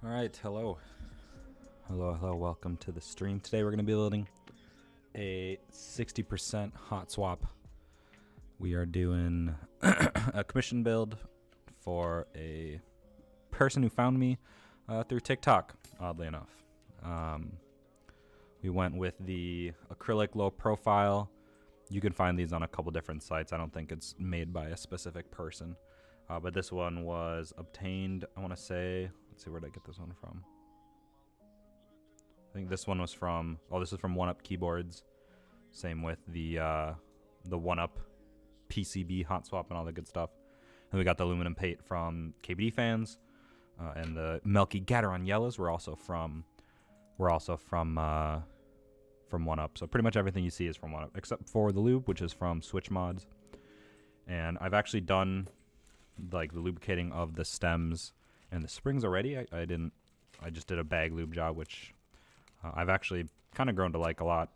All right, hello, welcome to the stream. Today we're going to be building a 60% Hotswap. We are doing a commission build for a person who found me through TikTok, oddly enough. We went with the Acrylic low profile. You can find these on a couple different sites. I don't think it's made by a specific person. But this one was obtained, I want to say, let's see, where did I get this one from? I think this one was from, this is from 1UP Keyboards. Same with the 1UP PCB Hotswap and all the good stuff. And we got the aluminum pate from KBD Fans. And the Milky Gateron Yellows were also from 1UP. So pretty much everything you see is from 1UP, except for the Lube, which is from Switch Mods. And I've actually done like the lubricating of the stems and the springs already. I just did a bag lube job, which I've actually kind of grown to like a lot.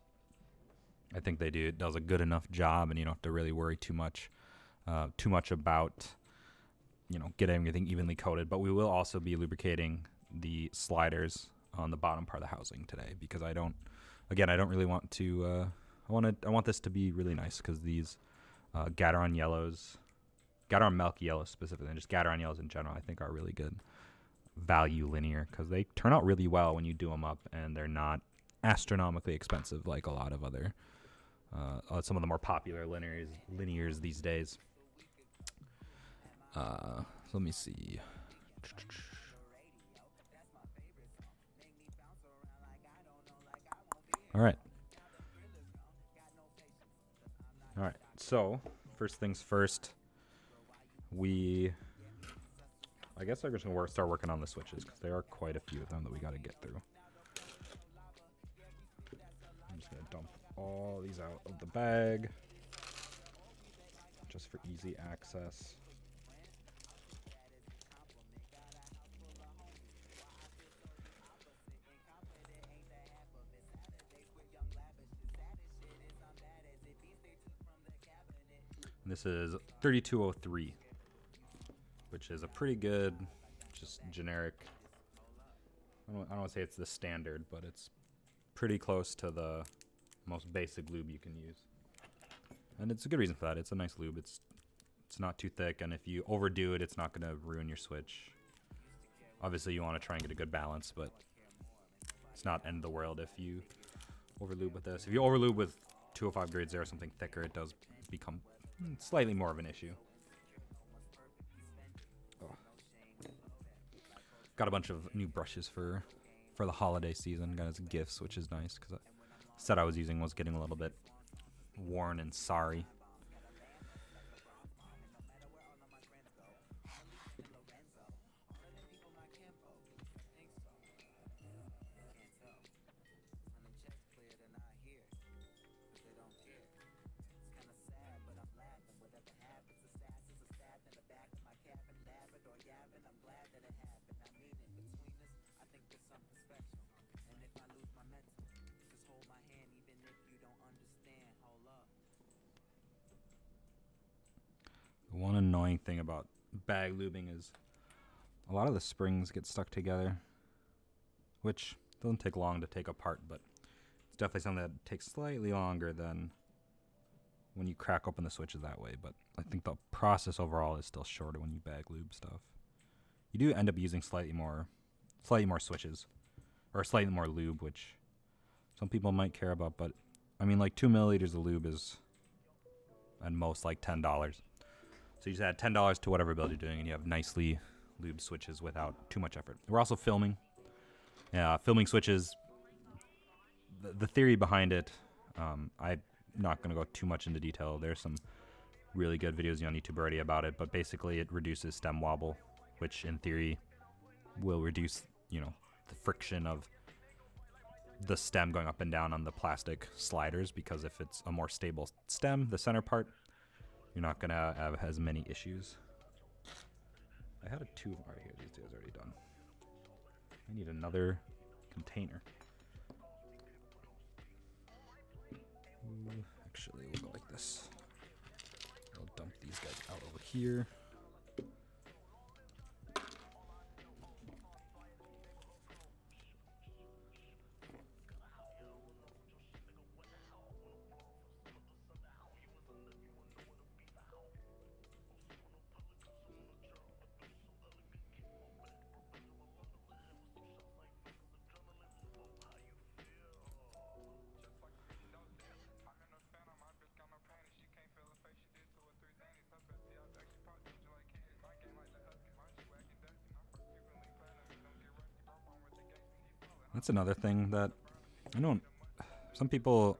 I think it does a good enough job, and you don't have to really worry too much about getting everything evenly coated. But we will also be lubricating the sliders on the bottom part of the housing today, because I don't really want to I want this to be really nice, because these Gateron yellows, Gateron Milky yellows specifically, and just Gateron yellows in general, I think are really good value linear, because they turn out really well when you do them up, and they're not astronomically expensive like a lot of other some of the more popular linears these days. So let me see. All right. So first things first, I guess I'm just gonna start working on the switches, because there are quite a few of them that we got to get through. I'm just gonna dump all these out of the bag just for easy access. And this is 3203, which is a pretty good, just generic, I don't want to say it's the standard, but it's pretty close to the most basic lube you can use. And it's a good reason for that. It's a nice lube. It's not too thick, and if you overdo it, it's not going to ruin your switch. Obviously, you want to try and get a good balance, but it's not end of the world if you overlube with this. If you overlube with 205 grade 0 or something thicker, it does become slightly more of an issue. Got a bunch of new brushes for the holiday season, got as gifts, which is nice, because the set I was using was getting a little bit worn and sorry. One annoying thing about bag lubing is a lot of the springs get stuck together, which doesn't take long to take apart, but it's definitely something that takes slightly longer than when you crack open the switches that way. But I think the process overall is still shorter when you bag lube stuff. You do end up using slightly more switches, or slightly more lube, which some people might care about, but I mean, like 2 milliliters of lube is at most like $10. So you just add $10 to whatever build you're doing, and you have nicely lubed switches without too much effort. We're also filming. Filming switches, the theory behind it, I'm not going to go too much into detail. There's some really good videos on YouTube already about it, but basically it reduces stem wobble, which in theory will reduce, the friction of the stem going up and down on the plastic sliders, because if it's a more stable stem, the center part, you're not going to have as many issues. I had a tube right here. These guys are already done. I need another container. Actually, we'll go like this. I'll dump these guys out over here. That's another thing that I don't. Some people,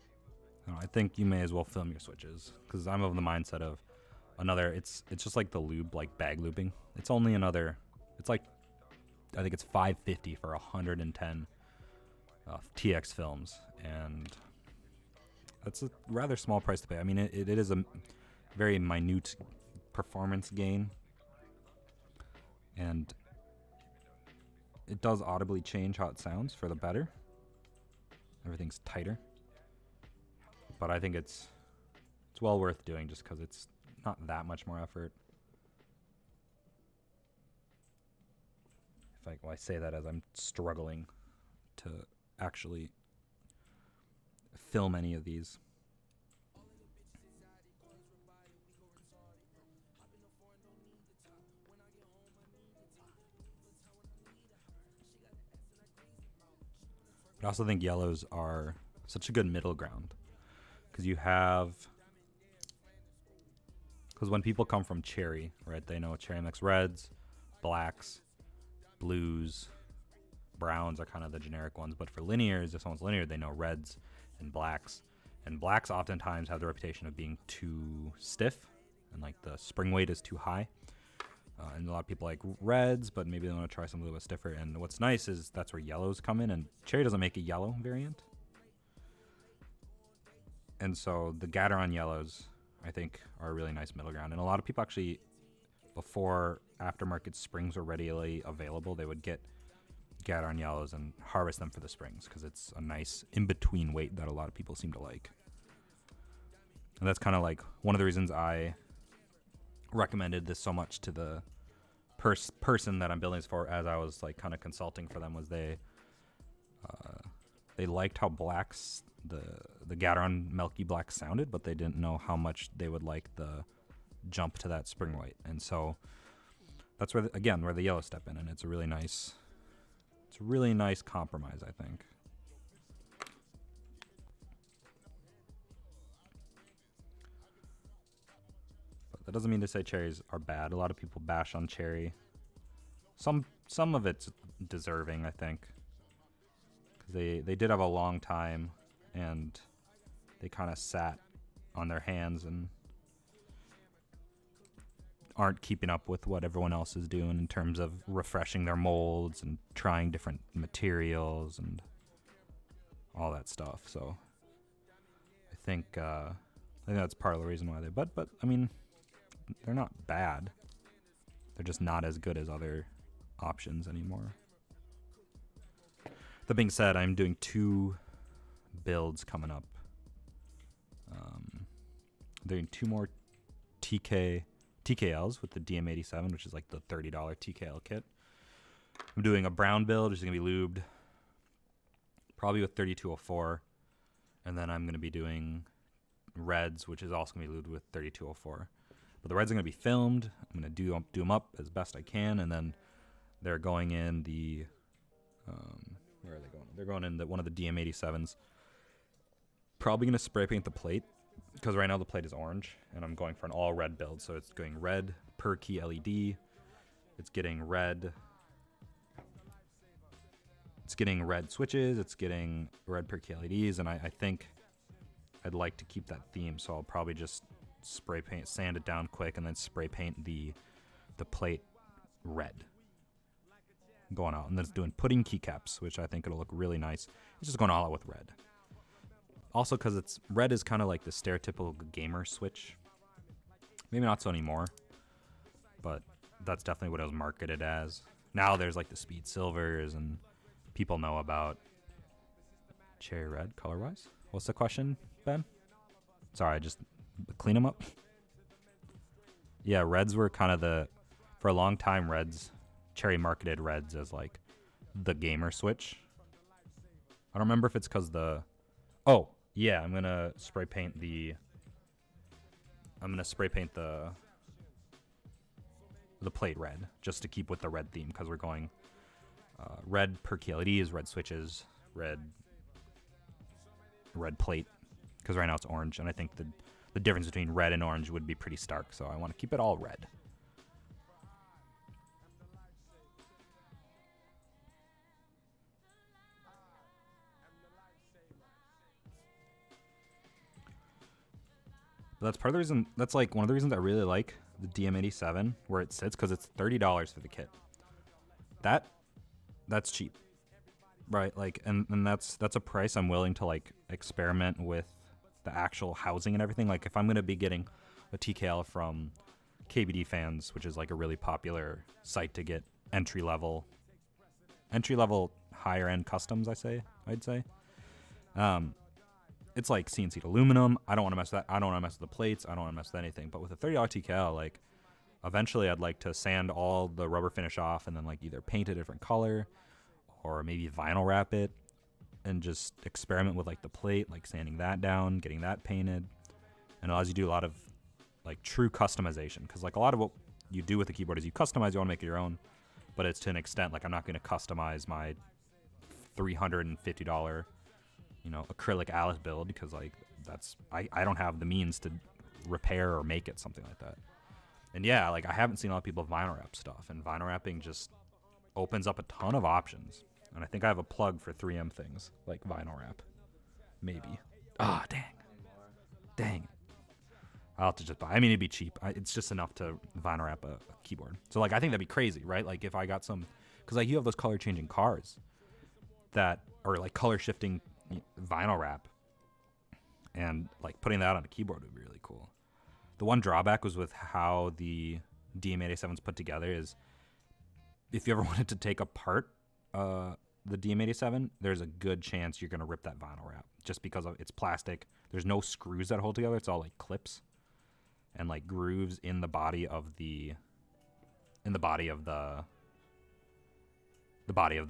I don't know, I think you may as well film your switches, because I'm of the mindset of another. It's just like the lube, like bag lubing. It's only another. It's like, I think it's $550 for 110 TX films, and that's a rather small price to pay. I mean, it is a very minute performance gain, and it does audibly change how it sounds for the better. Everything's tighter, but I think it's well worth doing just because it's not that much more effort. I say that as I'm struggling to actually film any of these. I also think yellows are such a good middle ground, because when people come from cherry, right, they know cherry mix reds, blacks, blues, browns are kind of the generic ones, but for linears, if someone's linear, they know reds and blacks oftentimes have the reputation of being too stiff, and like the spring weight is too high. And a lot of people like reds, but maybe they want to try something a little bit stiffer. And what's nice is that's where yellows come in, and cherry doesn't make a yellow variant. And so the Gateron yellows, I think, are a really nice middle ground. And a lot of people actually, before aftermarket springs were readily available, they would get Gateron yellows and harvest them for the springs, because it's a nice in-between weight that a lot of people seem to like. And that's kind of like one of the reasons I recommended this so much to the person that I'm building this for, as I was like kind of consulting for them, was they liked how blacks the Gateron Milky black sounded, but they didn't know how much they would like the jump to that spring weight. And so that's where where the yellows step in, and it's a really nice compromise, I think. That doesn't mean to say cherries are bad. A lot of people bash on cherry. Some of it's deserving, I think, because they did have a long time, and they kind of sat on their hands and aren't keeping up with what everyone else is doing in terms of refreshing their molds and trying different materials and all that stuff. So I think that's part of the reason why they. But I mean, they're not bad. They're just not as good as other options anymore. That being said, I'm doing 2 builds coming up. Doing 2 more TKLs with the DM87, which is like the $30 TKL kit. I'm doing a brown build, which is going to be lubed, probably with 3204. And then I'm going to be doing reds, which is also going to be lubed with 3204. But the reds are going to be filmed. I'm going to do them up as best I can, and then they're going in the where are they going? They're going in one of the DM87s. Probably going to spray paint the plate, because right now the plate is orange, and I'm going for an all red build. So it's going red per key LED. It's getting red. It's getting red switches. It's getting red per key LEDs, and I think I'd like to keep that theme. So I'll probably just spray paint, sand it down quick, and then spray paint the plate red. Going out, and then it's doing pudding keycaps, which I think it'll look really nice. It's just going all out with red. Also, because red is kind of like the stereotypical gamer switch. Maybe not so anymore, but that's definitely what it was marketed as. Now there's like the speed silvers, and people know about cherry red color-wise. What's the question, Ben? Sorry, I just clean them up. Yeah, reds were kind of for a long time, cherry marketed reds as like the gamer switch. I don't remember if it's because oh yeah, I'm gonna spray paint the plate red, just to keep with the red theme, because we're going red per key LEDs, red switches, red plate, because right now it's orange, and I think the difference between red and orange would be pretty stark, so I want to keep it all red. But that's part of the reason. That's like one of the reasons I really like the DM87 where it sits, because it's $30 for the kit. That's cheap, right? Like, and that's a price I'm willing to like experiment with the actual housing and everything. Like, if I'm gonna be getting a TKL from KBD Fans, which is like a really popular site to get entry level higher end customs, I'd say. It's like CNC'd aluminum. I don't want to mess with that. I don't want to mess with the plates. I don't want to mess with anything. But with a $30 TKL, like, eventually I'd like to sand all the rubber finish off and then like either paint a different color or maybe vinyl wrap it and just experiment with like the plate, like sanding that down, getting that painted. And it allows you to do a lot of like true customization, because like a lot of what you do with the keyboard is you customize, you want to make it your own, but it's to an extent. Like, I'm not going to customize my $350 acrylic Alice build, because like I don't have the means to repair or make it something like that. And yeah, like, I haven't seen a lot of people vinyl wrap stuff, and vinyl wrapping just opens up a ton of options. And I think I have a plug for 3M things like vinyl wrap, maybe. Ah, dang. I'll have to just buy. I mean, it'd be cheap. It's just enough to vinyl wrap a keyboard. So like, I think that'd be crazy, right? Like, if I got some, because like you have those color changing cars that are like color shifting vinyl wrap, and like putting that on a keyboard would be really cool. The one drawback was with how the DM87's put together is, if you ever wanted to take apart the DM87, there's a good chance you're going to rip that vinyl wrap, just because of it's plastic. There's no screws that hold together. It's all like clips and like grooves in the body of the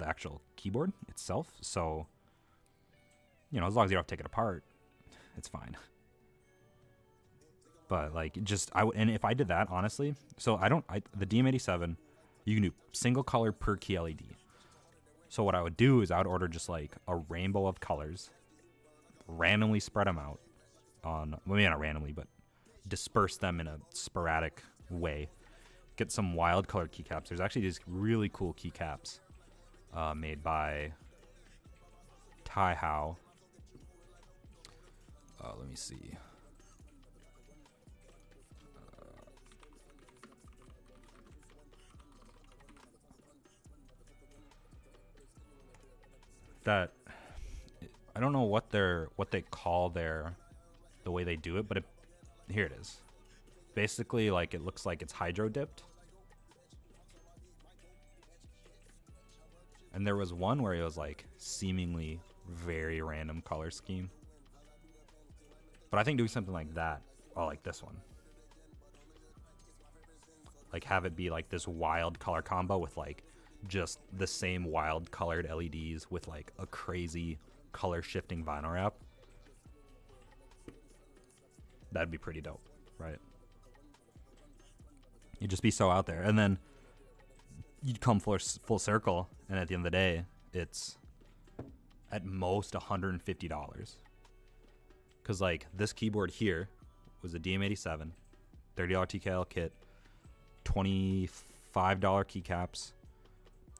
actual keyboard itself. So, as long as you don't have to take it apart, it's fine. But like, and if I did that, honestly, so the DM87, you can do single color per key LED. So what I would do is I would order just like a rainbow of colors, randomly spread them out on, well, maybe not randomly, but disperse them in a sporadic way. Get some wild colored keycaps. There's actually these really cool keycaps made by Tai Hao. Let me see. That I don't know what they call the way they do it, but here it is. Basically, like, it looks like it's hydro dipped. And there was one where it was like seemingly very random color scheme. But I think doing something like that, or like this one, like have it be like this wild color combo with like just the same wild colored LEDs with like a crazy color shifting vinyl wrap. That'd be pretty dope, right? You'd just be so out there. And then you'd come full circle, and at the end of the day, it's at most $150. Because like, this keyboard here was a DM87, $30 TKL kit, $25 keycaps,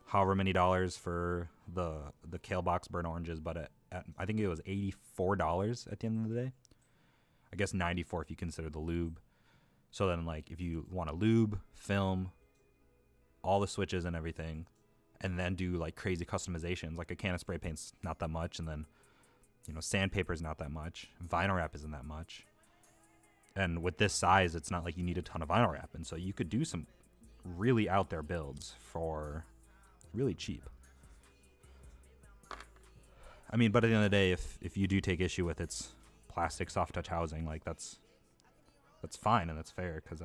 however many dollars for the Kale Box burnt oranges, but I think it was $84 at the end of the day. I guess $94 if you consider the lube. So then, like, if you want to lube, film, all the switches and everything, and then do like crazy customizations, like a can of spray paint's not that much, and then sandpaper is not that much, vinyl wrap isn't that much, and with this size, it's not like you need a ton of vinyl wrap, and so you could do some really out there builds for really cheap. I mean, but at the end of the day, if you do take issue with its plastic soft touch housing, like that's fine and that's fair, because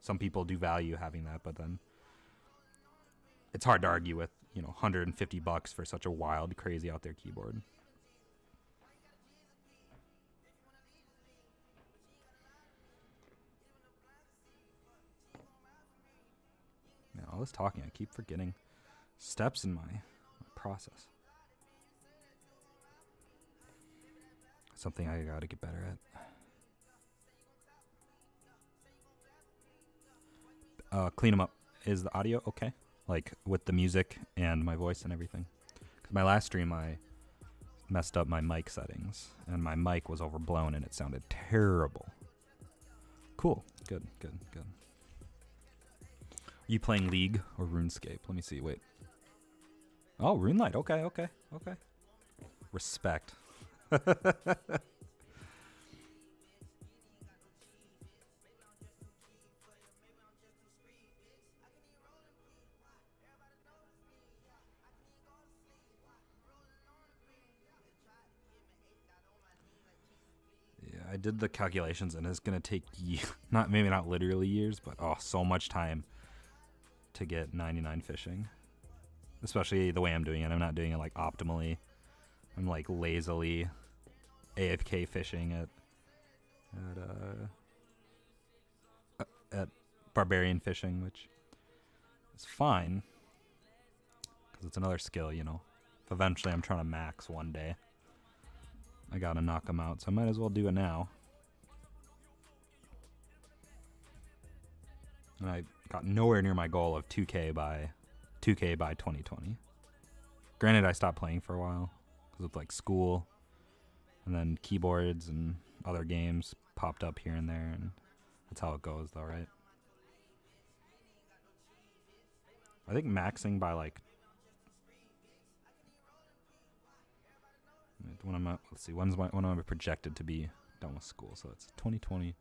some people do value having that, but then it's hard to argue with $150 for such a wild, crazy out there keyboard. Man, all this talking, I keep forgetting steps in my process. Something I gotta get better at. Clean them up. Is the audio okay? Like with the music and my voice and everything? Because my last stream, I messed up my mic settings, and my mic was overblown and it sounded terrible. Cool. Good, good, good. Are you playing League or RuneScape? Let me see. Wait. Oh, RuneLight. Okay, okay, okay. Respect. I did the calculations, and it's gonna take maybe not literally years, but oh, so much time to get 99 fishing. Especially the way I'm doing it. I'm not doing it like optimally. I'm like lazily AFK fishing at barbarian fishing, which is fine because it's another skill, you know. If eventually I'm trying to max one day, I gotta knock them out, so I might as well do it now. And I got nowhere near my goal of 2K by 2020. Granted, I stopped playing for a while because of like school, and then keyboards and other games popped up here and there, and that's how it goes, though, right? I think maxing by like when I'm let's see, when am I projected to be done with school? So it's 2020,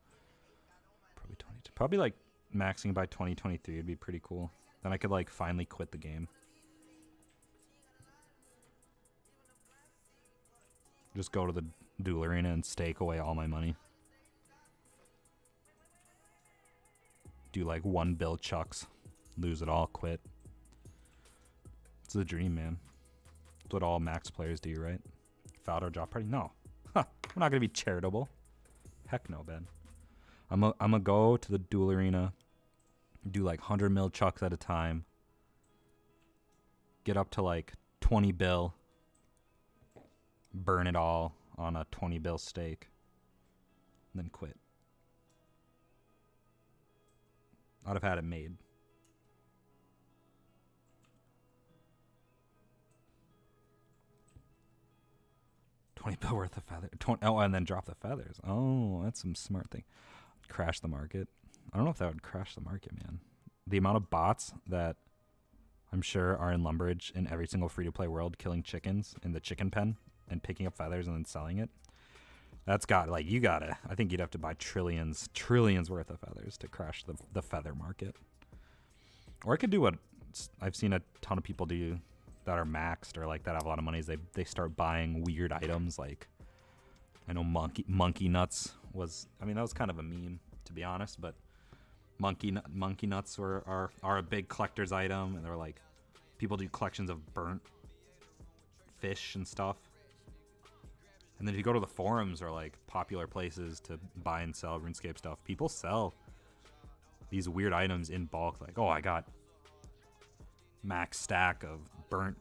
probably 22. Probably like maxing by 2023 would be pretty cool. Then I could like finally quit the game. Just go to the duel arena and stake away all my money. Do like 1 bill chucks, lose it all, quit. It's the dream, man. That's what all max players do, right? Founder drop party? No. Huh. We're not gonna be charitable. Heck no, Ben. I'm gonna go to the duel arena, do like 100 mil chucks at a time, get up to like 20 bill, burn it all on a 20 bill stake, and then quit. I'd have had it made. $20 bill worth of feathers. Oh, and then drop the feathers. Oh, that's some smart thing. Crash the market. I don't know if that would crash the market, man. The amount of bots that I'm sure are in Lumbridge in every single free-to-play world killing chickens in the chicken pen and picking up feathers and then selling it. That's got, like, you gotta, I think you'd have to buy trillions worth of feathers to crash the feather market. Or I could do what I've seen a ton of people do that are maxed or like that have a lot of money is they start buying weird items. Like I know monkey nuts was, I mean, that was kind of a meme, to be honest, but monkey nuts are a big collector's item, and they're like, people do collections of burnt fish and stuff. And then if you go to the forums or like popular places to buy and sell RuneScape stuff, people sell these weird items in bulk. Like, oh, I got max stack of burnt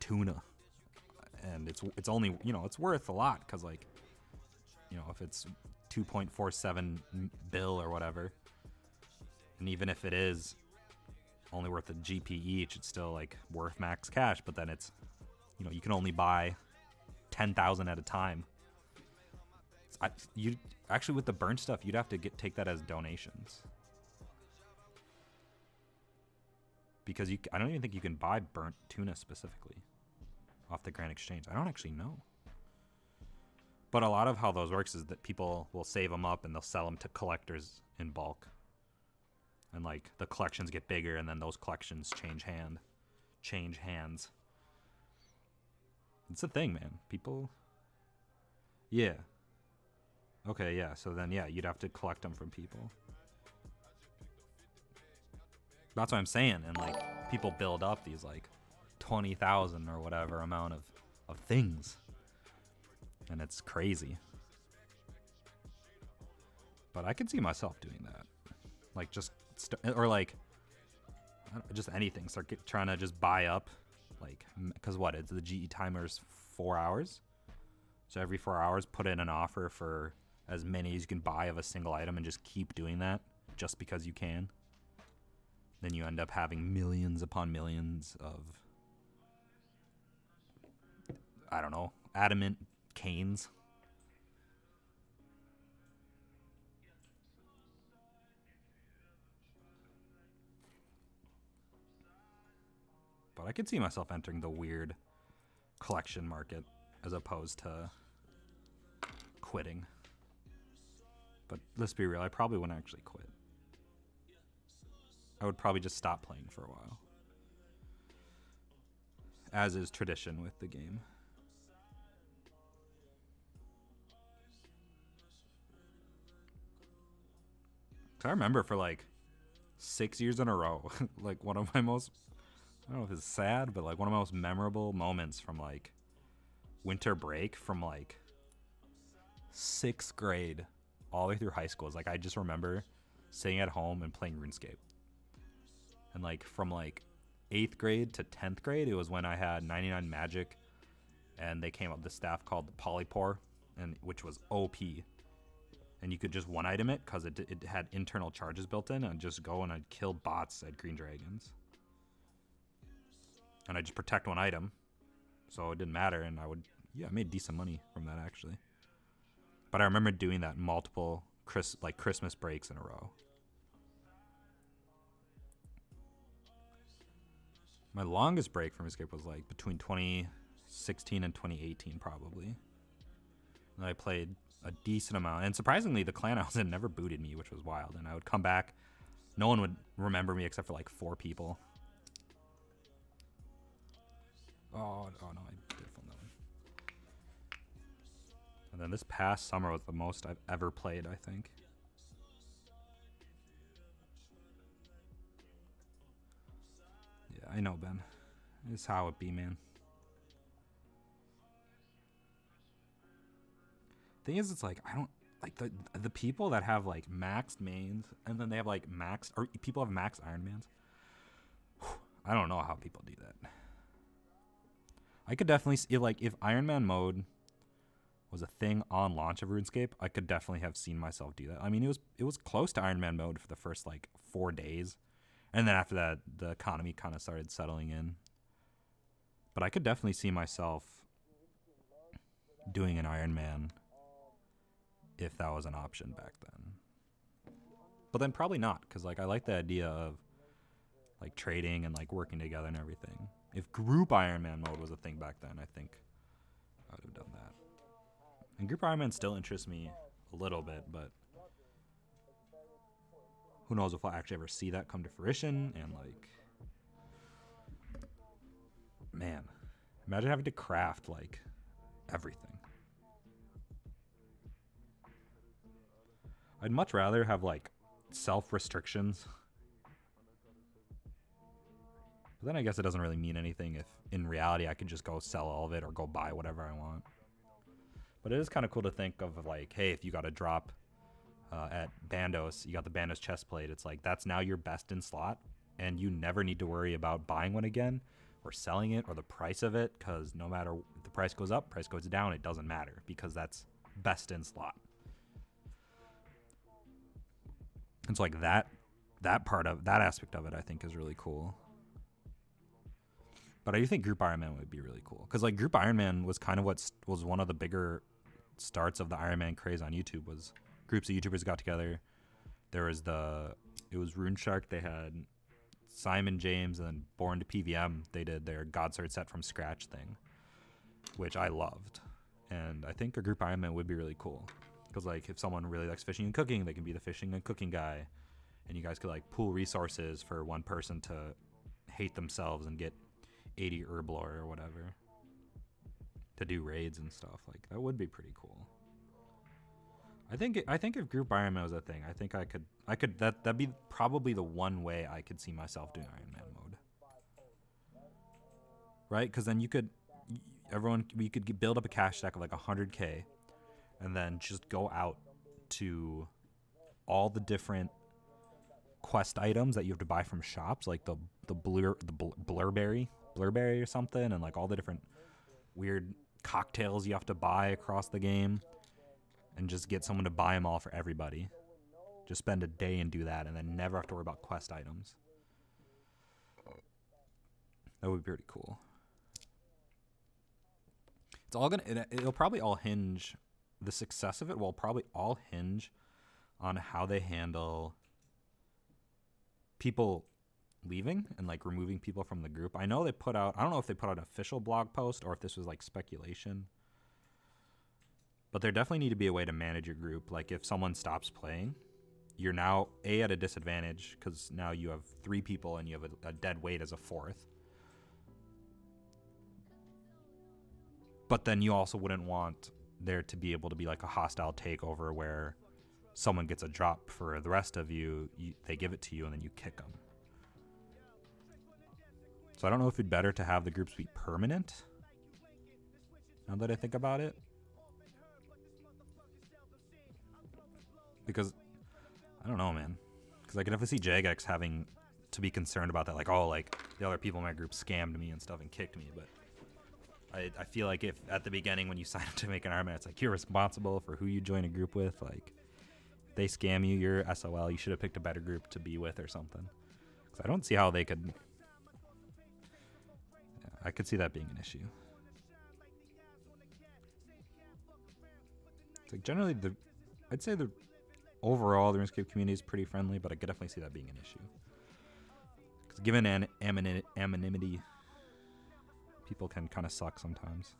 tuna, and it's only, you know, it's worth a lot because, like, you know, if it's 2.47 bill or whatever, and even if it is only worth a GP each, it's still like worth max cash. But then it's, you know, you can only buy 10,000 at a time. You actually, with the burnt stuff, you'd have to take that as donations, because I don't even think you can buy burnt tuna specifically off the Grand Exchange. I don't actually know. But a lot of how those works is that people will save them up and they'll sell them to collectors in bulk. And like the collections get bigger, and then those collections change hands. It's a thing, man. People. Yeah. Okay, yeah. So then, yeah, you'd have to collect them from people. That's what I'm saying. And like people build up these like 20,000 or whatever amount of things, and it's crazy. But I could see myself doing that, like just or like just anything. Start trying to just buy up, like, because what, it's the GE timer's 4 hours, so every 4 hours put in an offer for as many as you can buy of a single item, and just keep doing that just because you can. Then you end up having millions upon millions of, I don't know, adamant canes. But I could see myself entering the weird collection market as opposed to quitting. But let's be real, I probably wouldn't actually quit. I would probably just stop playing for a while, as is tradition with the game. So I remember for like 6 years in a row, like one of my most, I don't know if it's sad, but like one of my most memorable moments from like winter break from like 6th grade all the way through high school is like I just remember sitting at home and playing RuneScape. And like from like 8th grade to 10th grade, it was when I had 99 Magic, and they came up with this staff called the Polypore, and which was OP. And you could just one item it because it had internal charges built in, and just go and I'd kill bots at Green Dragons. And I'd just protect one item, so it didn't matter, and I made decent money from that actually. But I remember doing that multiple Christmas breaks in a row. My longest break from Escape was like between 2016 and 2018 probably. And I played a decent amount. And surprisingly, the clan I was in never booted me, which was wild. And I would come back. No one would remember me except for like 4 people. Oh no, I did film that one. And then this past summer was the most I've ever played, I think. Yeah, I know, Ben. It's how it be, man. Thing is, it's like I don't like the people that have like maxed mains, and then they have like maxed, or people have maxed Iron Mans. I don't know how people do that. I could definitely see, like, if Iron Man mode was a thing on launch of RuneScape, I could definitely have seen myself do that. I mean, it was close to Iron Man mode for the first like 4 days, and then after that, the economy kind of started settling in. But I could definitely see myself doing an Iron Man if that was an option back then. But then probably not, because like I like the idea of like trading and like working together and everything. If group Iron Man mode was a thing back then, I think I would have done that. And group Iron Man still interests me a little bit, but who knows if I'll actually ever see that come to fruition. And like, man, imagine having to craft like everything. I'd much rather have like self-restrictions. But then I guess it doesn't really mean anything if in reality I could just go sell all of it or go buy whatever I want. But it is kind of cool to think of like, hey, if you got a drop at Bandos, you got the Bandos chestplate, it's like that's now your best in slot, and you never need to worry about buying one again or selling it or the price of it, because no matter if the price goes up, price goes down, it doesn't matter because that's best in slot. It's like that part of that aspect of it I think is really cool. But I do think Group Iron Man would be really cool, because like Group Iron Man was kind of what was one of the bigger starts of the Iron Man craze on YouTube. Was groups of YouTubers got together. There was it was RuneShark. They had Simon James, and then Born to PVM. They did their God Sword set from scratch thing, which I loved. And I think a Group Iron Man would be really cool, because like if someone really likes fishing and cooking, they can be the fishing and cooking guy, and you guys could like pool resources for one person to hate themselves and get 80 herb lore or whatever to do raids and stuff. Like that would be pretty cool. I think if Group Iron Man was a thing, I think I could that'd be probably the one way I could see myself doing Iron Man mode. Right? Because then you could build up a cash stack of like 100k, and then just go out to all the different quest items that you have to buy from shops, like the blurberry or something, and like all the different weird cocktails you have to buy across the game, and just get someone to buy them all for everybody. Just spend a day and do that, and then never have to worry about quest items. That would be pretty cool. It'll probably all hinge, the success of it will probably all hinge on how they handle people leaving and like removing people from the group. I know they put out, I don't know if they put out an official blog post or if this was like speculation, but there definitely need to be a way to manage your group. Like if someone stops playing, you're now at a disadvantage because now you have 3 people and you have a dead weight as a 4th. But then you also wouldn't want there to be able to be like a hostile takeover where someone gets a drop for the rest of you, they give it to you and then you kick them. So I don't know if it'd be better to have the groups be permanent, now that I think about it. Because, I don't know, man. Because I can definitely see Jagex having to be concerned about that. Like, oh, like, the other people in my group scammed me and stuff and kicked me. But I feel like if at the beginning when you sign up to make an army, it's like you're responsible for who you join a group with. Like, if they scam you, you're SOL. You should have picked a better group to be with or something. Because I don't see how they could... I could see that being an issue. It's like generally I'd say overall the RuneScape community is pretty friendly, but I could definitely see that being an issue. Because given anonymity, people can kind of suck sometimes.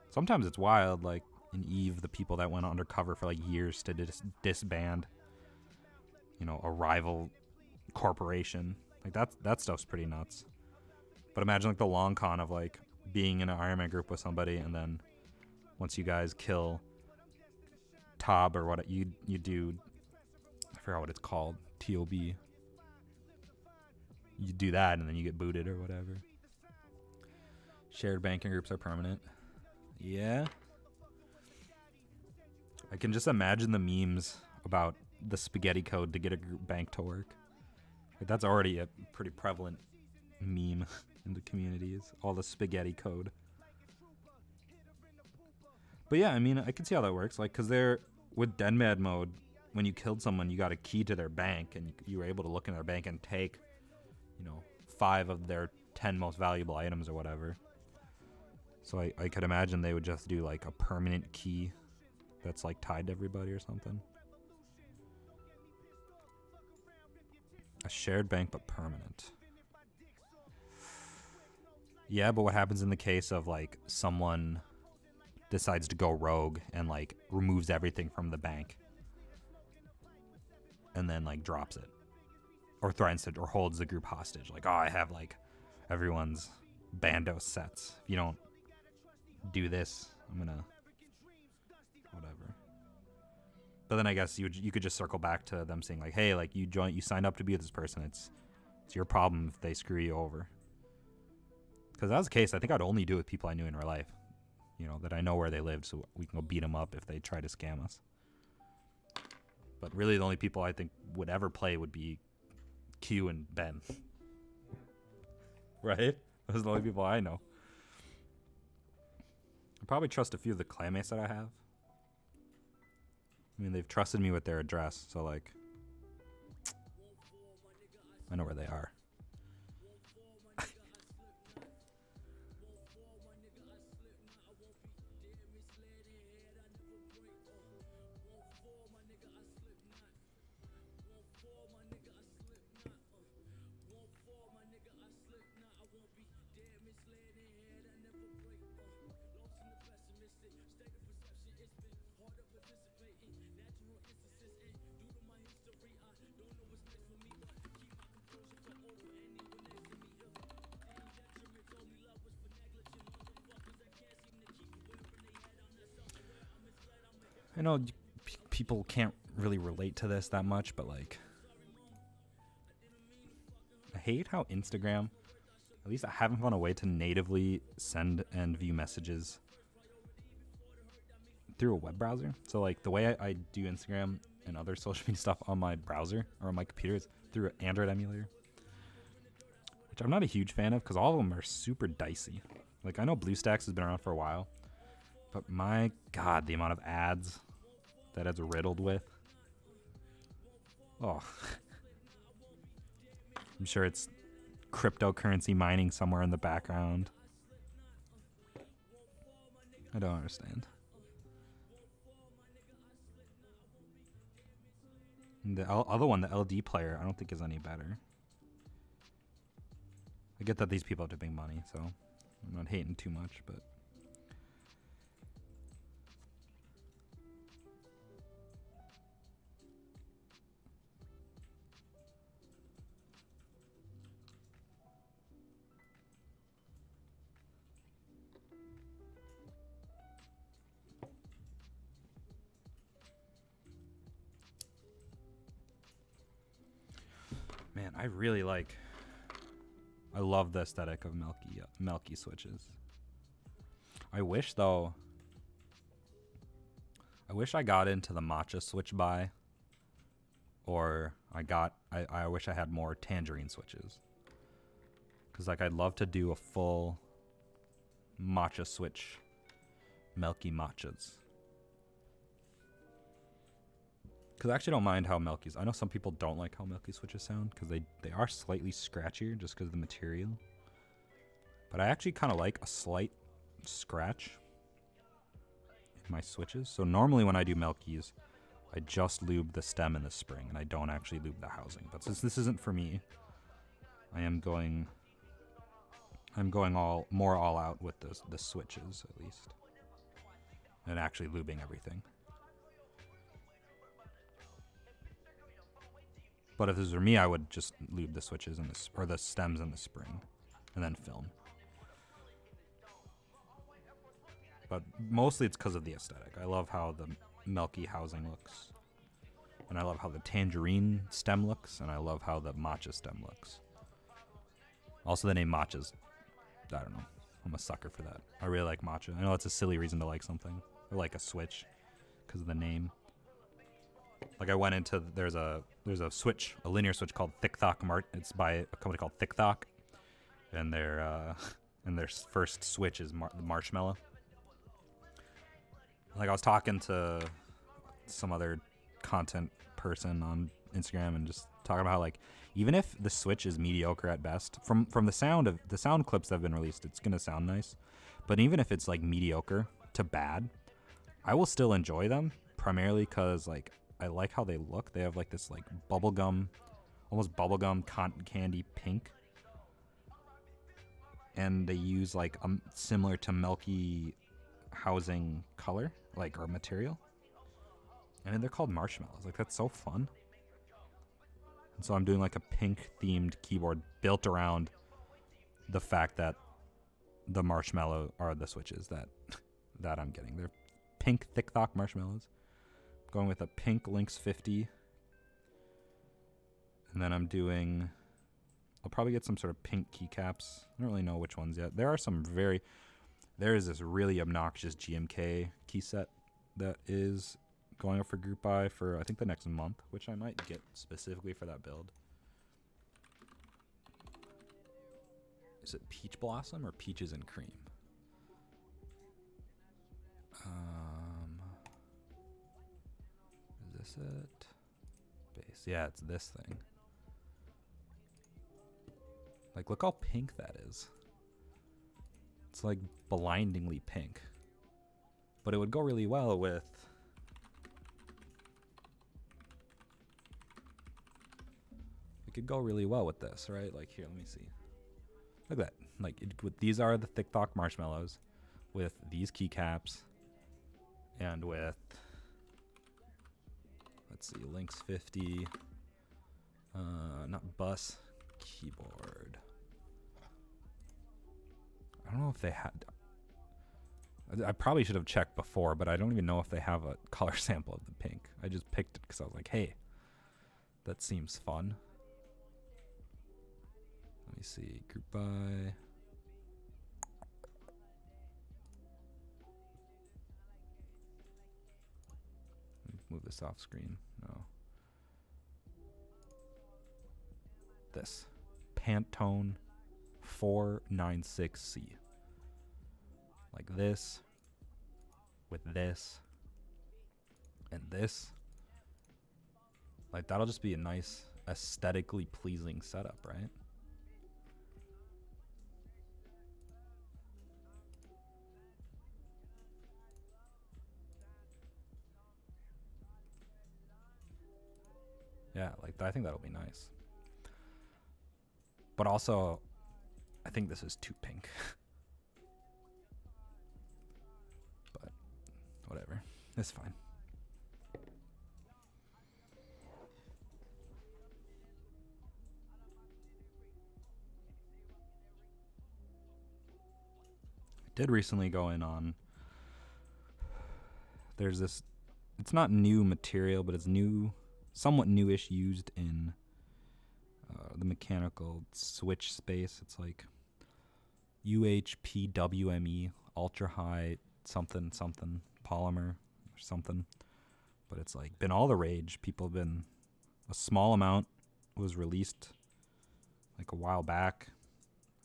Sometimes it's wild, like in EVE, the people that went undercover for like years to disband, you know, a rival corporation. Like that stuff's pretty nuts. But imagine like the long con of like being in an Iron Man group with somebody, and then once you guys kill Tob or what you do, I forgot what it's called, TOB. You do that and then you get booted or whatever. Shared banking groups are permanent. Yeah. I can just imagine the memes about the spaghetti code to get a group bank to work. Like, that's already a pretty prevalent meme in the communities, all the spaghetti code. But yeah, I mean, I can see how that works. Like, because with dead mad mode, when you killed someone, you got a key to their bank, and you were able to look in their bank and take, you know, 5 of their 10 most valuable items or whatever. So I could imagine they would just do like a permanent key that's like tied to everybody or something. A shared bank, but permanent. Yeah, but what happens in the case of like someone decides to go rogue and like removes everything from the bank and then like drops it or threatens it or holds the group hostage? Like, oh, I have like everyone's Bando sets. If you don't do this, I'm gonna whatever. But then I guess you could just circle back to them saying like, hey, like you signed up to be with this person. It's your problem if they screw you over. Because that was the case, I think I'd only do it with people I knew in real life. You know, that I know where they lived, so we can go beat them up if they try to scam us. But really the only people I think would ever play would be Q and Ben. Right? Those are the only people I know. I probably trust a few of the clanmates that I have. I mean, they've trusted me with their address, so like, I know where they are. I know people can't really relate to this that much, but like, I hate how Instagram, at least I haven't found a way to natively send and view messages through a web browser. So like the way I do Instagram and other social media stuff on my browser or on my computer is through an Android emulator, which I'm not a huge fan of because all of them are super dicey. Like I know BlueStacks has been around for a while, but my God, the amount of ads that it's riddled with. Oh. I'm sure it's cryptocurrency mining somewhere in the background. I don't understand. And the other one, the LD player, I don't think is any better. I get that these people have to pay money, so I'm not hating too much, but man, I love the aesthetic of Milky switches. I wish though, I wish I got into the matcha switch buy, or I wish I had more tangerine switches. Cause like I'd love to do a full matcha switch, Milky matchas. Because I actually don't mind how Milky's. I know some people don't like how Milky switches sound because they are slightly scratchier just because of the material. But I actually kind of like a slight scratch in my switches. So normally when I do Milky's, I just lube the stem and the spring, and I don't actually lube the housing. But since this isn't for me, I'm going more all out with the switches at least, and actually lubing everything. But if this were me, I would just lube the switches and or the stems and the spring, and then film. But mostly it's because of the aesthetic. I love how the Milky housing looks, and I love how the tangerine stem looks, and I love how the matcha stem looks. Also, the name matcha's, I don't know. I'm a sucker for that. I really like matcha. I know it's a silly reason to like something, or like a switch, because of the name. Like I went into there's a switch, a linear switch called Thick Thock It's by a company called Thick Thock, and their first switch is the marshmallow. Like I was talking to some other content person on Instagram and just talking about how like even if the switch is mediocre at best, from the sound clips that have been released, it's gonna sound nice. But even if it's like mediocre to bad, I will still enjoy them primarily because like I like how they look. They have like this like bubblegum, almost bubblegum cotton candy pink. And they use like similar to Milky housing color, like, or material. And they're called marshmallows. Like that's so fun. And so I'm doing like a pink themed keyboard built around the fact that the marshmallow are the switches that I'm getting. They're pink Thick Thock marshmallows. Going with a pink Lynx 50. And then I'll probably get some sort of pink keycaps. I don't really know which ones yet. There is this really obnoxious GMK key set that is going up for group buy for I think the next month, which I might get specifically for that build. Is it Peach Blossom or Peaches and Cream? Is this it? Base. Yeah, it's this thing. Like, look how pink that is. It's like blindingly pink. But it would go really well with... It could go really well with this, right? Like, here, let me see. Look at that. Like, these are the Thick Thock marshmallows with these keycaps and with... Let's see, Lynx 50, not bus, keyboard. I don't know if they had, I probably should have checked before, but I don't even know if they have a color sample of the pink. I just picked it because I was like, hey, that seems fun. Let me see, group by. Move this off screen. No. This Pantone 496C. Like this, with this, and this. Like that'll just be a nice, aesthetically pleasing setup, right? Yeah, like I think that'll be nice. But also, I think this is too pink. But whatever. It's fine. I did recently go in on, there's this, it's not new material, but it's new, somewhat newish, used in the mechanical switch space. It's like UHPWME, ultra high something something polymer or something, but it's like been all the rage. People have been, a small amount was released like a while back,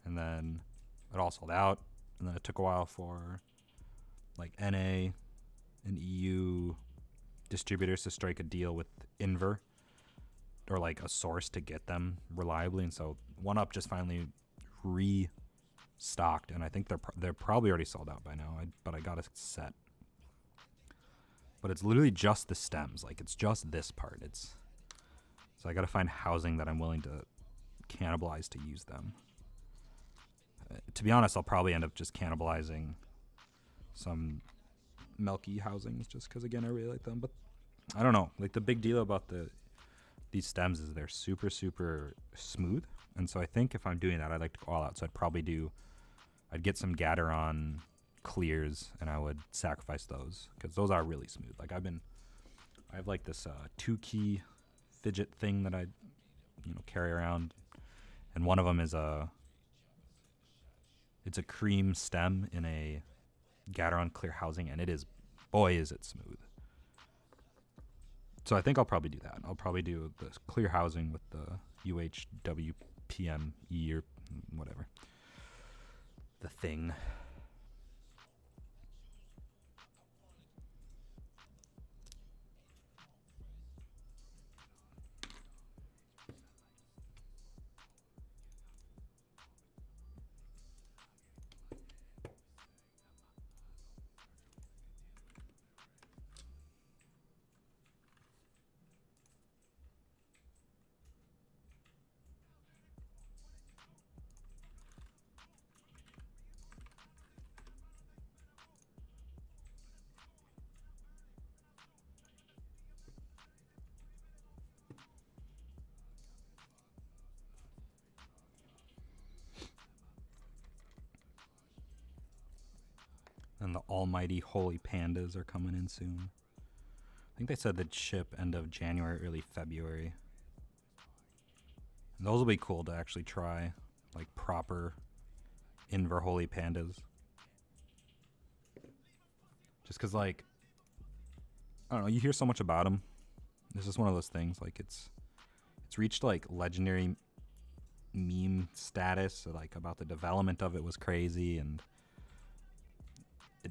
and then it all sold out, and then it took a while for like NA and EU distributors to strike a deal with Inver, or like a source to get them reliably, and so One Up just finally restocked, and I think they're probably already sold out by now. But I got a set, but it's literally just the stems, like it's just this part. So I got to find housing that I'm willing to cannibalize to use them. To be honest, I'll probably end up just cannibalizing some Milky housings just because, again, I really like them. But I don't know, like the big deal about these stems is they're super, super smooth. And so I think if I'm doing that, I'd like to go all out. So I'd get some Gateron clears, and I would sacrifice those because those are really smooth. Like I have like this 2-key fidget thing that I, carry around. And one of them is it's a cream stem in a Gateron clear housing, and it is, boy, is it smooth. So I think I'll probably do that. I'll probably do the clear housing with the UHWPME or whatever. The thing. And the almighty holy pandas are coming in soon. I think they said they'd ship end of January, early February. And those will be cool to actually try, like proper Inver holy pandas. Just because, like, I don't know, you hear so much about them. This is one of those things, like it's reached like legendary meme status. So, like, about the development of it was crazy, and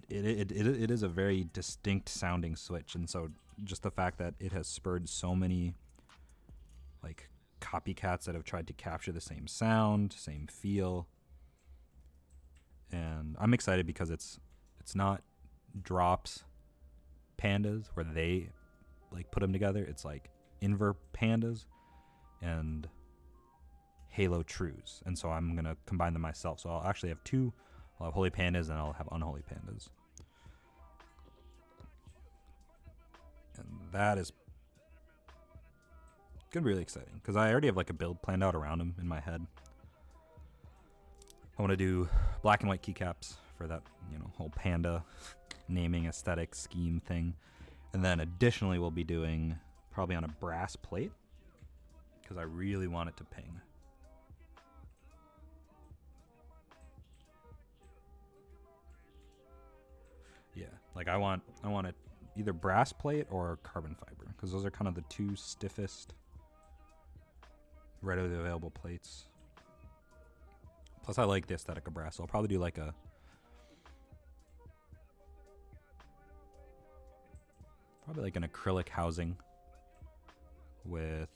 it is a very distinct sounding switch, and so just the fact that it has spurred so many like copycats that have tried to capture the same sound, same feel, and I'm excited because it's not Drops pandas where they like put them together. It's like Inver pandas and Halo Trues, and so I'm gonna combine them myself. So I'll actually have two. I'll have holy pandas and I'll have unholy pandas. And that is gonna be really exciting because I already have like a build planned out around them in my head. I want to do black and white keycaps for that, whole panda naming aesthetic scheme thing. And then additionally we'll be doing probably on a brass plate because I really want it to ping. Yeah, like I want it either brass plate or carbon fiber because those are kind of the two stiffest readily available plates. Plus I like the aesthetic of brass, so I'll probably do like an acrylic housing with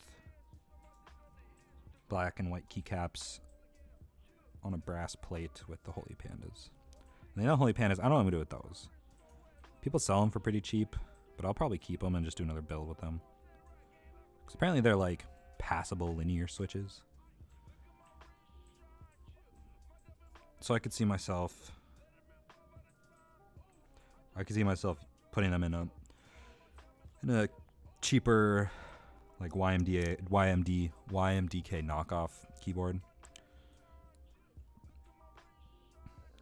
black and white keycaps on a brass plate with the holy pandas. And the holy pandas, I don't know what I'm gonna do with those. People sell them for pretty cheap, but I'll probably keep them and just do another build with them. Because apparently they're like passable linear switches. So I could see myself putting them in a cheaper like YMDK knockoff keyboard.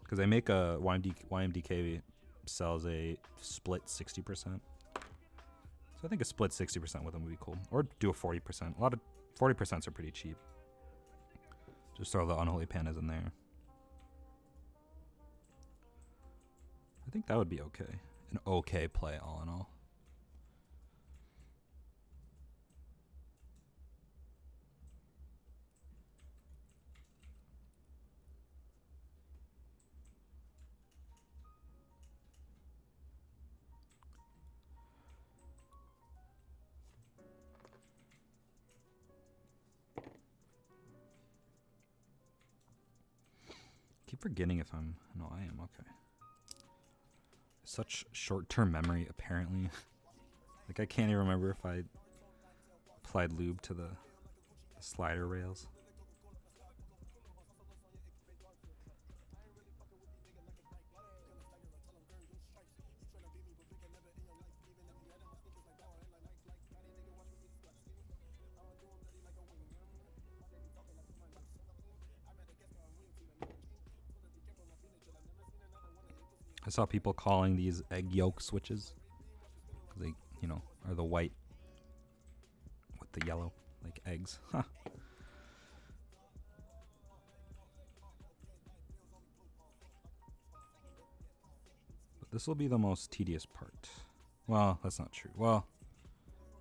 Because they make a YMDK sells a split 60%. So I think a split 60% with them would be cool. Or do a 40%. A lot of 40% are pretty cheap. Just throw the unholy pandas in there. I think that would be okay. An okay play all in all. Keep forgetting if I'm... No, I am. Okay. Such short-term memory, apparently. Like, I can't even remember if I applied lube to the slider rails. I saw people calling these egg yolk switches. They, you know, are the white with the yellow, like eggs. Huh. But this will be the most tedious part. Well, that's not true. Well,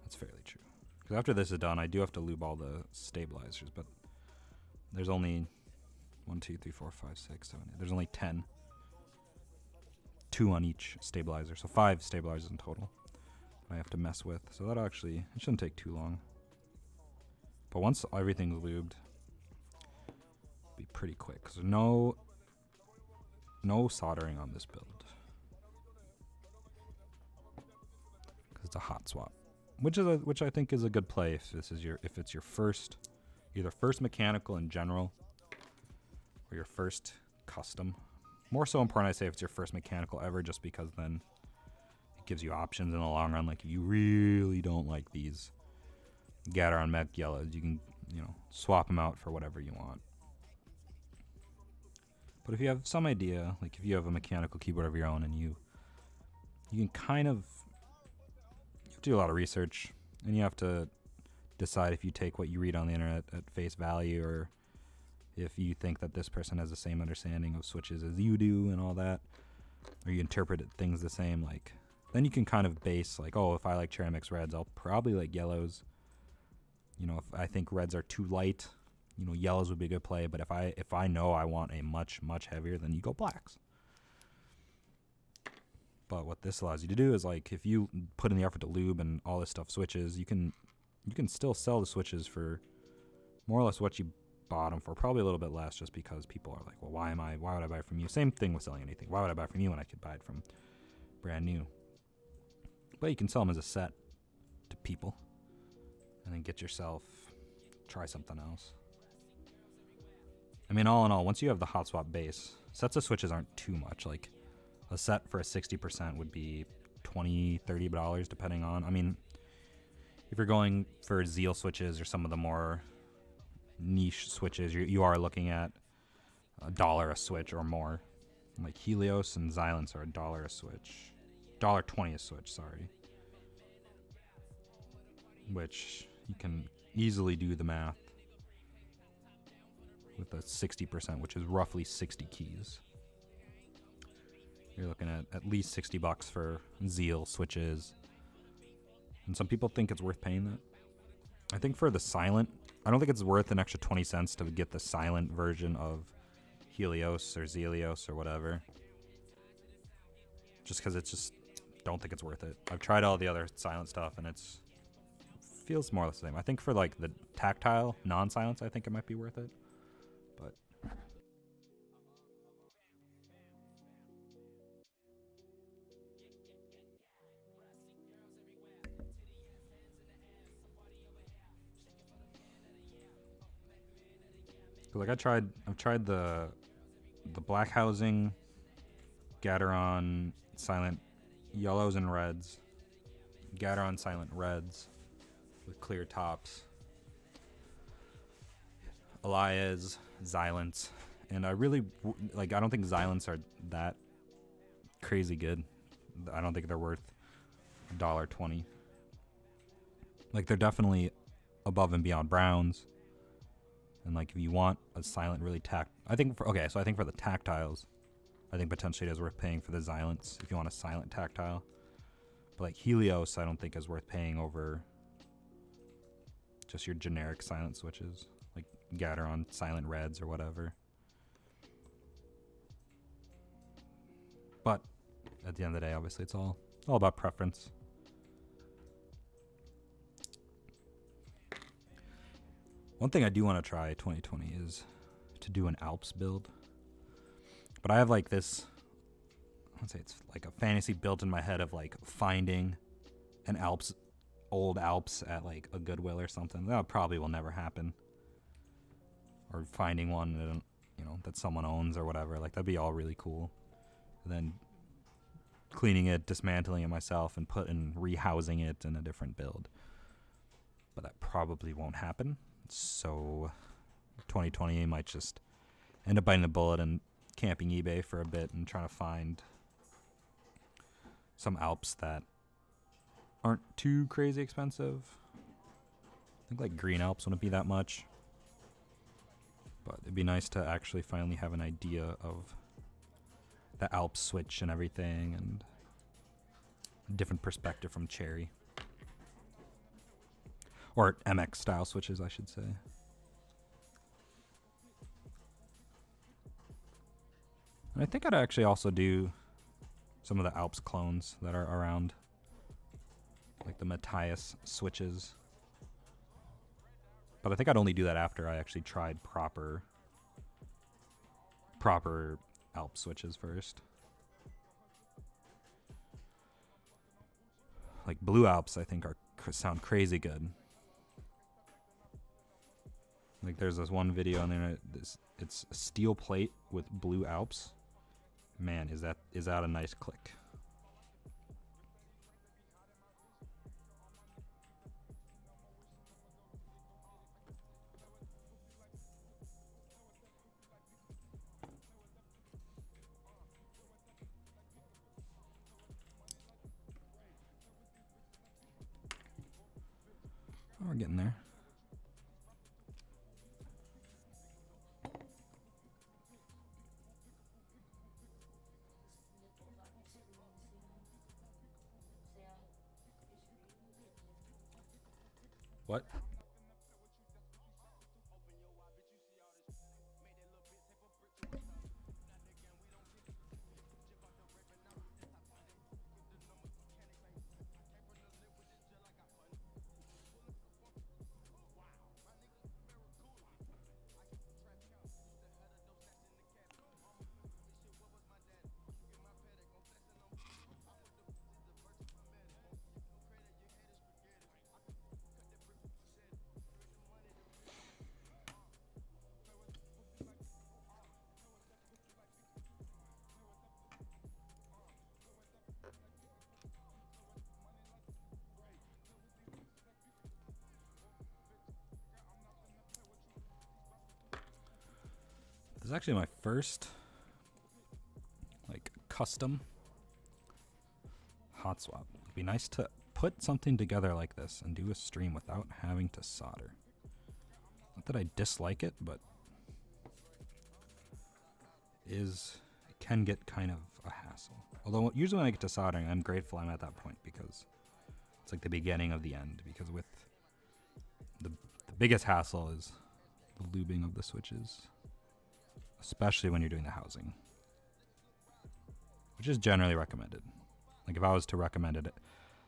that's fairly true. Because after this is done, I do have to lube all the stabilizers, but there's only 1, 2, 3, 4, 5, 6, 7, 8. There's only 10. 2 on each stabilizer, so 5 stabilizers in total I have to mess with. So that actually, it shouldn't take too long. But once everything's lubed, it'll be pretty quick. Cause no soldering on this build. Cause it's a hot swap, which I think is a good play if it's your first, either first mechanical in general, or your first custom. More so important, I say, if it's your first mechanical ever, just because then it gives you options in the long run. Like, if you really don't like these Gateron Milky yellows, you can, you know, swap them out for whatever you want. But if you have some idea, like if you have a mechanical keyboard of your own and you can kind of, you have to do a lot of research, and you have to decide if you take what you read on the internet at face value, or if you think that this person has the same understanding of switches as you do and all that, or you interpret things the same, like, then you can kind of base, like, oh, if I like cherry mix reds, I'll probably like yellows. You know, if I think reds are too light, you know, yellows would be a good play. But if I know I want a much heavier, then you go blacks. But what this allows you to do is, like, if you put in the effort to lube and all this stuff switches, you can still sell the switches for more or less what you bought them for, probably a little bit less, just because people are like, well, why would I buy from you? Same thing with selling anything. Why would I buy from you when I could buy it from brand new? But you can sell them as a set to people, and then get yourself, try something else. I mean, all in all, once you have the Hotswap base, sets of switches aren't too much. Like, a set for a 60% would be $20, $30, depending on, I mean, if you're going for Zeal switches or some of the more niche switches, you are looking at $1 a switch or more. Like Helios and Xylence are $1 a switch, $1.20 a switch, sorry. Which you can easily do the math with a 60%, which is roughly 60 keys. You're looking at least $60 for Zeal switches, and some people think it's worth paying that. I think for the silent, I don't think it's worth an extra 20 cents to get the silent version of Helios or Zelios or whatever. Just because it's just, don't think it's worth it. I've tried all the other silent stuff and it's feels more or less the same. I think for like the tactile non-silence, I think it might be worth it. But like I've tried the the black housing, Gateron silent yellows and reds, Gateron silent reds with clear tops, Elias, Xylants, and I really, like, I don't think Xylants are that crazy good. I don't think they're worth $1.20. Like, they're definitely above and beyond browns. And, like, if you want a silent, really I think for the tactiles, I think potentially it is worth paying for the Xylants if you want a silent tactile. But, like, Helios, I don't think is worth paying over just your generic silent switches, like Gateron silent reds or whatever. But at the end of the day, obviously, it's all about preference. One thing I do want to try 2020 is to do an Alps build. But I have like this, let's say it's like a fantasy built in my head of like finding an old Alps at like a Goodwill or something. That probably will never happen. Or finding one that, you know, that someone owns or whatever. Like, that'd be all really cool. And then cleaning it, dismantling it myself, and rehousing it in a different build. But that probably won't happen. So 2020 might just end up biting the bullet and camping eBay for a bit and trying to find some Alps that aren't too crazy expensive. I think like green Alps wouldn't be that much. But it'd be nice to actually finally have an idea of the Alps switch and everything, and a different perspective from Cherry. Or MX style switches, I should say. And I think I'd actually also do some of the Alps clones that are around, like the Matthias switches. But I think I'd only do that after I actually tried proper Alps switches first. Like blue Alps, I think sound crazy good. Like there's this one video on the internet. It's a steel plate with blue Alps. Man, is that a nice click? Oh, we're getting there. What? This is actually my first like custom Hotswap. It'd be nice to put something together like this and do a stream without having to solder. Not that I dislike it, but it can get kind of a hassle. Although usually when I get to soldering, I'm grateful I'm at that point because it's like the beginning of the end. Because with the biggest hassle is the lubing of the switches. Especially when you're doing the housing, which is generally recommended. Like if I was to recommend it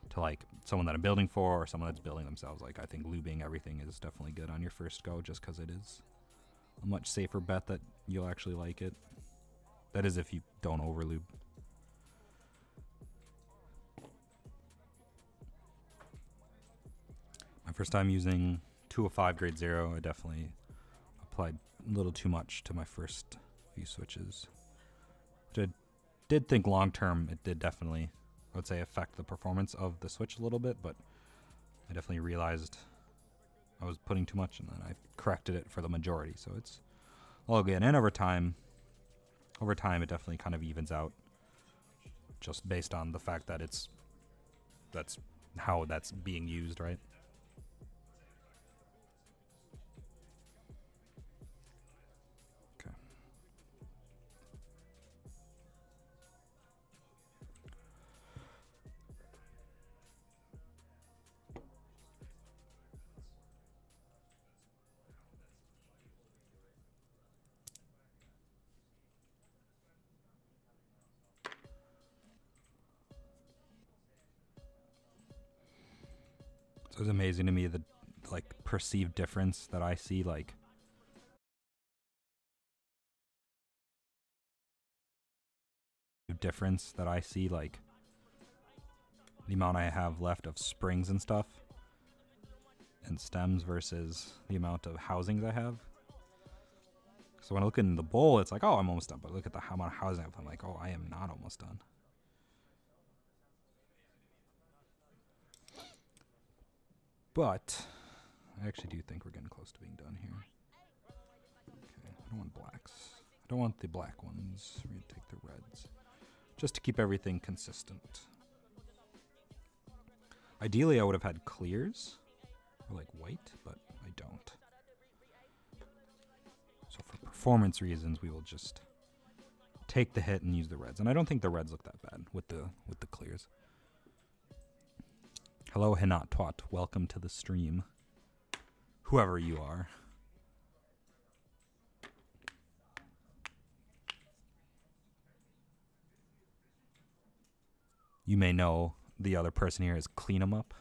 to like someone that I'm building for or someone that's building themselves, like I think lubing everything is definitely good on your first go, just because it is a much safer bet that you'll actually like it. That is if you don't over lube. My first time using 205 grade 0, I definitely applied a little too much to my first few switches. I did think long term it did definitely, I would say, affect the performance of the Switch a little bit, but I definitely realized I was putting too much, and then I corrected it for the majority. So it's all good. And over time it definitely kind of evens out, just based on the fact that that's how that's being used, right? Okay. So it's amazing to me the like perceived difference that I see, like the amount I have left of springs and stuff and stems versus the amount of housings I have. So when I look in the bowl, it's like, oh, I'm almost done. But look at the amount of housing I have. I'm like, oh, I am not almost done. But I actually do think we're getting close to being done here. Okay, I don't want blacks. I don't want the black ones. We're going to take the reds, just to keep everything consistent. Ideally, I would have had clears, or like white, but I don't. So for performance reasons, we will just take the hit and use the reds. And I don't think the reds look that bad with the clears. Hello, Hinat Twat. Welcome to the stream. Whoever you are. You may know the other person here is Clean 'em Up,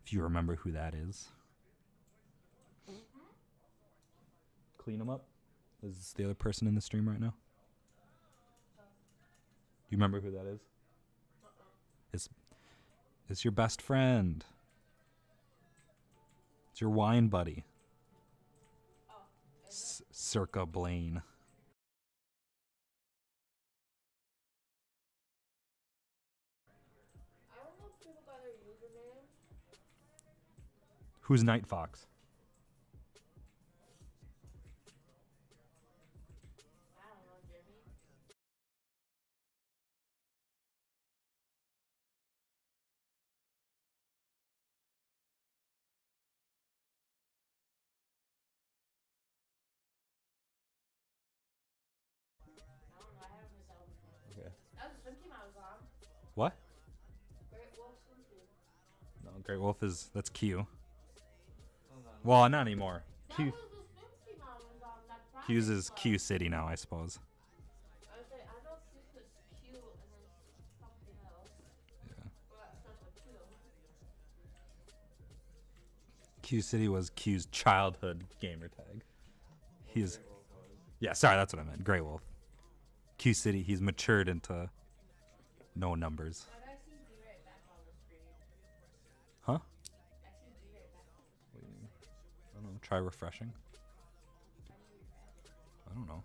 if you remember who that is. Clean 'em Up is the other person in the stream right now. You remember who that is? It's your best friend. It's your wine buddy. Circa Blaine. Who's Night Fox? Okay. What? No, Great Wolf that's Q. Well, not anymore. Q's is Q City now, I suppose. Yeah. Q City was Q's childhood gamer tag. Yeah, sorry, that's what I meant. Grey Wolf. Q City, he's matured into no numbers. Huh? I don't know. Try refreshing. I don't know.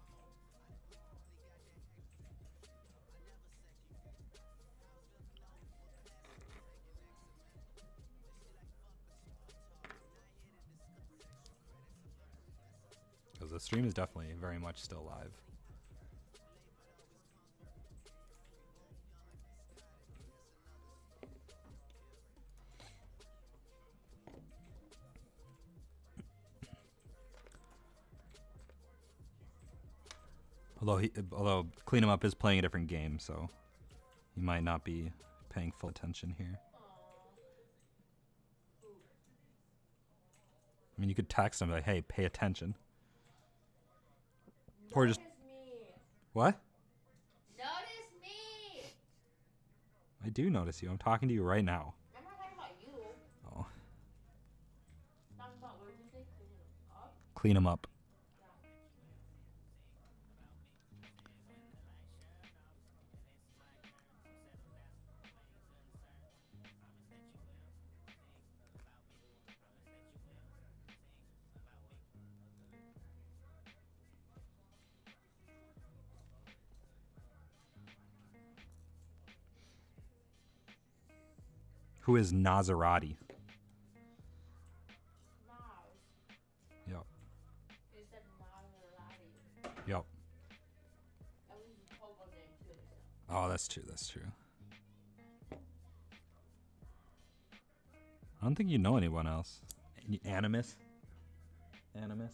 Because the stream is definitely very much still live. Although Clean 'em Up is playing a different game, so you might not be paying full attention here. I mean, you could text him like, "Hey, pay attention." Or just what? Notice me. I do notice you. I'm talking to you right now. I'm not talking about you. Oh. Talking about what did you say? Clean 'em up. Who is Nazarati? Nas. Yep. You said Maserati. Yep. That was his Pogo name too. So. Oh, that's true. That's true. I don't think you know anyone else. Animus? Animus?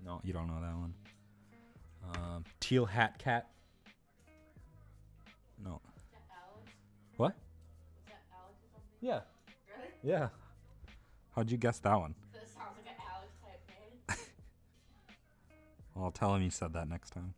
No, you don't know that one. Teal Hat Cat? No. Is that Alex? What? Is that Alex or something? Yeah. Really? Yeah. How'd you guess that one? That sounds like an Alex type name. Well, I'll tell him you said that next time.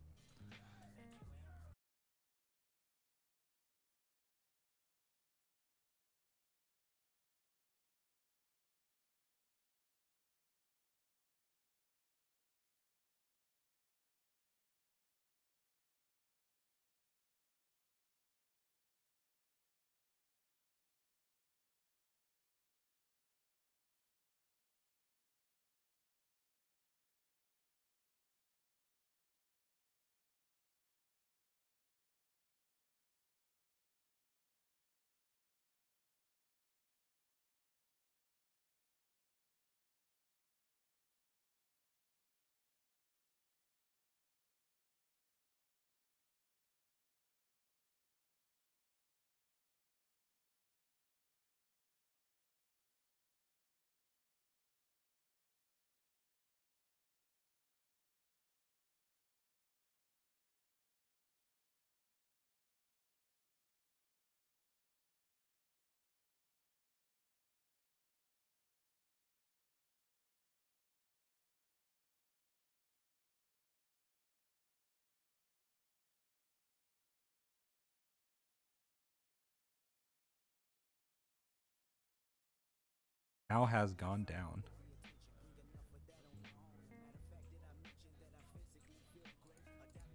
Al has gone down.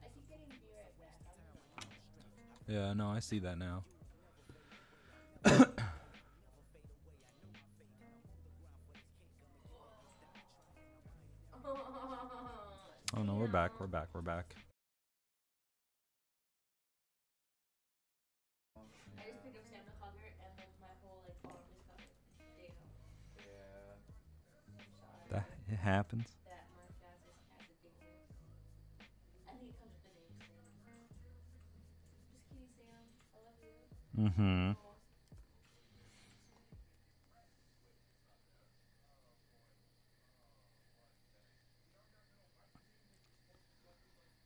I keep getting be right back. I don't know. Yeah, no, I see that now. Oh no, we're back. We're back. We're back. I just picked up Sam the Hugger and then my whole like arm is covered. There you go. Yeah. I'm sorry. That it happens. That my fast is addictive. I think it comes with the name Sam. Just kidding, Sam. I love you. Mm-hmm. Aw.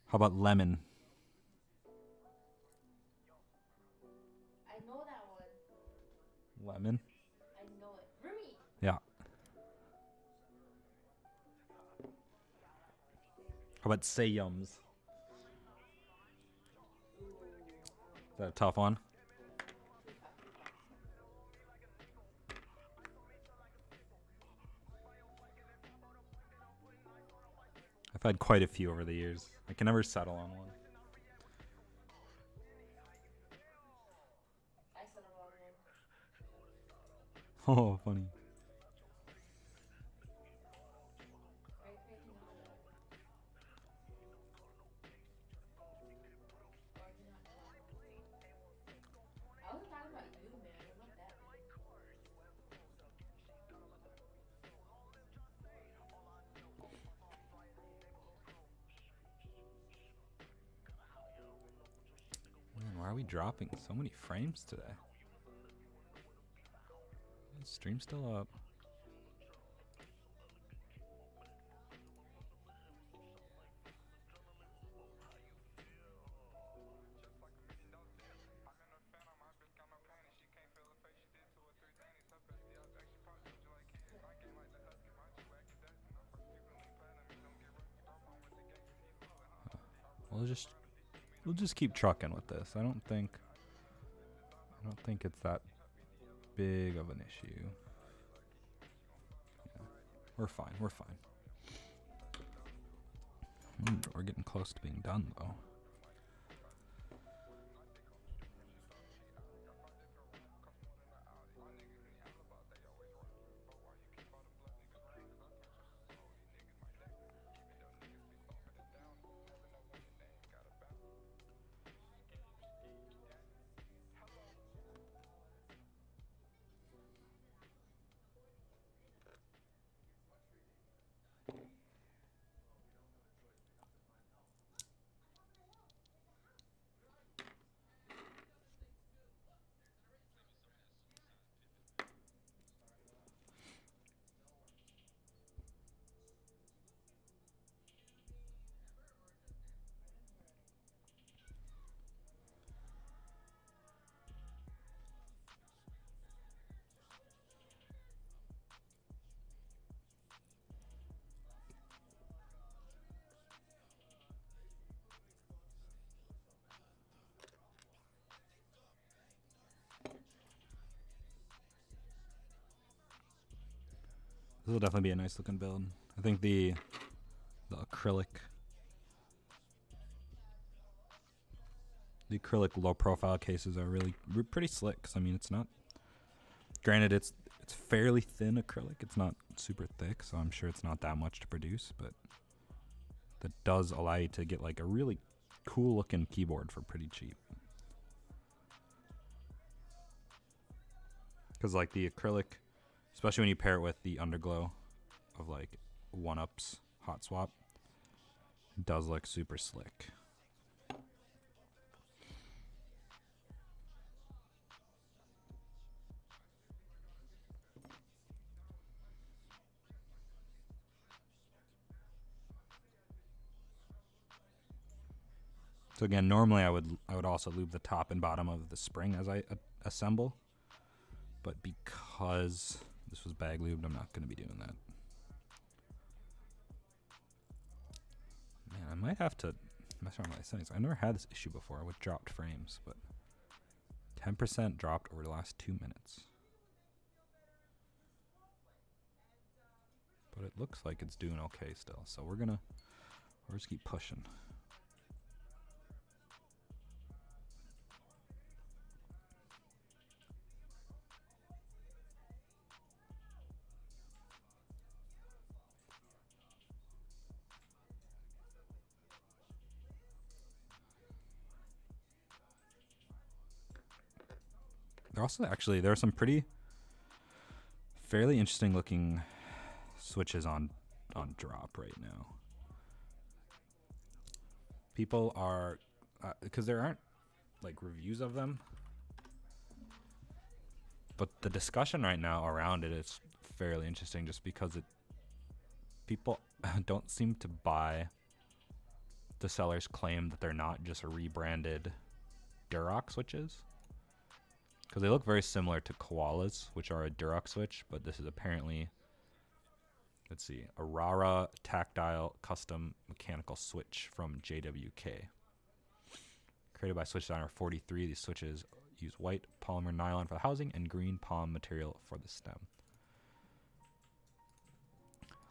How about lemon? I know that one. Lemon? I know it. Rumi. Yeah. How about Sayums? Is that a tough one? I've had quite a few over the years. I can never settle on one. I said a wrong one. Oh, funny. Right, creating another. Or you're not talking. I wasn't talking about you, man. I'm not that big. Man, why are we dropping so many frames today? Is the stream still up? We'll just keep trucking with this. I don't think it's that big of an issue. Yeah, we're fine. We're fine. We're getting close to being done though. This will definitely be a nice looking build. I think the acrylic low profile cases are really pretty slick. 'Cause, I mean, it's not. Granted, it's fairly thin acrylic. It's not super thick, so I'm sure it's not that much to produce. But that does allow you to get like a really cool looking keyboard for pretty cheap. Because like the acrylic, especially when you pair it with the underglow of like 1UP's Hotswap, it does look super slick. So again, normally I would also lube the top and bottom of the spring as I assemble, but because this was bag lubed, I'm not going to be doing that. Man, I might have to mess around with my settings. I never had this issue before with dropped frames, but 10% dropped over the last 2 minutes. But it looks like it's doing okay still, so we'll just keep pushing. There are some fairly interesting looking switches on drop right now. People are, because there aren't like reviews of them, but the discussion right now around it is fairly interesting just because people don't seem to buy the seller's claim that they're not just rebranded Duroc switches. Because they look very similar to Koalas, which are a Duroc switch, but this is apparently, let's see, a Rara tactile custom mechanical switch from JWK. Created by switch designer 43, these switches use white polymer nylon for the housing and green palm material for the stem.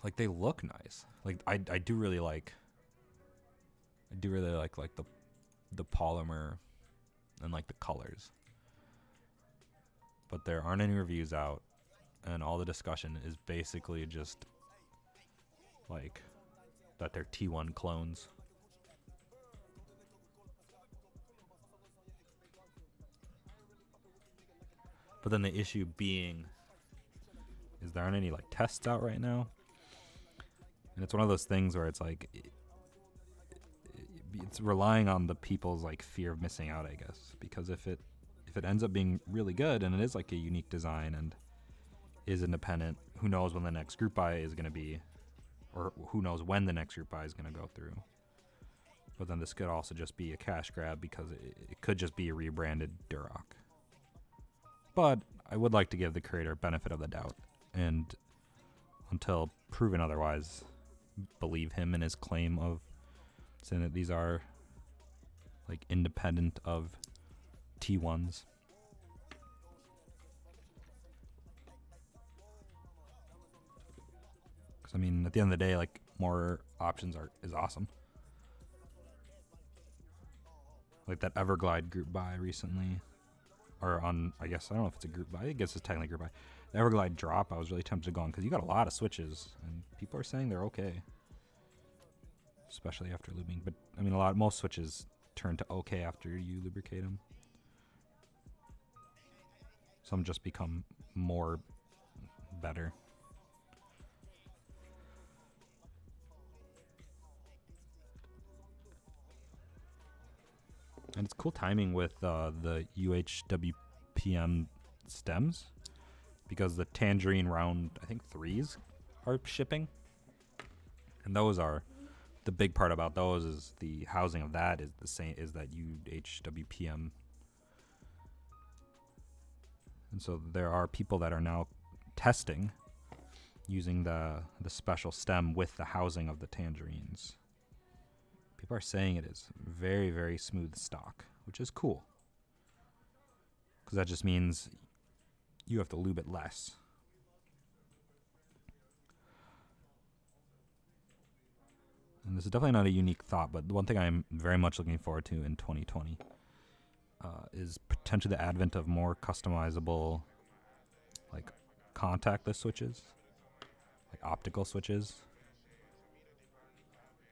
Like, they look nice. Like, I do really like like the polymer and like the colors. But there aren't any reviews out, and all the discussion is basically just like that they're T1 clones. But then the issue being is there aren't any like tests out right now, and it's one of those things where it's like it's relying on the people's like fear of missing out, I guess, because if it ends up being really good and it is like a unique design and is independent, who knows when the next group buy is going to be, or who knows when the next group buy is going to go through. But then this could also just be a cash grab because it could just be a rebranded Duroc. But I would like to give the creator benefit of the doubt, and until proven otherwise, believe him in his claim of saying that these are like independent of T1s. Because I mean, at the end of the day, like, more options is awesome. Like that Everglide group buy recently, or on, I guess, I don't know if it's a group buy. I guess it's technically a group buy. The Everglide drop, I was really tempted to go on because you got a lot of switches and people are saying they're okay, especially after lubing. But I mean, most switches turn to okay after you lubricate them. Some just become more better. And it's cool timing with the UHWPM stems, because the Tangerine round, I think 3s are shipping. And those are, the big part about those is the housing of that is the same, is that UHWPM. And so there are people that are now testing using the special stem with the housing of the tangerines. People are saying it is very, very smooth stock, which is cool. Because that just means you have to lube it less. and this is definitely not a unique thought, but the one thing I'm very much looking forward to in 2020 is potentially the advent of more customizable, like, contactless switches, like optical switches.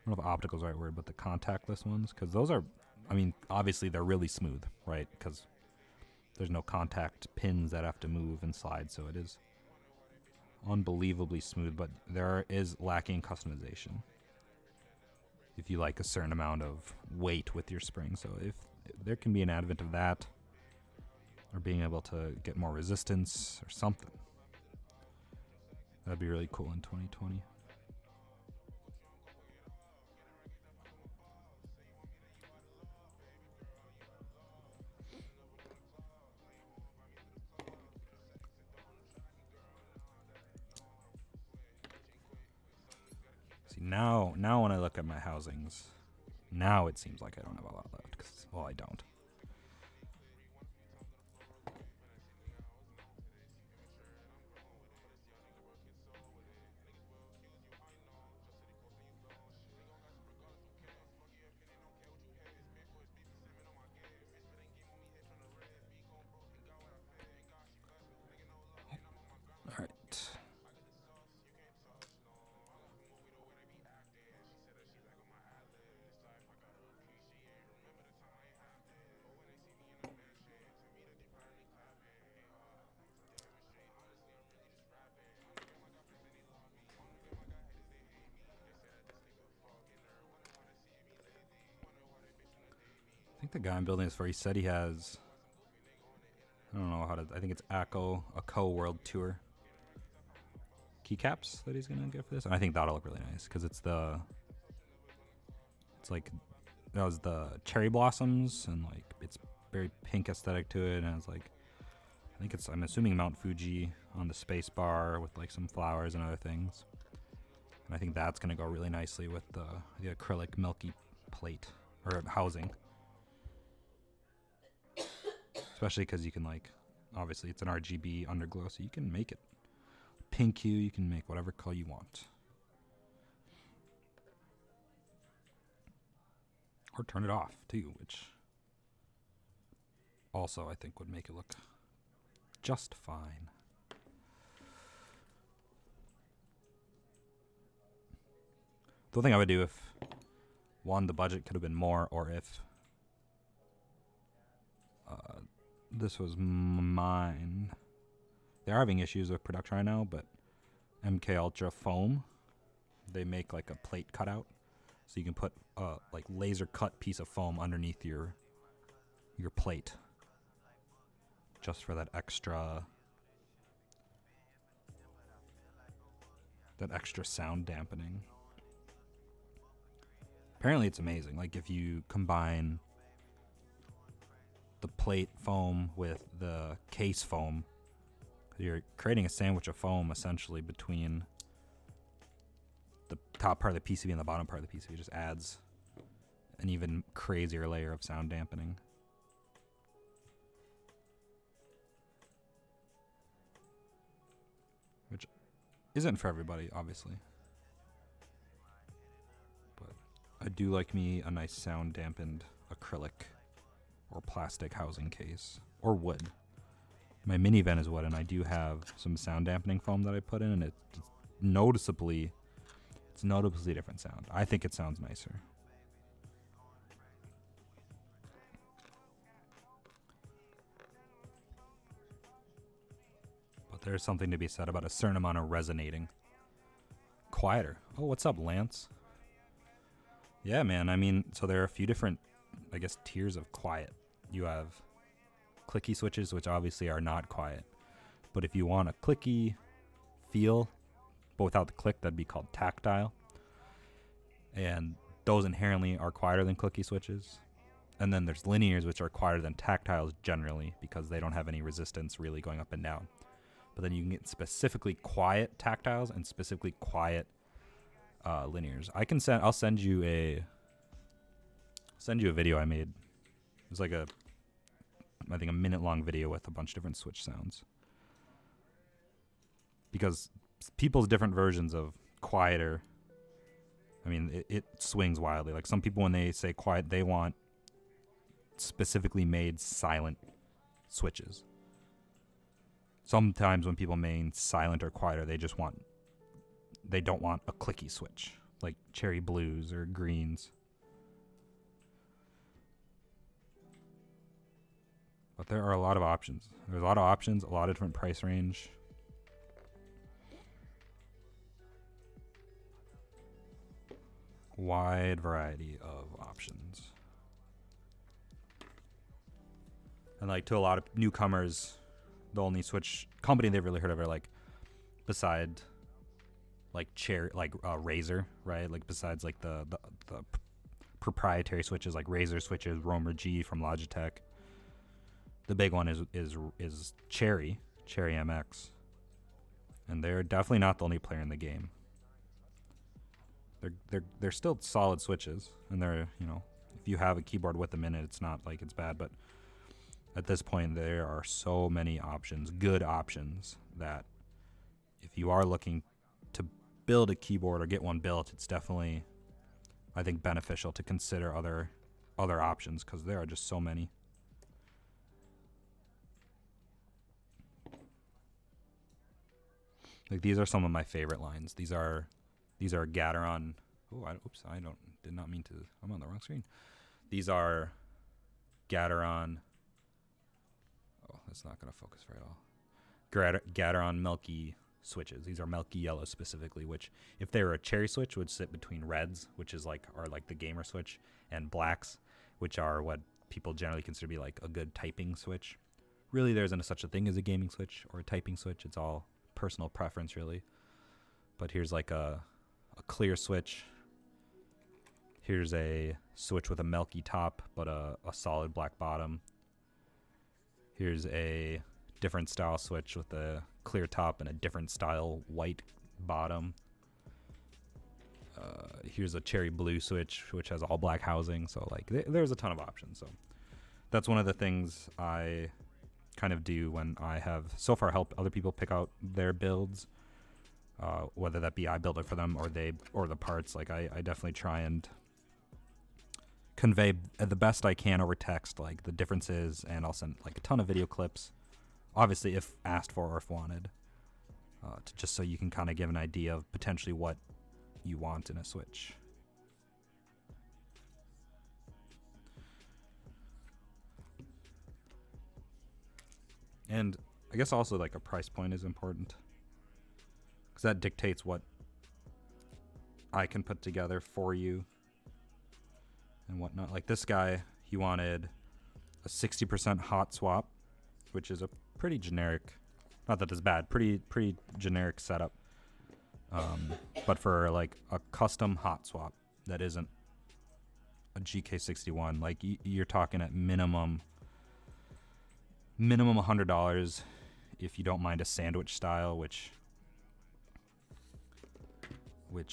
I don't know if optical is the right word, but the contactless ones, because those are, I mean, obviously they're really smooth, right? Because there's no contact pins that have to move and slide, so it is unbelievably smooth, but there is lacking customization if you like a certain amount of weight with your spring. So if there can be an advent of that, or being able to get more resistance or something, that'd be really cool in 2020. See, now when I look at my housings, now it seems like I don't have a lot left, 'cause, well, I don't. All right. I think the guy I'm building this for, he said he has, I don't know how to, I think it's a co-world tour keycaps that he's gonna get for this, and I think that'll look really nice because it's like, that was the cherry blossoms, and like it's very pink aesthetic to it, and it's like, I think it's, I'm assuming Mount Fuji on the space bar with like some flowers and other things, and I think that's gonna go really nicely with the acrylic milky plate or housing. Especially because you can, like, obviously it's an RGB underglow, so you can make it pink hue, you can make whatever color you want. Or turn it off, too, which also I think would make it look just fine. The thing I would do if, one, the budget could have been more, or if this was mine. They're having issues with production right now, but MK Ultra foam, they make like a plate cutout, so you can put a like laser cut piece of foam underneath your plate, just for that extra sound dampening. Apparently it's amazing. Like if you combine the plate foam with the case foam, you're creating a sandwich of foam essentially between the top part of the PCB and the bottom part of the PCB. It just adds an even crazier layer of sound dampening. Which isn't for everybody, obviously. But I do like me a nice sound dampened acrylic or plastic housing case, or wood. My minivan is wood, and I do have some sound dampening foam that I put in, and it's noticeably different sound. I think it sounds nicer. But there's something to be said about a certain amount of resonating. Quieter. Oh, what's up, Lance? Yeah, man, I mean, so there are a few different, I guess, tiers of quiet. You have clicky switches, which obviously are not quiet. But if you want a clicky feel, but without the click, that'd be called tactile. And those inherently are quieter than clicky switches. And then there's linears, which are quieter than tactiles generally, because they don't have any resistance really going up and down. But then you can get specifically quiet tactiles and specifically quiet linears. I'll send you a video I made. It was like I think a minute-long video with a bunch of different switch sounds. Because people's different versions of quieter I mean, it swings wildly. Like some people, when they say quiet, they want specifically made silent switches. Sometimes when people mean silent or quieter, they don't want a clicky switch, like cherry blues or greens. But there are a lot of options. There's a lot of options, a lot of different price range. Wide variety of options. And like to a lot of newcomers, the only switch company they've really heard of are like beside like Razer, right? Like besides like the proprietary switches like Razer switches, Romer G from Logitech. The big one is Cherry MX. And they're definitely not the only player in the game. They're still solid switches, and they're, you know, if you have a keyboard with them in it, it's not like it's bad, but at this point there are so many options, good options, that if you are looking to build a keyboard or get one built, it's definitely, I think, beneficial to consider other options, because there are just so many. Like these are some of my favorite lines. These are Gateron. Oh, did not mean to. I'm on the wrong screen. These are Gateron. Oh, that's not going to focus very well. Gateron Milky switches. These are Milky yellow specifically, which if they were a cherry switch would sit between reds, which is like the gamer switch, and blacks, which are what people generally consider to be like a good typing switch. Really, there isn't such a thing as a gaming switch or a typing switch. It's all personal preference, really. But here's like a clear switch. Here's a switch with a milky top but a solid black bottom. Here's a different style switch with a clear top and a different style white bottom. Here's a cherry blue switch which has all black housing. So like there's a ton of options. So that's one of the things I kind of do when I have so far helped other people pick out their builds. Whether that be I build it for them or the parts. Like I definitely try and convey the best I can over text, like the differences, and I'll send like a ton of video clips, obviously if asked for or if wanted, just so you can kind of give an idea of potentially what you want in a switch. And I guess also like a price point is important, because that dictates what I can put together for you and whatnot. Like this guy, he wanted a 60% Hotswap, which is a pretty generic, not that it's bad, pretty generic setup. But for like a custom Hotswap that isn't a GK61, like you're talking at minimum $100 if you don't mind a sandwich style, which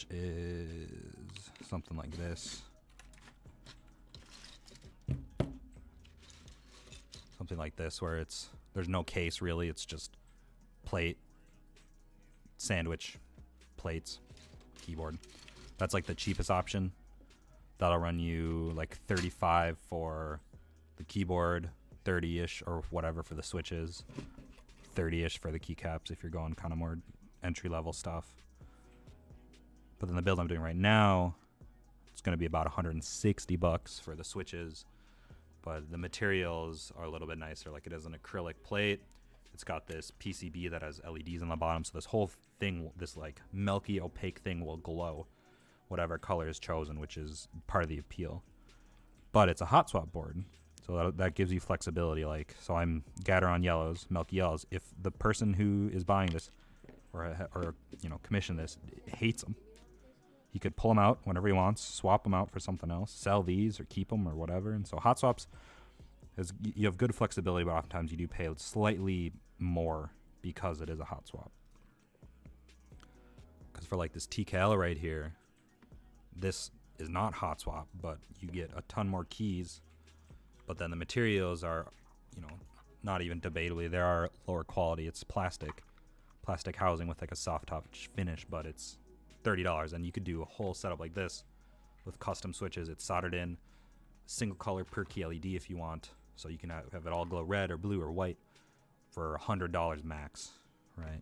is something like this. Something like this, where there's no case really, it's just plate, sandwich, plates, keyboard. That's like the cheapest option. That'll run you like $35 for the keyboard, 30-ish or whatever for the switches, 30-ish for the keycaps if you're going kind of more entry-level stuff. But then the build I'm doing right now, it's going to be about $160 for the switches, but the materials are a little bit nicer. Like it is an acrylic plate. It's got this PCB that has LEDs on the bottom, so this whole thing, this like milky opaque thing, will glow whatever color is chosen, which is part of the appeal. But it's a hot swap board, so that gives you flexibility. Like, so I'm Gateron yellows, milky yellows. If the person who is buying this or you know, commission this hates them, he could pull them out whenever he wants, swap them out for something else, sell these or keep them or whatever. And so hot swaps, you have good flexibility, but oftentimes you do pay slightly more because it is a hot swap. Because for like this TKL right here, this is not hot swap, but you get a ton more keys. But then the materials are, you know, not even debatably, they are lower quality. It's plastic housing with like a soft top finish, but it's $30, and you could do a whole setup like this with custom switches. It's soldered in, single color per key LED if you want, so you can have it all glow red or blue or white for $100 max, right?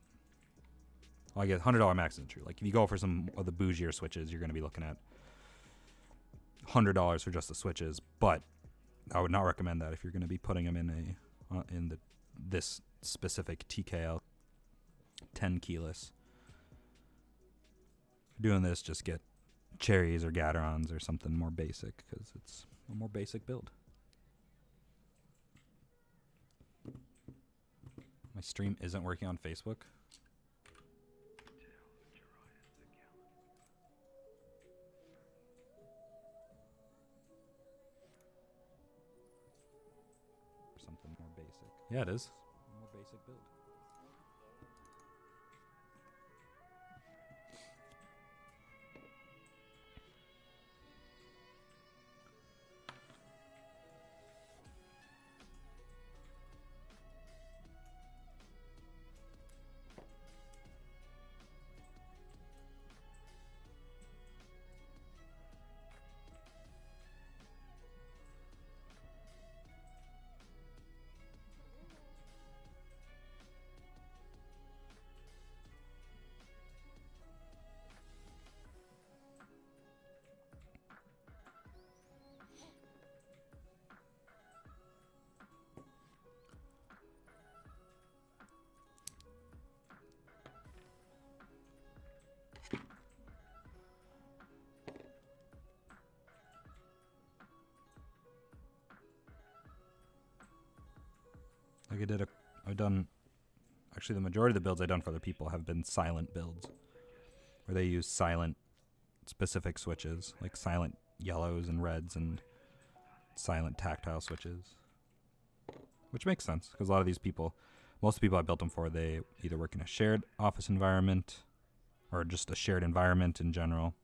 Well, I guess $100 max isn't true. Like if you go for some of the bougier switches, you're going to be looking at $100 for just the switches, but I would not recommend that if you're going to be putting them in this specific TKL 10 keyless. Doing this, just get cherries or Gaterons or something more basic, because it's a more basic build. My stream isn't working on Facebook. Something more basic. Yeah, it is. A more basic build. Like I've done, actually the majority of the builds I've done for other people have been silent builds, where they use silent specific switches, like silent yellows and reds and silent tactile switches, which makes sense, because a lot of these people, most of the people I built them for, they either work in a shared office environment or just a shared environment in general.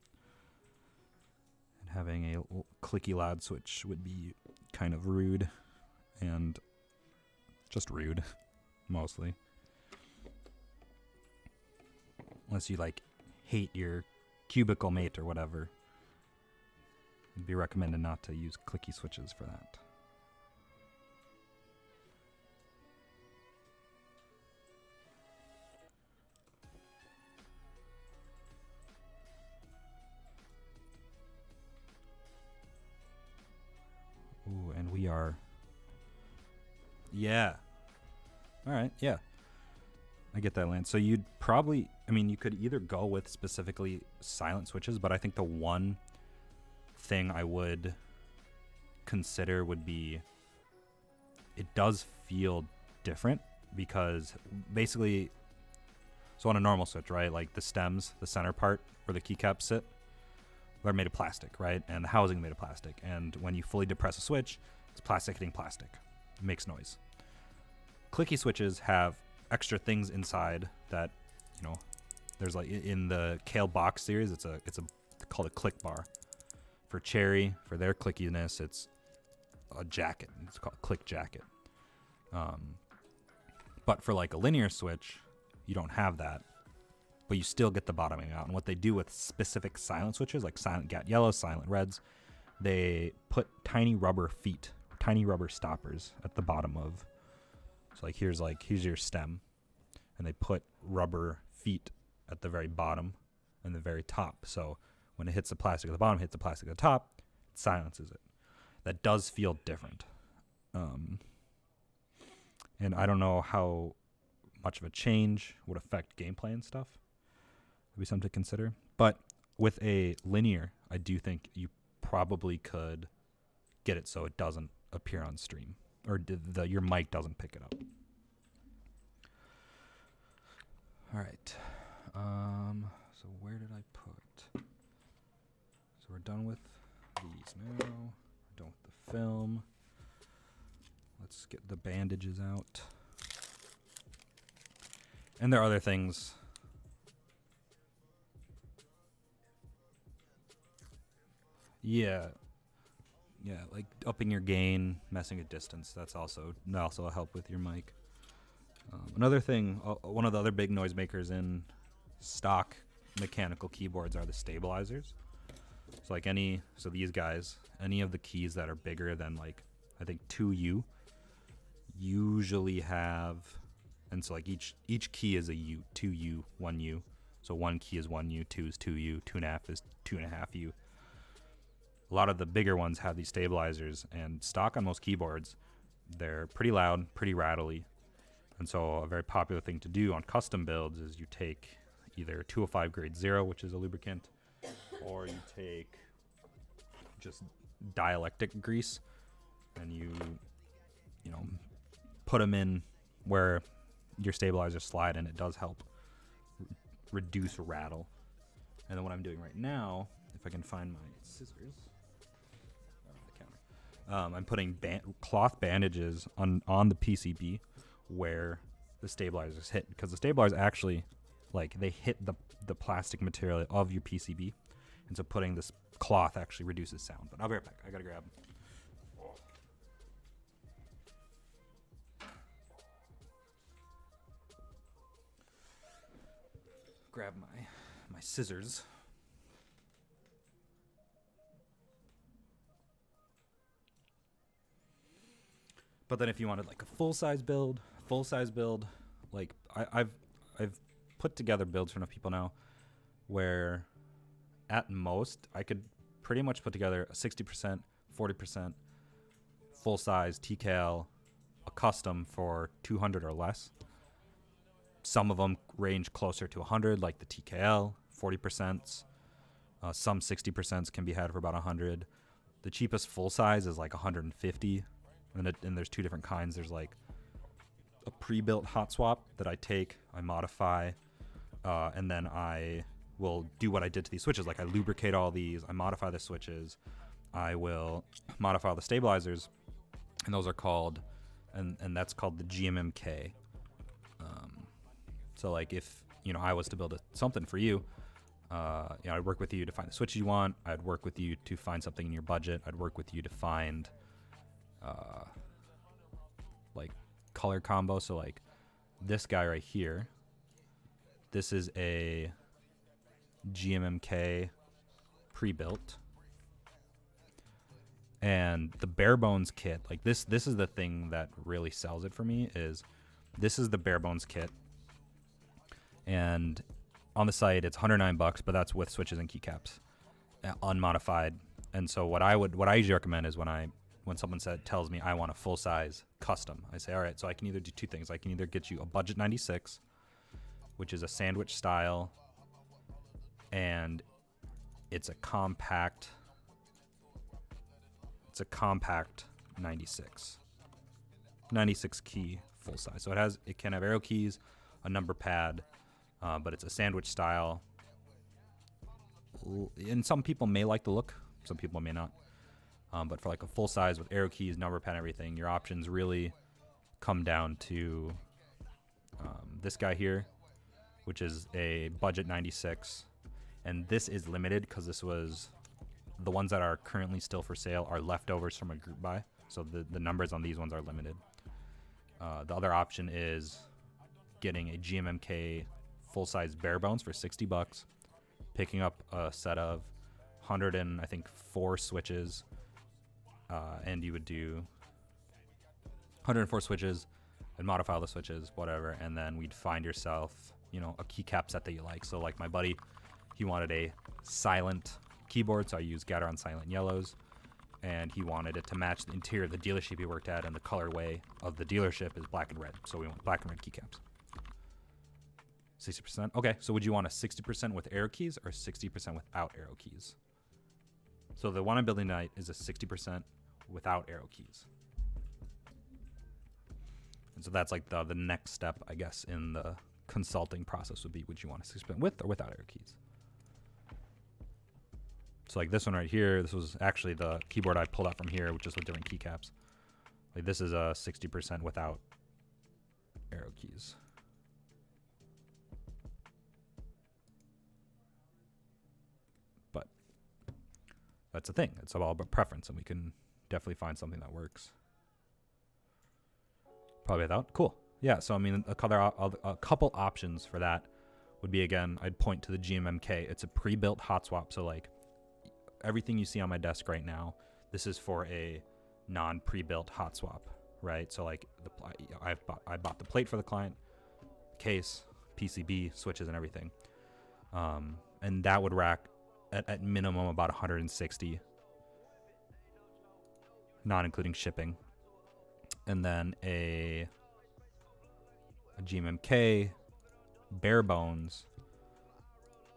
And having a clicky loud switch would be kind of rude, and just rude, mostly. Unless you, like, hate your cubicle mate or whatever. It'd be recommended not to use clicky switches for that. Ooh, and we are... Yeah. All right, yeah. I get that, Lance. So you'd probably, I mean, you could either go with specifically silent switches, but I think the one thing I would consider would be, it does feel different, because basically, so on a normal switch, right, like the stems, the center part where the keycaps sit, they're made of plastic, right? And the housing made of plastic. And when you fully depress a switch, it's plastic hitting plastic. It makes noise. Clicky switches have extra things inside that, you know, there's like in the Kale box series, it's called a click bar. For Cherry, for their clickiness, it's a jacket. It's called a click jacket. But for like a linear switch, you don't have that, but you still get the bottoming out. And what they do with specific silent switches, like silent GAT yellows, silent reds, they put tiny rubber feet, tiny rubber stoppers at the bottom of. So like here's your stem, and they put rubber feet at the very bottom and the very top. So when it hits the plastic at the bottom, hits the plastic at the top, it silences it. That does feel different. And I don't know how much of a change would affect gameplay and stuff. Would be something to consider. But with a linear, I do think you probably could get it so it doesn't appear on stream, or your mic doesn't pick it up. All right. So where did I put? So we're done with these now. We're done with the film. Let's get the bandages out. And there are other things. Yeah. Yeah, like upping your gain, messing with distance. That's also a help with your mic. Another thing, one of the other big noisemakers in stock mechanical keyboards are the stabilizers. So like these guys, any of the keys that are bigger than like, I think 2U usually have, and so like each key is a U, 2U, 1U. So one key is 1U, 2 is 2U, 2.5 is 2.5U. A lot of the bigger ones have these stabilizers, and stock on most keyboards, they're pretty loud, pretty rattly. And so a very popular thing to do on custom builds is you take either 205 grade 0, which is a lubricant, or you take just dielectric grease, and you put them in where your stabilizers slide, and it does help reduce rattle. And then what I'm doing right now, if I can find my scissors, on the counter, I'm putting cloth bandages on the PCB where the stabilizers hit, because the stabilizers actually, like, they hit the plastic material of your PCB, and so putting this cloth actually reduces sound. But I'll be right back. I gotta grab my scissors. But then if you wanted like a full size build, like I've put together builds for enough people now where at most I could pretty much put together a 60%, 40% full size TKL, a custom for 200 or less. Some of them range closer to 100, like the TKL, 40%. Some 60% can be had for about 100. The cheapest full size is like 150, and there's two different kinds. There's like a pre-built Hotswap that I take, I modify, and then I will do what I did to these switches. Like I lubricate all these, I modify the switches, I will modify all the stabilizers, and those are called, and that's called the GMMK. So like if I was to build something for you, I'd work with you to find the switches you want. I'd work with you to find something in your budget. I'd work with you to find like color combo. So like this guy right here, this is a GMMK pre-built, and the bare bones kit, like this is the thing that really sells it for me, is this is the bare bones kit. And on the site it's $109, but that's with switches and keycaps, unmodified. And so what I usually recommend is when someone tells me I want a full size custom, I say, all right, so I can either do two things. I can either get you a budget 96, which is a sandwich style, and it's a compact 96 key full size. So it can have arrow keys, a number pad, but it's a sandwich style. And some people may like the look, some people may not. But for like a full size with arrow keys, number pad, everything, your options really come down to this guy here, which is a budget 96. And this is limited because this was the ones that are currently still for sale are leftovers from a group buy. So the numbers on these ones are limited. The other option is getting a GMMK full size bare bones for $60, picking up a set of 4 switches, and you would do 104 switches and modify all the switches, whatever, and then we'd find yourself, a keycap set that you like. So like my buddy, he wanted a silent keyboard, so I used Gateron Silent Yellows, and he wanted it to match the interior of the dealership he worked at, and the colorway of the dealership is black and red, so we want black and red keycaps. 60%. Okay, so would you want a 60% with arrow keys or 60% without arrow keys? So the one I'm building tonight is a 60% without arrow keys. And so that's like the next step, I guess, in the consulting process would be, would you want a 60% with or without arrow keys? So like this one right here, this was actually the keyboard I pulled out from here, which is with different keycaps. Like this is a 60% without arrow keys. But that's the thing. It's all about preference, and we can definitely find something that works. Probably without. Cool. Yeah, so I mean, a couple options for that would be, again, I'd point to the GMMK. It's a pre-built Hotswap, so like everything you see on my desk right now, this is for a non-pre-built Hotswap, right? So like I bought the plate for the client, case, PCB, switches, and everything. And that would rack at minimum about 160, not including shipping. And then a GMMK bare bones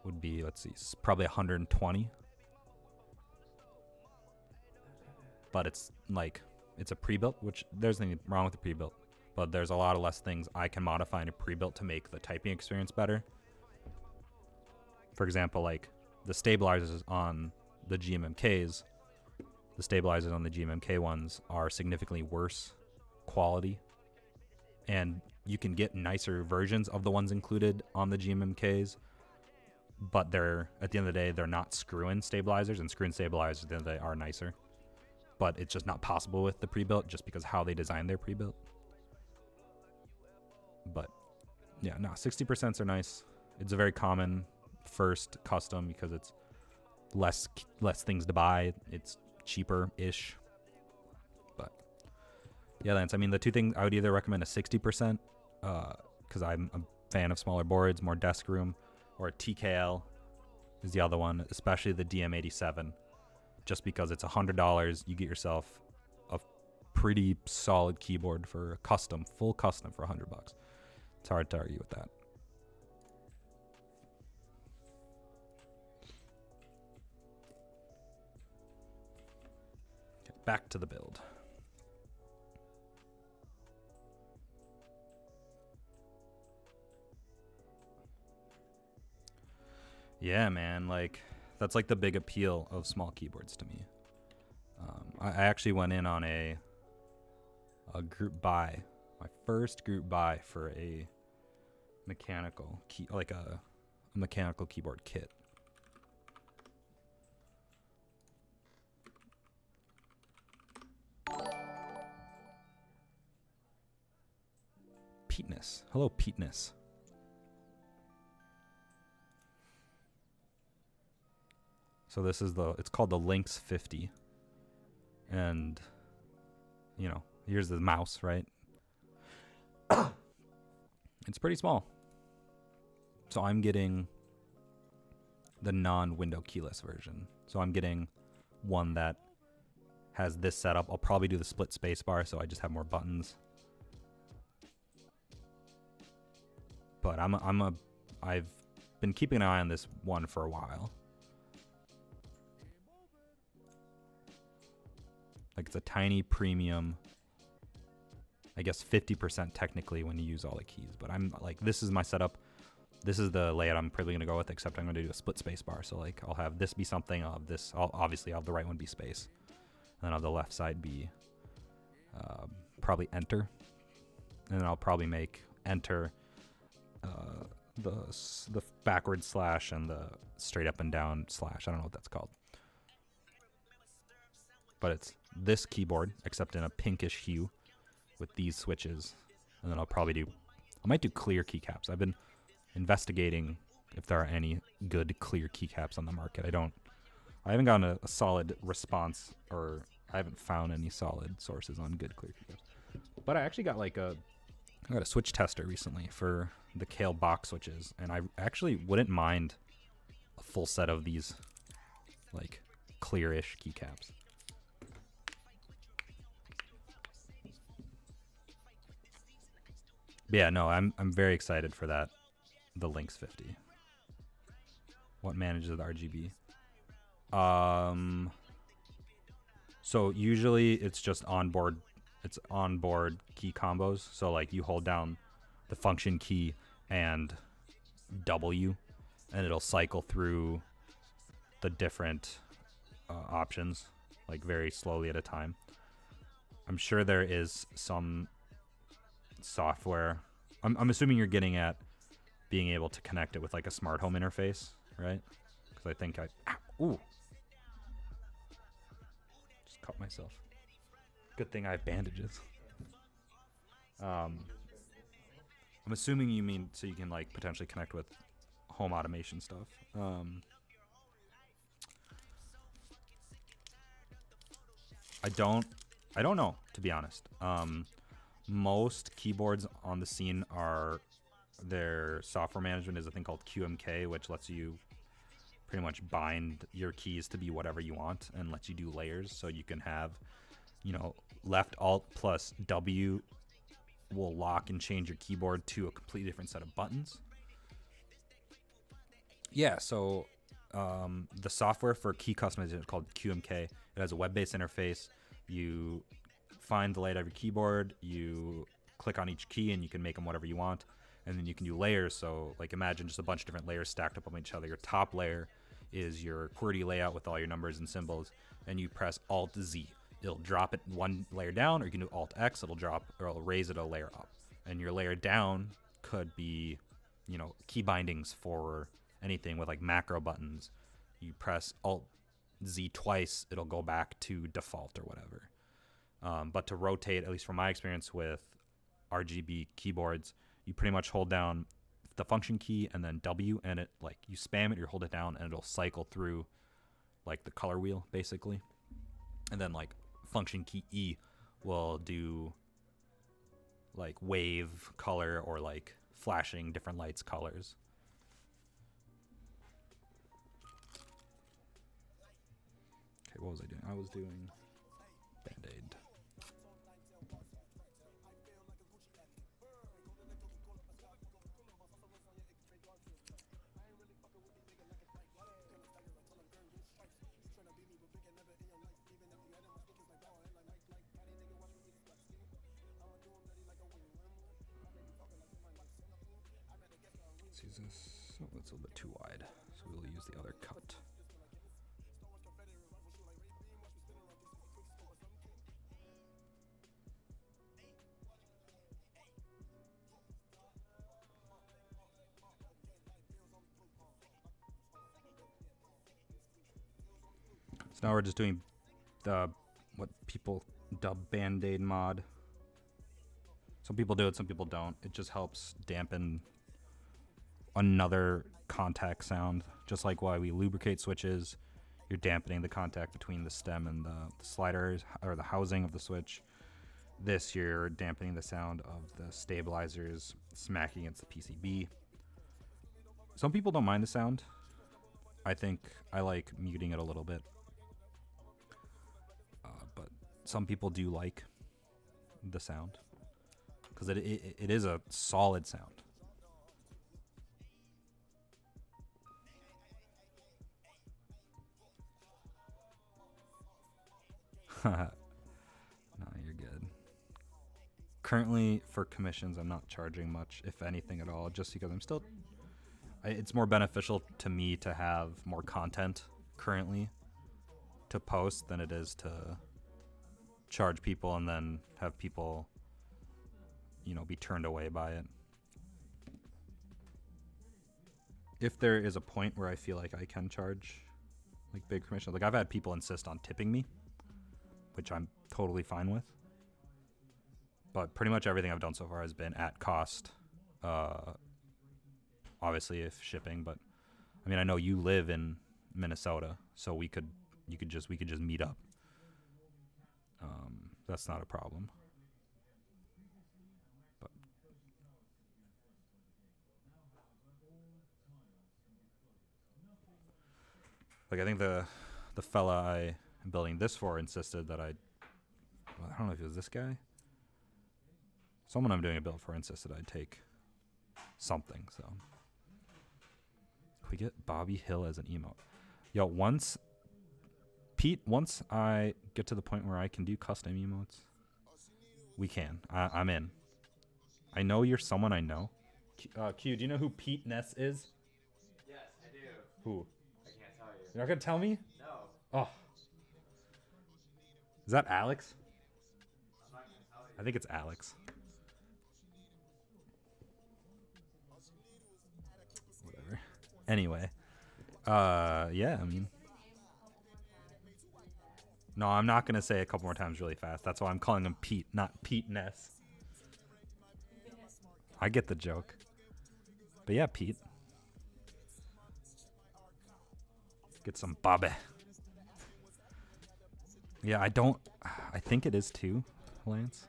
would be, let's see, probably 120. But it's like, it's a pre-built, which there's nothing wrong with the pre-built, but there's a lot of less things I can modify in a pre-built to make the typing experience better. For example, like the stabilizers on the GMMKs, the stabilizers on the GMMK ones are significantly worse quality, and you can get nicer versions of the ones included on the GMMKs, but they're, at the end of the day, they're not screw-in stabilizers, and screw-in stabilizers at the end of the day are nicer. But it's just not possible with the pre-built just because how they design their pre-built. But yeah, no, 60% are nice. It's a very common first custom because it's less things to buy. It's cheaper-ish. But yeah, Lance, I mean, the two things I would either recommend a 60% because I'm a fan of smaller boards, more desk room, or a TKL is the other one, especially the DM87. Just because it's $100, you get yourself a pretty solid keyboard for a custom, full custom for $100. It's hard to argue with that. Okay, back to the build. Yeah, man, like that's like the big appeal of small keyboards to me. I actually went in on a group buy, my first group buy for a mechanical key, like a mechanical keyboard kit. Peteness. Hello, Peteness. So this is it's called the Lynx 50. And, you know, here's the mouse, right? It's pretty small. So I'm getting the non-window keyless version. So I'm getting one that has this setup. I'll probably do the split spacebar, so I just have more buttons. But I've been keeping an eye on this one for a while. Like it's a tiny premium, I guess 50% technically when you use all the keys. But I'm like, this is my setup. This is the layout I'm probably gonna go with, except I'm gonna do a split space bar. So like I'll have this be something, I'll have this, obviously I'll have the right one be space. And then I'll have the left side be probably enter. And then I'll probably make enter the backward slash and the straight up and down slash. I don't know what that's called. But it's this keyboard, except in a pinkish hue with these switches. And then I might do clear keycaps. I've been investigating if there are any good clear keycaps on the market. I haven't gotten a solid response, or I haven't found any solid sources on good clear keycaps. But I actually got I got a switch tester recently for the Kale box switches, and I actually wouldn't mind a full set of these like clear-ish keycaps. But yeah, no, I'm very excited for that. The Lynx 50. What manages the RGB? So usually it's just onboard. It's onboard key combos. So like you hold down the function key and W, and it'll cycle through the different options like very slowly at a time. I'm sure there is some software. I'm assuming you're getting at being able to connect it with like a smart home interface, right? Because I think ooh, just cut myself. Good thing I have bandages. I'm assuming you mean so you can like potentially connect with home automation stuff. I don't know, to be honest. Most keyboards on the scene are, their software management is a thing called QMK, which lets you pretty much bind your keys to be whatever you want and lets you do layers. So you can have, you know, left alt plus W will lock and change your keyboard to a completely different set of buttons. Yeah, so the software for key customization is called QMK. It has a web-based interface. You find the layout of your keyboard, you click on each key, and you can make them whatever you want. And then you can do layers. So, like, imagine just a bunch of different layers stacked up on each other. Your top layer is your QWERTY layout with all your numbers and symbols, and you press Alt-Z. It'll drop it one layer down, or you can do Alt-X. It'll drop, or it'll raise it a layer up. And your layer down could be, you know, key bindings for anything with like macro buttons. You press Alt-Z twice, it'll go back to default or whatever. But to rotate, at least from my experience with RGB keyboards, you pretty much hold down the function key and then W, and it, like, you spam it, you hold it down, and it'll cycle through like the color wheel basically. And then like function key E will do like wave color or like flashing different lights colors. Okay, what was I doing? I was doing Band-Aid. Let's use this. Oh, that's a little bit too wide, so we'll use the other cut. So now we're just doing the, what people dub Band-Aid mod. Some people do it, some people don't. It just helps dampen another contact sound. Just like why we lubricate switches, you're dampening the contact between the stem and the sliders, or the housing of the switch. This, you're dampening the sound of the stabilizers smacking against the PCB. Some people don't mind the sound. I think I like muting it a little bit. But some people do like the sound, because it is a solid sound. No, you're good. Currently, for commissions, I'm not charging much, if anything at all, just because I'm still... it's more beneficial to me to have more content currently to post than it is to charge people and then have people, you know, be turned away by it. If there is a point where I feel like I can charge like big commissions, like I've had people insist on tipping me, which I'm totally fine with. But pretty much everything I've done so far has been at cost. Obviously if shipping, but I mean, I know you live in Minnesota, so we could just meet up. That's not a problem. But like, I think the fella I am building this for insisted that I don't know if it was this guy. Someone I'm doing a build for insisted I'd take something, so. Can we get Bobby Hill as an emote? Yo, once I get to the point where I can do custom emotes, we can. I'm in. I know you're someone I know. Q, do you know who Pete Ness is? Yes, I do. Who? I can't tell you. You're not gonna tell me? No. Oh. Is that Alex? I'm not gonna tell you. I think it's Alex. Whatever. Anyway. Yeah, I mean. No, I'm not going to say a couple more times really fast. That's why I'm calling him Pete, not Pete Ness. I get the joke. But yeah, Pete. Get some Bobby. Yeah, I think it is too, Lance.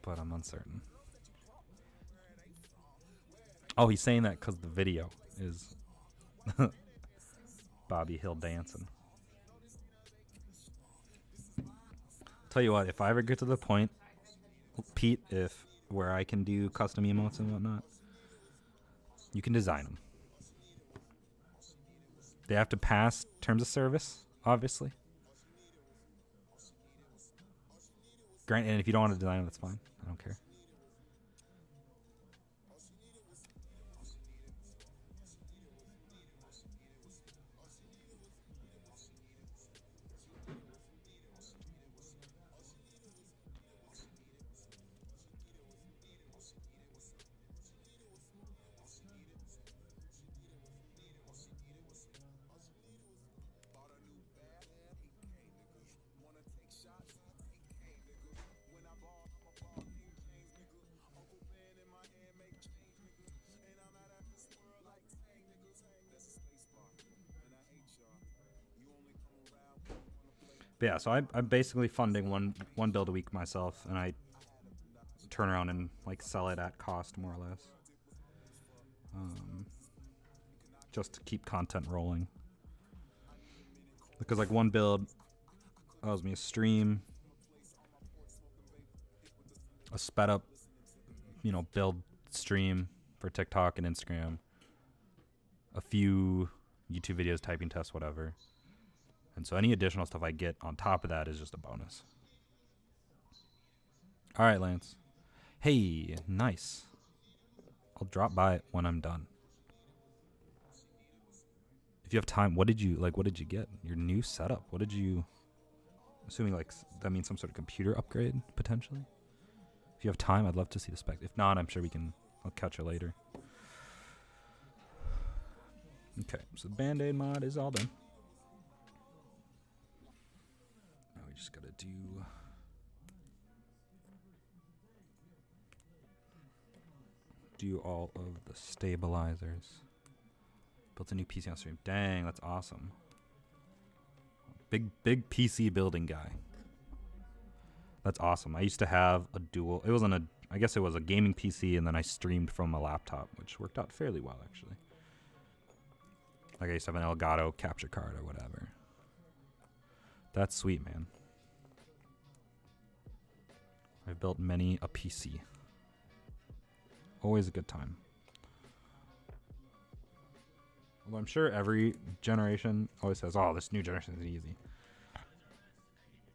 But I'm uncertain. Oh, he's saying that because the video is Bobby Hill dancing. Tell you what, if I ever get to the point, Pete, where I can do custom emotes and whatnot, you can design them. They have to pass terms of service, obviously. Grant, and if you don't want to design them, that's fine. I don't care. But yeah, so I'm basically funding one build a week myself, and I turn around and like sell it at cost, more or less, just to keep content rolling. Because like one build allows me a stream, a sped up, build stream for TikTok and Instagram, a few YouTube videos, typing tests, whatever. And so any additional stuff I get on top of that is just a bonus. All right, Lance. Hey, nice. I'll drop by when I'm done. If you have time, what did you get? Your new setup. What did you... Assuming like that means some sort of computer upgrade, potentially? If you have time, I'd love to see the spec. If not, I'm sure I'll catch you later. Okay, so the Band-Aid mod is all done. Just gotta do all of the stabilizers. Built a new PC on stream. Dang, that's awesome. Big PC building guy. That's awesome. I used to have a dual. It wasn't I guess it was a gaming PC, and then I streamed from a laptop, which worked out fairly well actually. Like I used to have an Elgato capture card or whatever. That's sweet, man. I've built many a PC. Always a good time. Although I'm sure every generation always says, oh, this new generation is easy.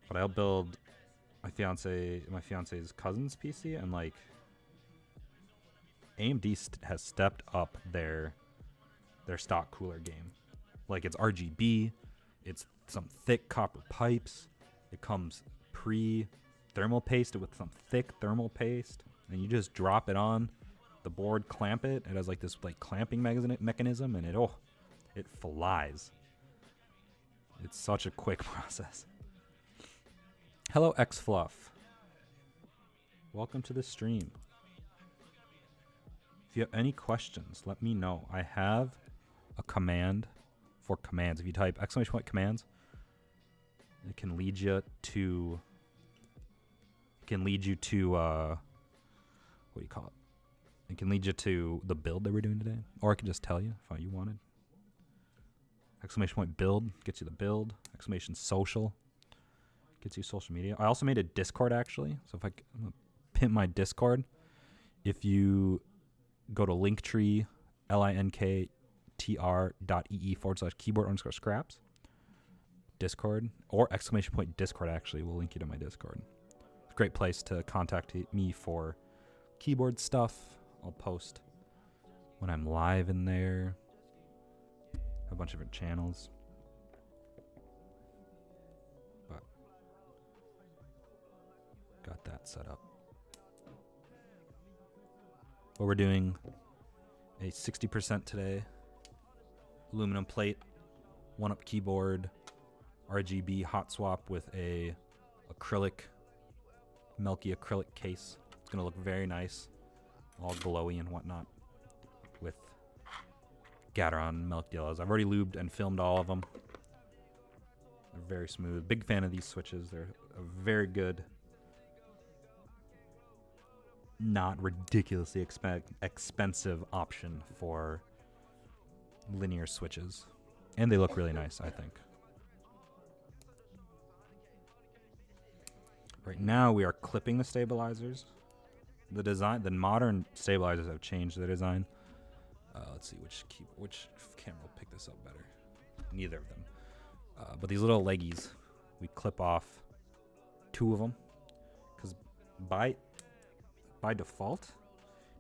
But I'll build my fiance's cousin's PC, and like AMD has stepped up their stock cooler game. Like it's RGB, it's some thick copper pipes. It comes thermal paste with some thick thermal paste, and you just drop it on the board, clamp it. It has like this like clamping mechanism, and it flies. It's such a quick process. Hello, XFluff. Welcome to the stream. If you have any questions, let me know. I have a command for commands. If you type !commands, it can lead you to what do you call it? It can lead you to the build that we're doing today, or I can just tell you if you wanted. !build gets you the build. !social gets you social media. I also made a Discord actually, so if I'm gonna pimp my Discord, if you go to Linktree, linktr.ee/keyboard_scraps, Discord, or !Discord actually will link you to my Discord. It's a great place to contact me for keyboard stuff. I'll post when I'm live in there. A bunch of different channels. But got that set up. But we're doing a 60% today. Aluminum plate, 1-up keyboard, RGB Hotswap with a acrylic, Milky acrylic case. It's gonna look very nice, all glowy and whatnot, with Gateron Milky yellows. I've already lubed and filmed all of them. They're very smooth. Big fan of these switches. They're a very good, not ridiculously expensive option for linear switches. And they look really nice, I think. Right now we are clipping the stabilizers. The modern stabilizers have changed their design. Let's see which camera will pick this up better. Neither of them. But these little leggies, we clip off 2 of them, because by default,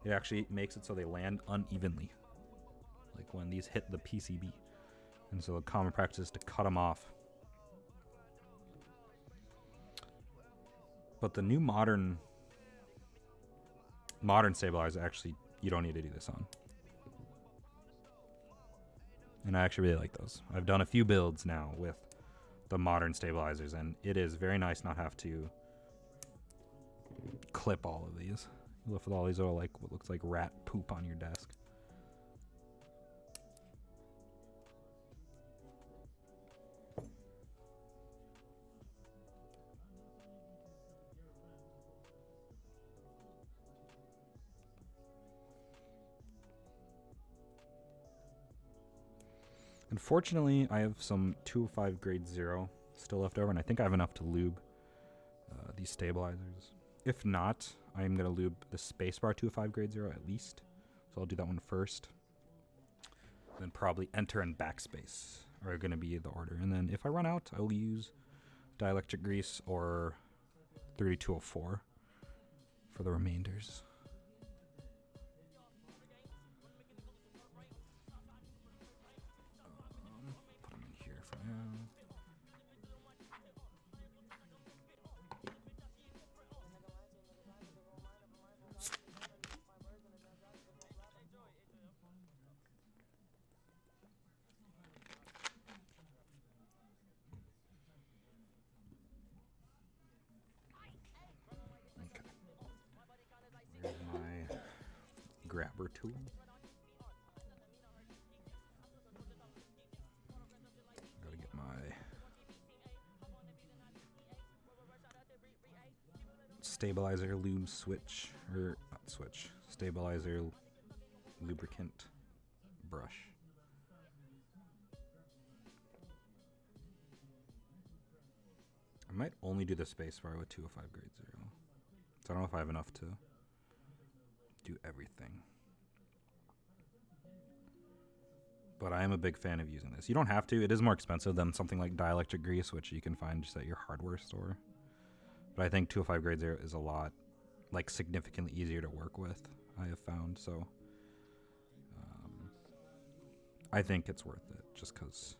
it actually makes it so they land unevenly, like when these hit the PCB. And so the common practice is to cut them off. But the new modern stabilizer, actually, you don't need to do this on. And I actually really like those. I've done a few builds now with the modern stabilizers, and it is very nice not have to clip all of these. You left with all these little, like, what looks like rat poop on your desk. Unfortunately, I have some 205 grade 0 still left over, and I think I have enough to lube these stabilizers. If not, I am going to lube the spacebar 205 grade 0 at least. So I'll do that one first. Then probably enter and backspace are going to be the order. And then if I run out, I'll use dielectric grease or 3204 for the remainders. Put them in here for now. Where's my grabber tool? Gotta get my stabilizer lube switch, or not switch, stabilizer lubricant brush. I might only do the spacebar with 205 grade 0. So I don't know if I have enough to do everything. But I am a big fan of using this. You don't have to. It is more expensive than something like dielectric grease, which you can find just at your hardware store. But I think 205 grade 0 is a lot, like, significantly easier to work with, I have found. So I think it's worth it, just because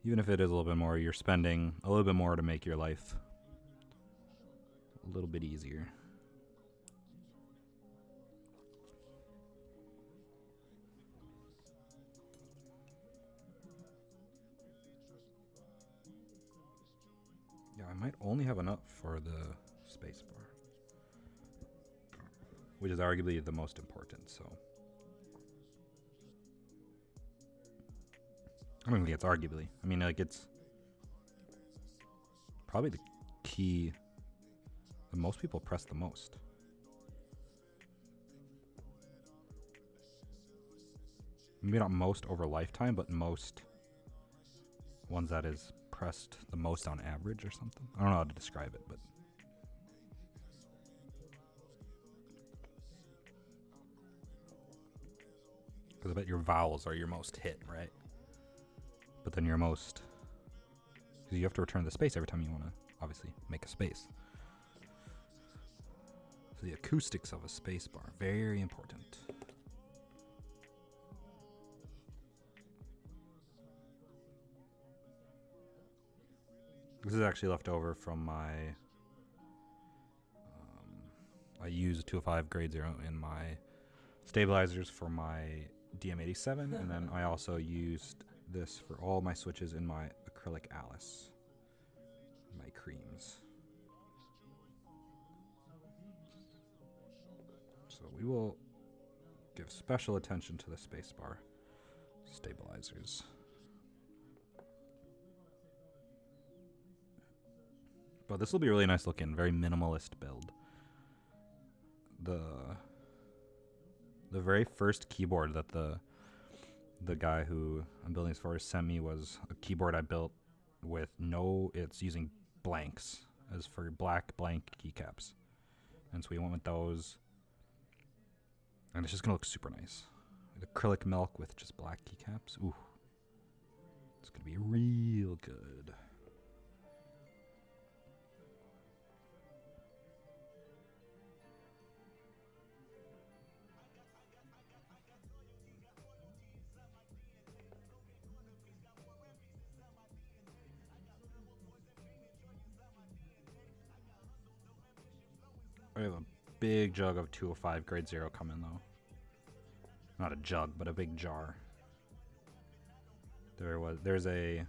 even if it is a little bit more, you're spending a little bit more to make your life a little bit easier. Yeah, I might only have enough for the spacebar, which is arguably the most important, so. I don't think it's arguably. I mean, like, it's probably the key that most people press the most. Maybe not most over lifetime, but most ones that is pressed the most on average or something. I don't know how to describe it, but because I bet your vowels are your most hit, right? But then your most, because you have to return the space every time you want to obviously make a space. So the acoustics of a space bar, very important. This is actually left over from my, I used 205 grade 0 in my stabilizers for my DM87, and then I also used this for all my switches in my Acrylic Alice, my creams. So we will give special attention to the spacebar Stabilizers. But this will be really nice looking, very minimalist build. The very first keyboard that the guy who I'm building this for sent me was a keyboard I built with it's using blanks as for black blank keycaps. And so we went with those. And it's just gonna look super nice. Acrylic milk with just black keycaps. Ooh. It's gonna be real good. I have a big jug of 205 grade 0 coming though. Not a jug, but a big jar. There's a,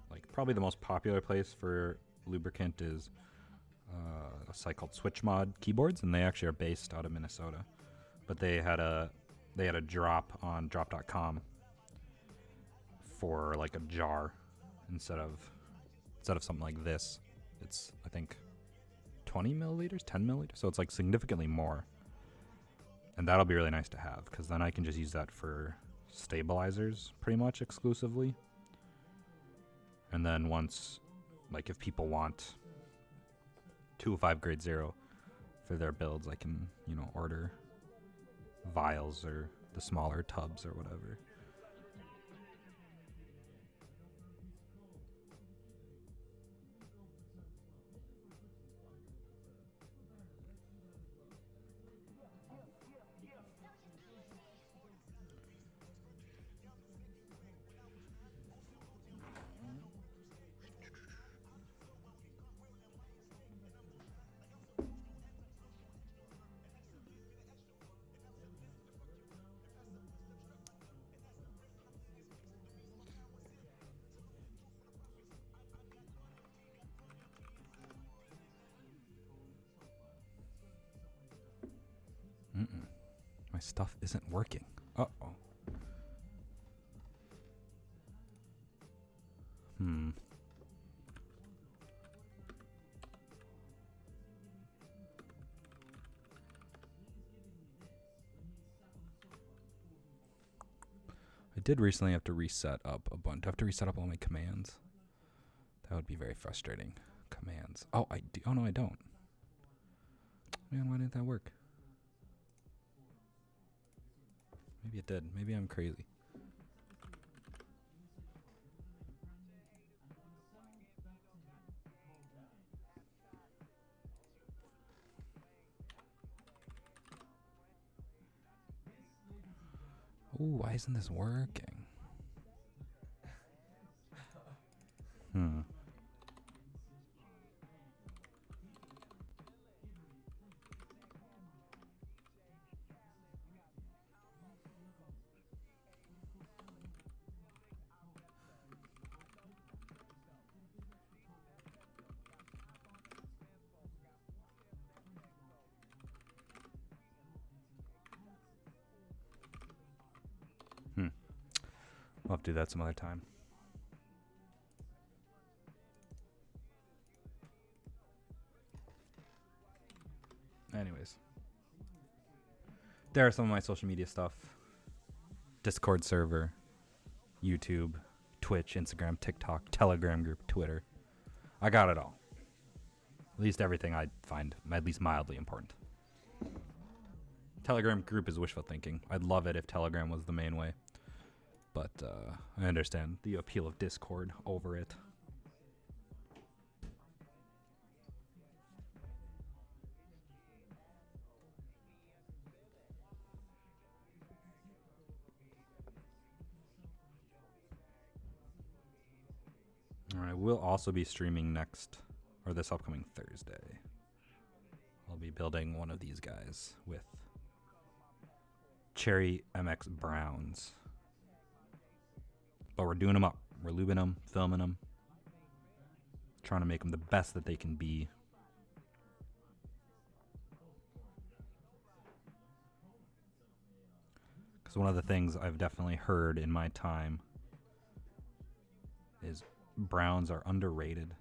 like, probably the most popular place for lubricant is a site called SwitchMod Keyboards, and they actually are based out of Minnesota. But they had a drop on drop.com for like a jar instead of something like this. It's, I think, 20 milliliters, 10 milliliters, so it's like significantly more. And that'll be really nice to have, because then I can just use that for stabilizers pretty much exclusively. And then once, like, if people want 205 grade 0 for their builds, I can, you know, order vials or the smaller tubs or whatever. My stuff isn't working. Uh-oh. I did recently have to reset up a bunch. I have to reset up all my commands. That would be very frustrating. Commands. Oh, I do. Oh, no, I don't. Man, why didn't that work? Maybe it did. Maybe I'm crazy. Ooh, why isn't this working? I'll have to do that some other time. Anyways. There are some of my social media stuff. Discord server, YouTube, Twitch, Instagram, TikTok, Telegram group, Twitter. I got it all. At least everything I find at least mildly important. Telegram group is wishful thinking. I'd love it if Telegram was the main way. But I understand the appeal of Discord over it. Alright, we'll also be streaming this upcoming Thursday. I'll be building one of these guys with Cherry MX Browns. But we're doing them up. We're lubing them, filming them, trying to make them the best that they can be. Because Because one of the things I've definitely heard in my time is browns are underrated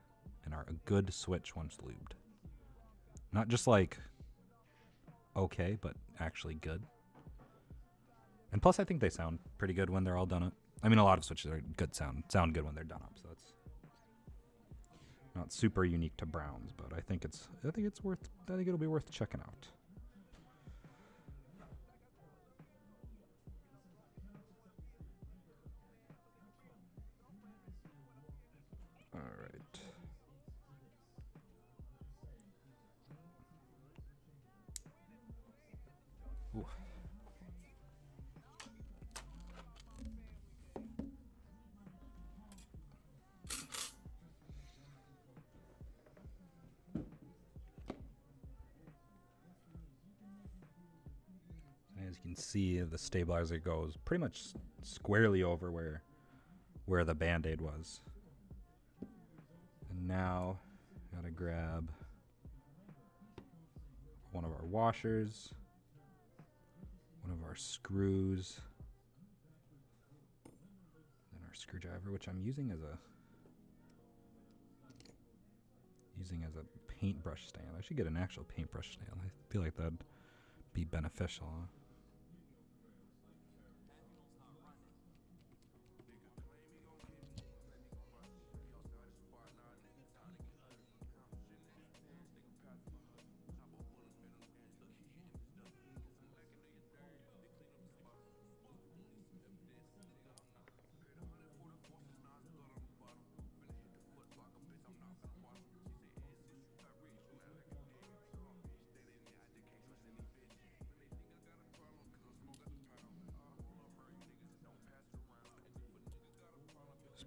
and are a good switch once lubed. Not just like okay, but actually good. And plus, I think they sound pretty good when they're all done up. I mean, a lot of switches are good sound good when they're done up. So that's not super unique to browns, but I think it'll be worth checking out. All right. Ooh. As you can see, the stabilizer goes pretty much squarely over where the Band-Aid was. And now, gotta grab one of our washers, one of our screws, and our screwdriver, which I'm using as a paintbrush stand. I should get an actual paintbrush stand. I feel like that'd be beneficial. Huh?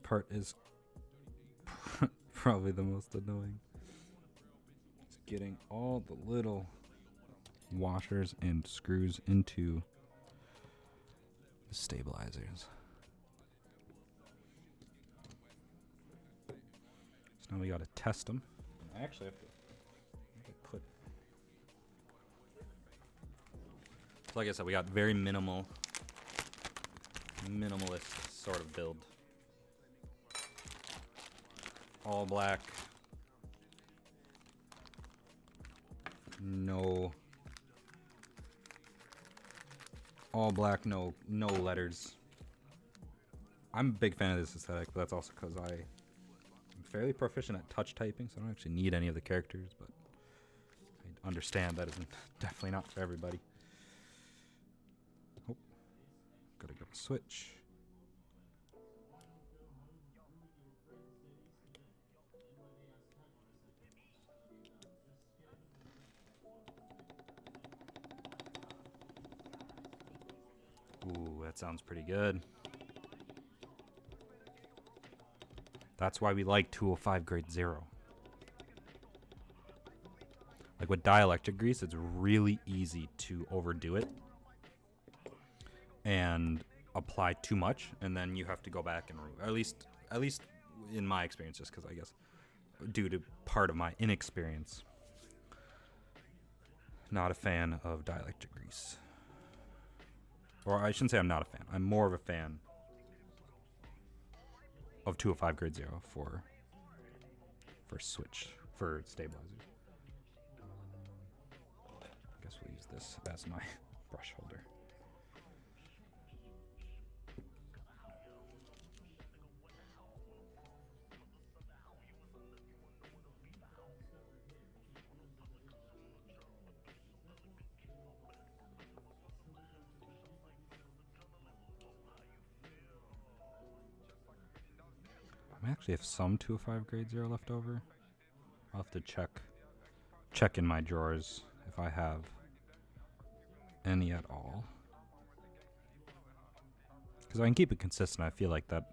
Part is probably the most annoying. It's getting all the little washers and screws into the stabilizers. So now we gotta test them. I actually have to put. Like I said, we got very minimalist sort of build. All black. No. All black, no letters. I'm a big fan of this aesthetic, but that's also because I'm fairly proficient at touch typing, so I don't actually need any of the characters, but I understand that isn't definitely not for everybody. Oh, gotta go switch. Ooh, that sounds pretty good. That's why we like 205 grade 0. Like with dielectric grease, it's really easy to overdo it and apply too much, and then you have to go back and at least in my experience, just because I guess due to part of my inexperience, not a fan of dielectric grease. Or I shouldn't say I'm not a fan. I'm more of a fan of 205 grade 0 for stabilizers. I guess we'll use this as my brush holder. I actually have some 205 grade 0 left over. I'll have to check in my drawers if I have any at all. Because I can keep it consistent. I feel like that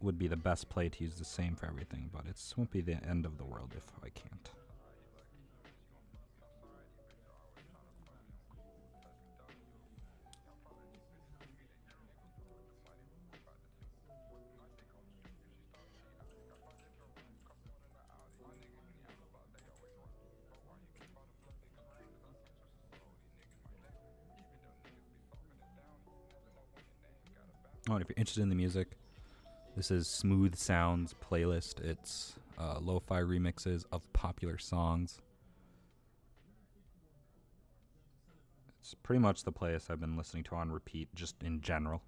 would be the best play to use the same for everything, but it won't be the end of the world if I can't. Oh, and if you're interested in the music, this is Smooth Sounds playlist. It's lo-fi remixes of popular songs. It's pretty much the playlist I've been listening to on repeat, just in general.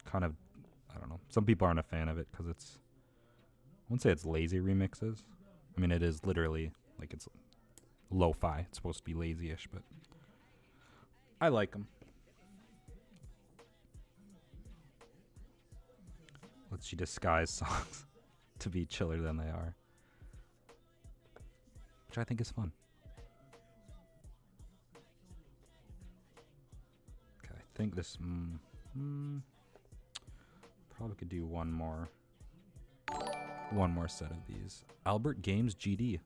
Kind of, I don't know. Some people aren't a fan of it because it's, I wouldn't say it's lazy remixes. I mean, it is literally, like, it's lo-fi. It's supposed to be lazy-ish, but I like them. Lets you disguise songs to be chiller than they are, which I think is fun. Okay, I think this probably could do one more set of these. Albert Games GD.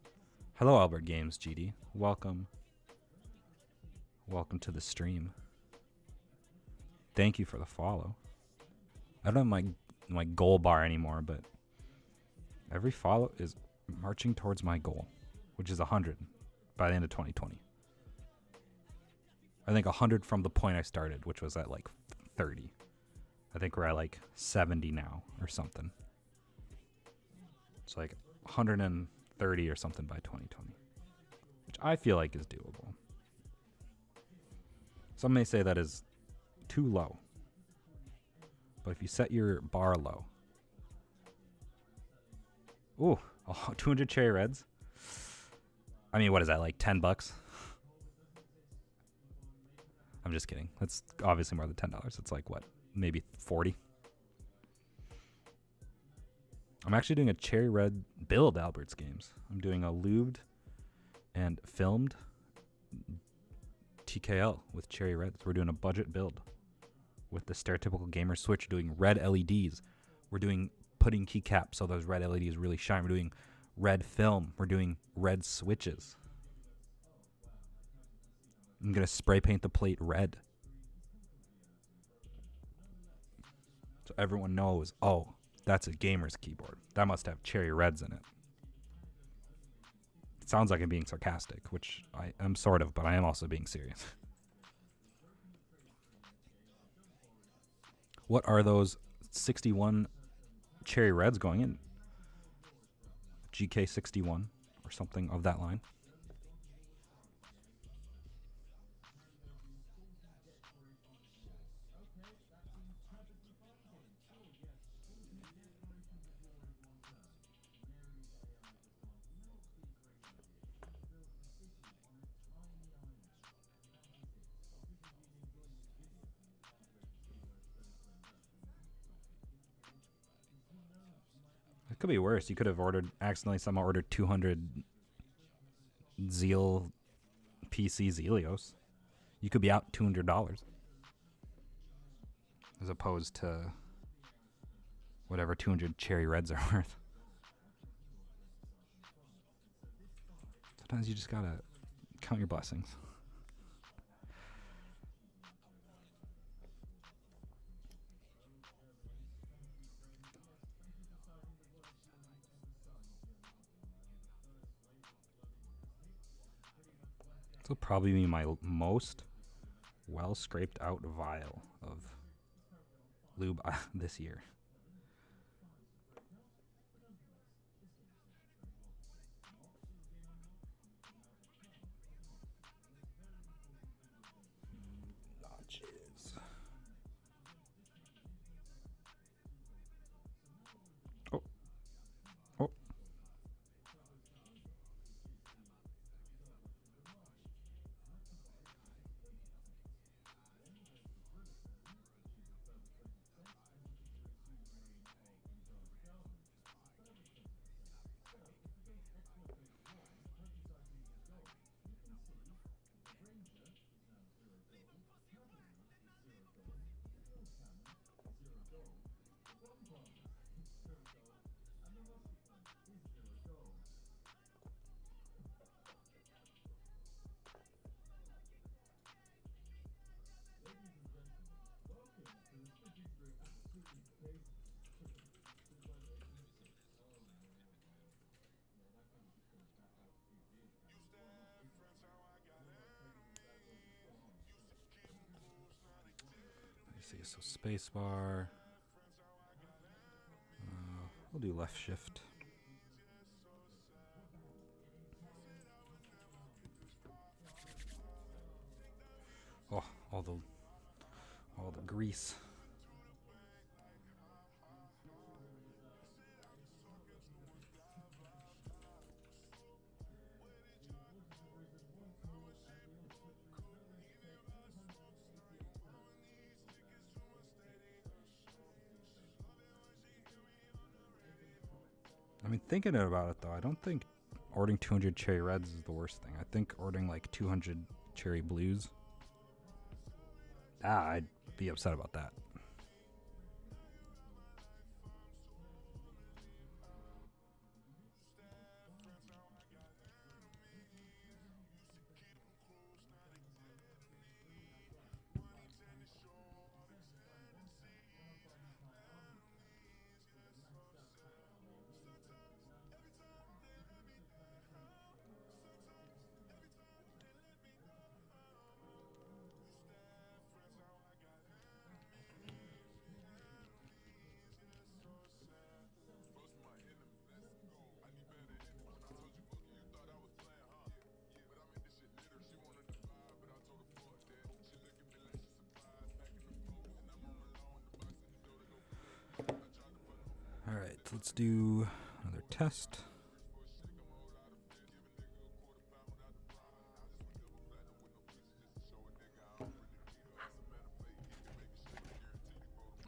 Hello, Albert Games GD. Welcome to the stream. Thank you for the follow. I don't have my goal bar anymore, but every follow is marching towards my goal, which is 100 by the end of 2020. I think 100 from the point I started, which was at like 30. I think we're at like 70 now or something. It's like 130 or something by 2020, which I feel like is doable. Some may say that is too low. But if you set your bar low. Ooh, 200 cherry reds. I mean, what is that, like 10 bucks? I'm just kidding. That's obviously more than $10. It's like, what, maybe 40? I'm actually doing a cherry red build Albert's Games. I'm doing a lubed and filmed TKL with cherry reds. We're doing a budget build. With the stereotypical gamer switch, doing red LEDs. We're doing putting keycaps so those red LEDs really shine. We're doing red film. We're doing red switches. I'm going to spray paint the plate red. So everyone knows, oh, that's a gamer's keyboard. That must have cherry reds in it. It sounds like I'm being sarcastic, which I am sort of, but I am also being serious. What are those 61 cherry reds going in? GK61 or something of that line. It could be worse. You could have accidentally somehow ordered 200 Zeal PC Zelios. You could be out $200 as opposed to whatever 200 cherry reds are worth. Sometimes you just gotta count your blessings. This will probably be my most well scraped out vial of lube this year. Notches. Oh. Oh. see, so spacebar. We'll do left shift. Oh, all the grease. I mean, thinking about it though, I don't think ordering 200 cherry reds is the worst thing. I think ordering like 200 cherry blues, I'd be upset about that. All right, let's do another test.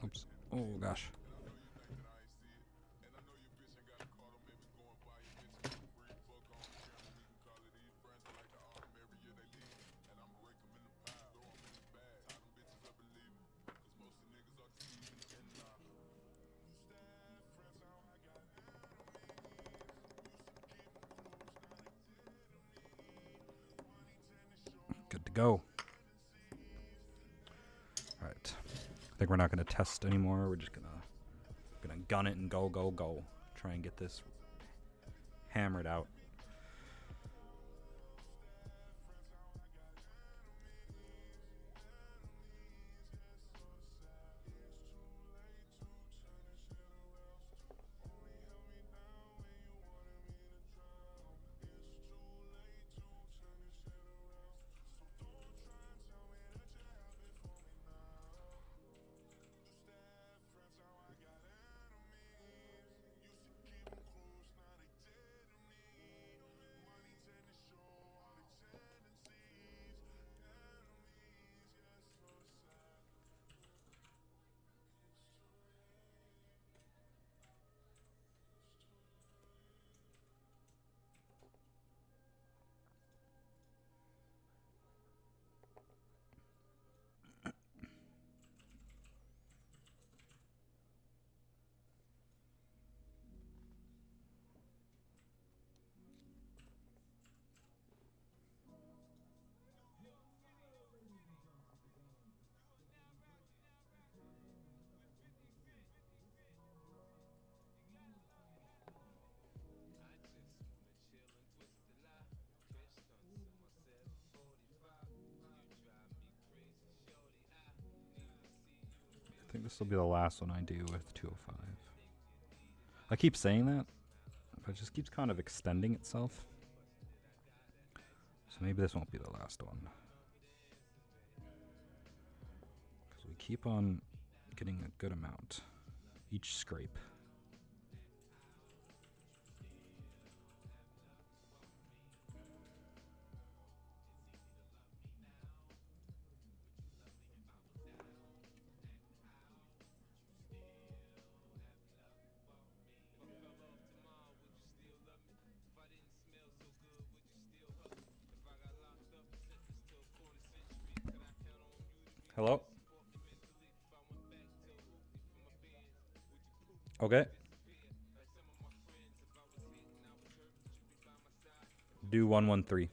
Oops. Oh gosh. Good to go. All right. I think we're not going to test anymore. We're just gonna gun it and go, go, go. Try and get this hammered out. I think this will be the last one I do with 205. I keep saying that, but it just keeps kind of extending itself. So maybe this won't be the last one. Because we keep on getting a good amount each scrape. Hello? Okay. Do 113.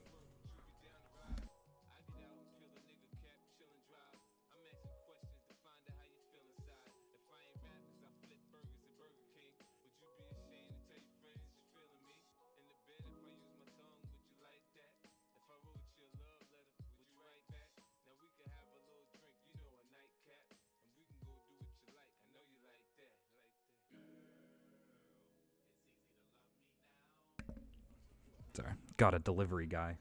Sorry, got a delivery guy.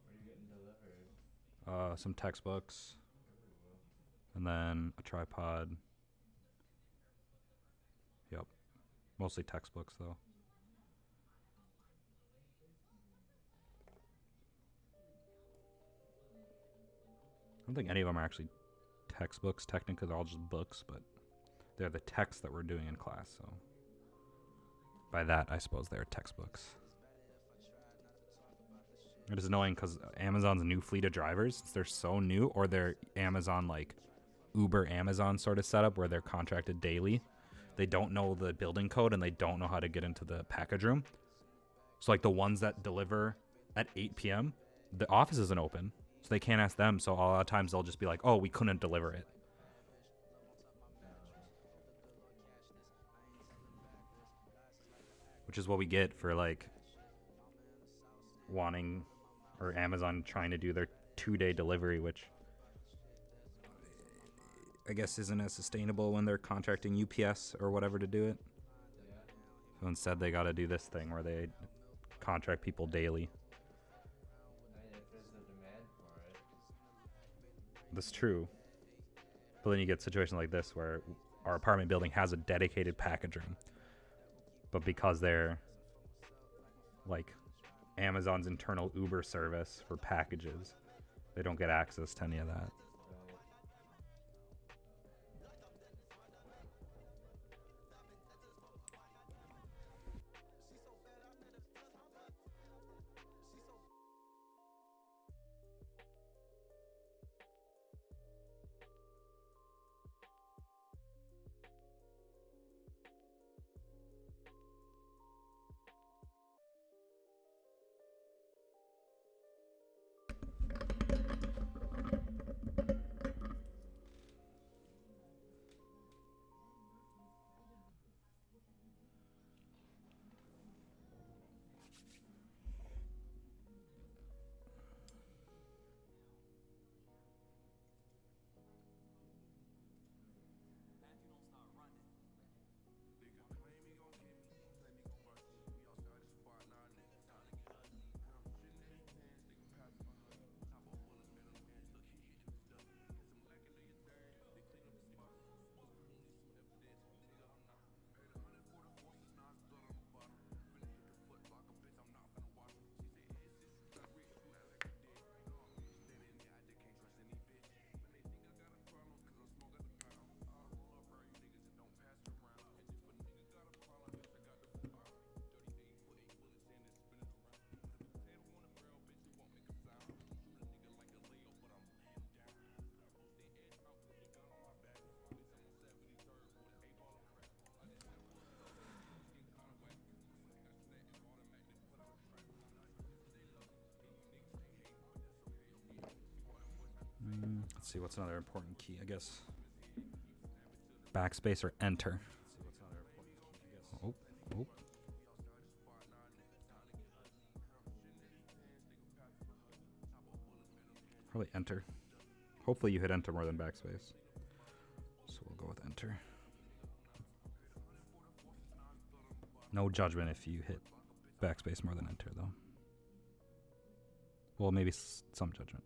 What are you getting delivered? Some textbooks, and then a tripod. Yep, mostly textbooks though. I don't think any of them are actually textbooks. Technically, they're all just books, but they're the text that we're doing in class. So by that, I suppose they're textbooks. It is annoying because Amazon's new fleet of drivers, they're so new, or they're Amazon like Uber Amazon sort of setup where they're contracted daily. They don't know the building code and they don't know how to get into the package room. So like the ones that deliver at 8 p.m., the office isn't open. So they can't ask them. So a lot of times they'll just be like, oh, we couldn't deliver it. Which is what we get for like wanting, or Amazon trying to do their 2-day delivery, which I guess isn't as sustainable when they're contracting UPS or whatever to do it. So instead they got to do this thing where they contract people daily. I mean, if there's a demand for it. That's true. But then you get situations like this where our apartment building has a dedicated package room. But because they're like Amazon's internal Uber service for packages, they don't get access to any of that. Let's see, what's another important key, I guess. Backspace or enter. Oh, oh. Probably enter. Hopefully you hit enter more than backspace. So we'll go with enter. No judgment if you hit backspace more than enter, though. Well, maybe some judgment.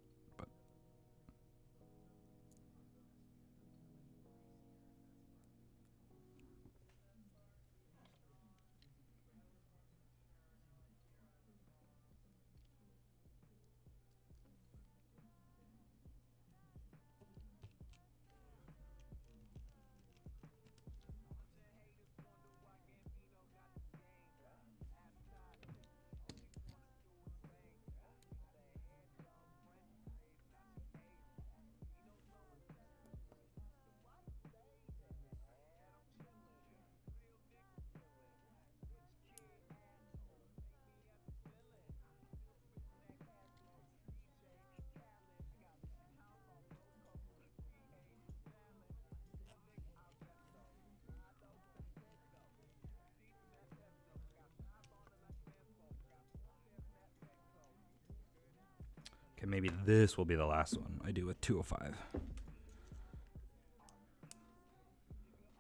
Okay, maybe this will be the last one I do with 205.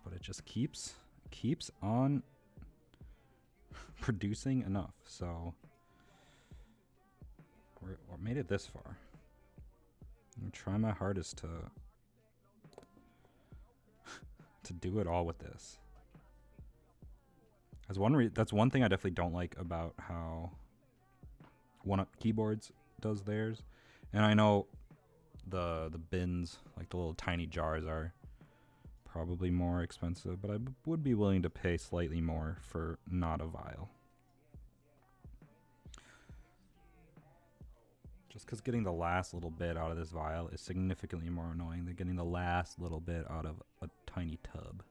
But it just keeps on producing enough. So we're made it this far. I'm gonna try my hardest to do it all with this. That's one thing I definitely don't like about how One Up Keyboards does theirs. And I know the bins, like the little tiny jars, are probably more expensive, but I would be willing to pay slightly more for not a vial. Just because getting the last little bit out of this vial is significantly more annoying than getting the last little bit out of a tiny tub.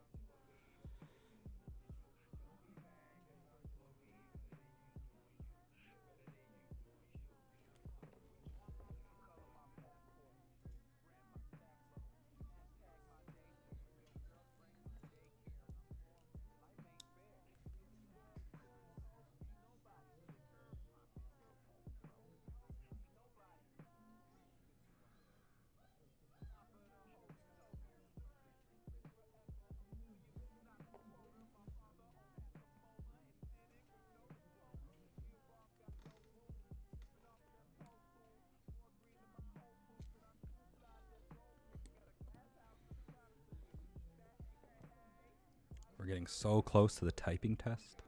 We're getting so close to the typing test.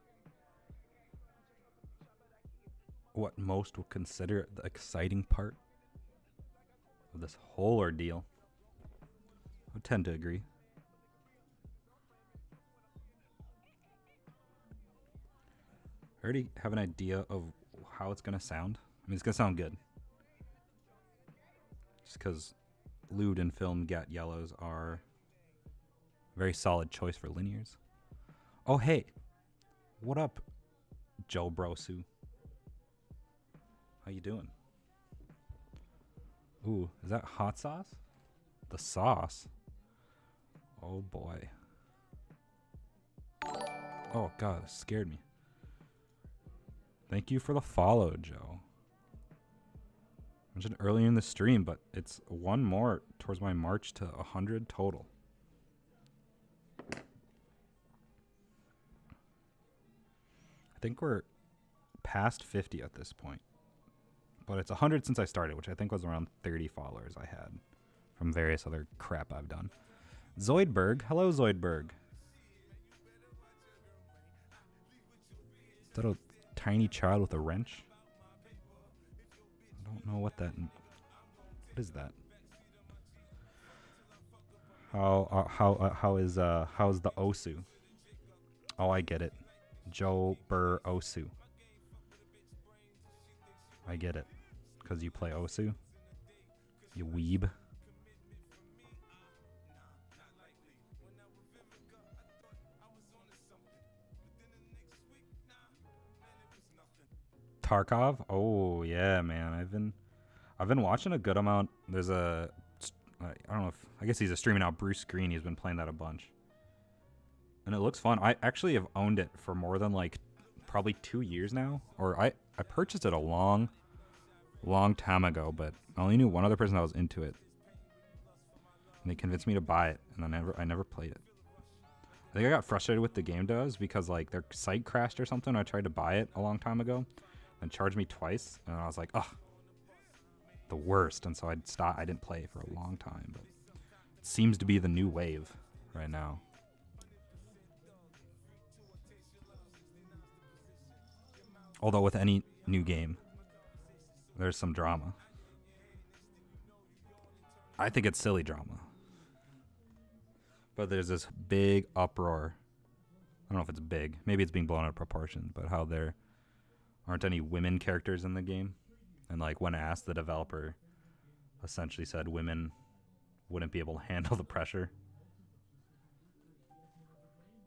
What most would consider the exciting part of this whole ordeal. I would tend to agree. I already have an idea of how it's going to sound. I mean, it's going to sound good. Just because lubed and filmed Gat yellows are a very solid choice for linears. Oh, hey. What up, Joe Brosu? How you doing? Ooh, is that hot sauce? The sauce? Oh, boy. Oh, God, it scared me. Thank you for the follow, Joe. I mentioned earlier in the stream, but it's one more towards my march to 100 total. I think we're past 50 at this point. But it's 100 since I started, which I think was around 30 followers I had from various other crap I've done. Zoidberg. Hello, Zoidberg. Is that a tiny child with a wrench? I don't know what that... What is that? How's the Osu? Oh, I get it. Joe Burr Osu. I get it. Because you play Osu? You weeb. Tarkov? Oh yeah, man. I've been watching a good amount. There's a I don't know if I guess he's a streaming out Bruce Green. He's been playing that a bunch. And it looks fun. I actually have owned it for more than like probably 2 years now. Or I purchased it a long time ago, but I only knew one other person that was into it. And they convinced me to buy it, and I never played it. I think I got frustrated with the game does because like their site crashed or something. I tried to buy it a long time ago and charged me twice, and I was like, ugh, the worst. And so I didn't play it for a long time, but it seems to be the new wave right now. Although with any new game, there's some drama. I think it's silly drama. But there's this big uproar. I don't know if it's big. Maybe it's being blown out of proportion, but how there aren't any women characters in the game. And like when asked, the developer essentially said women wouldn't be able to handle the pressure.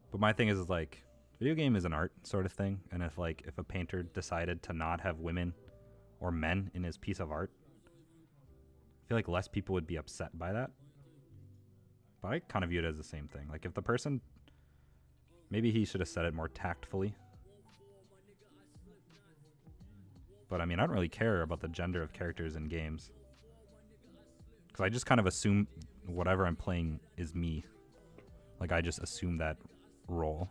But my thing is like, video game is an art sort of thing. And if a painter decided to not have women or men in his piece of art, I feel like less people would be upset by that. But I kind of view it as the same thing. Like if the person, maybe he should have said it more tactfully. But I mean, I don't really care about the gender of characters in games. Because I just kind of assume whatever I'm playing is me. Like I just assume that role.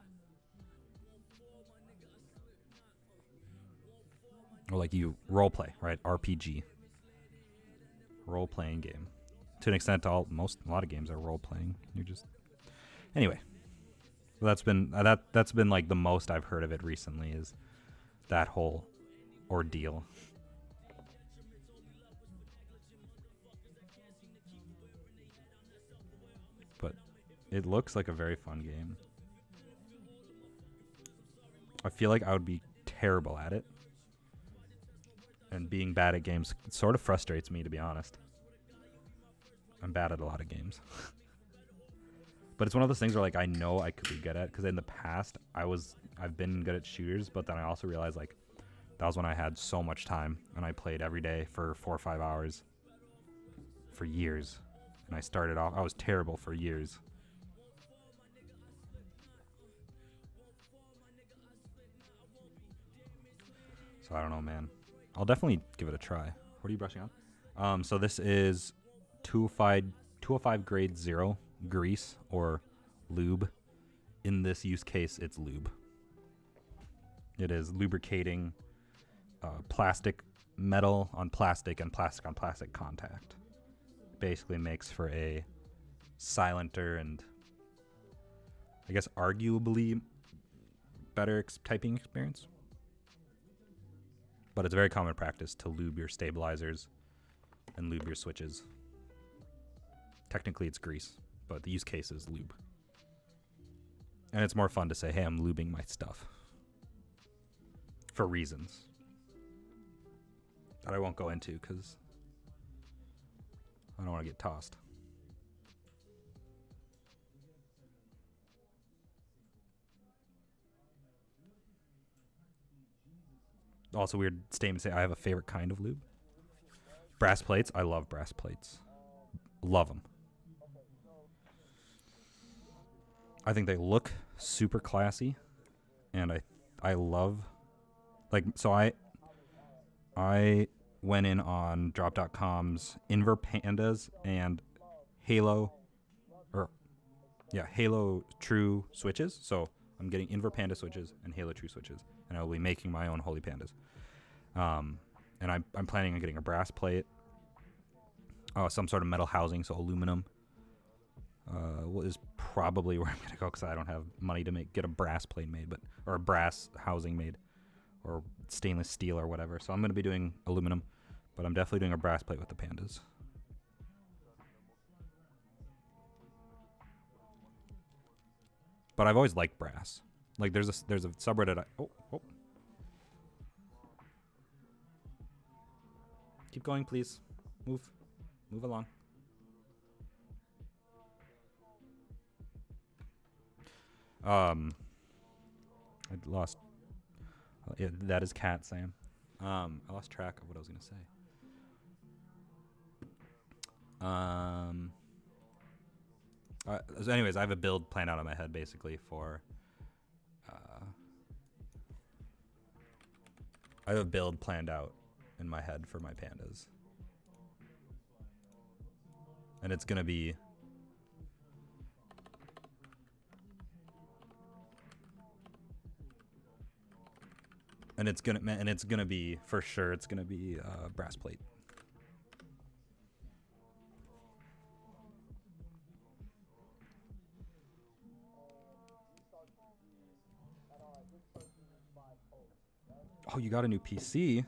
Or like you role play, right? RPG. Role playing game. To an extent, a lot of games are role playing. You're just anyway. So that's been like the most I've heard of it recently is that whole ordeal. But it looks like a very fun game. I feel like I would be terrible at it. And being bad at games sort of frustrates me, to be honest. I'm bad at a lot of games. But it's one of those things where like I know I could be good at, because in the past I've been good at shooters, but then I also realized like that was when I had so much time and I played every day for 4 or 5 hours for years. And I was terrible for years. So I don't know, man. I'll definitely give it a try. What are you brushing on? So this is 205 grade 0 grease or lube. In this use case, it's lube. It is lubricating plastic, metal on plastic, and plastic on plastic contact. Basically makes for a silenter and I guess arguably better typing experience. But it's very common practice to lube your stabilizers and lube your switches. Technically it's grease, but the use case is lube. And it's more fun to say, hey, I'm lubing my stuff. For reasons that I won't go into because I don't want to get tossed. Also weird statement to say I have a favorite kind of lube. Brass plates. I love brass plates. Love them. I think they look super classy, and I love, like, so I went in on drop.com's Inver Pandas and Halo True switches. So I'm getting Inver Panda switches and Halo True switches, and I will be making my own Holy Pandas. And I'm planning on getting a brass plate, some sort of metal housing, so aluminum. Is probably where I'm gonna go because I don't have money to get a brass plate made, or a brass housing made, or stainless steel or whatever. So I'm gonna be doing aluminum, but I'm definitely doing a brass plate with the Pandas. But I've always liked brass. Like there's a subreddit. Keep going, please. Move along. I lost. Yeah, that is Cat Sam. I lost track of what I was gonna say. So anyways, I have a build planned out in my head basically for. I have a build planned out in my head for my Pandas, and it's gonna be. And it's gonna be for sure. It's gonna be brass plate. Oh, you got a new PC?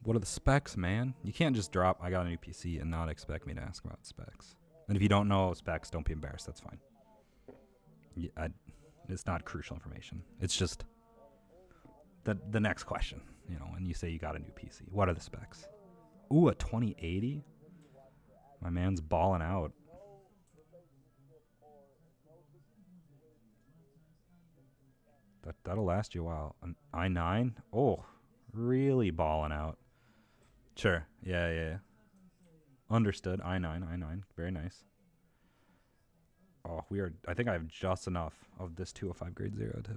What are the specs, man? You can't just drop, I got a new PC and not expect me to ask about specs. And if you don't know specs, don't be embarrassed. That's fine. Yeah, it's not crucial information. It's just the next question. You know, when you say you got a new PC, what are the specs? Ooh, a 2080? My man's balling out. That'll last you a while. An i9? Oh, really balling out. Sure. Yeah. Understood. i9. Very nice. Oh, I think I have just enough of this 205 grade 0 to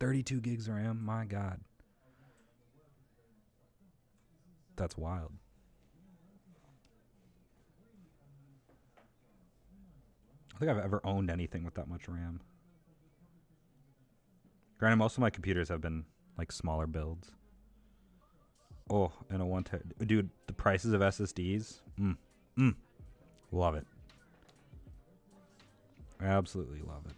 32 gigs RAM. My God. That's wild. I don't think I've ever owned anything with that much RAM. Granted, most of my computers have been like smaller builds. Oh, and a 1 tera. Dude, the prices of SSDs. Love it. Absolutely love it.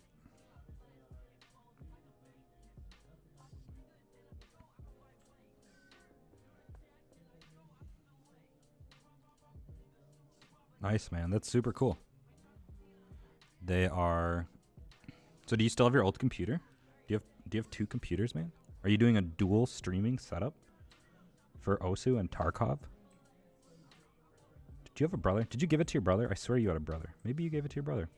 Nice, man. That's super cool. They are. So, do you still have your old computer? Do you have 2 computers, man? Are you doing a dual streaming setup for Osu and Tarkov? Did you have a brother? Did you give it to your brother? I swear you had a brother. Maybe you gave it to your brother.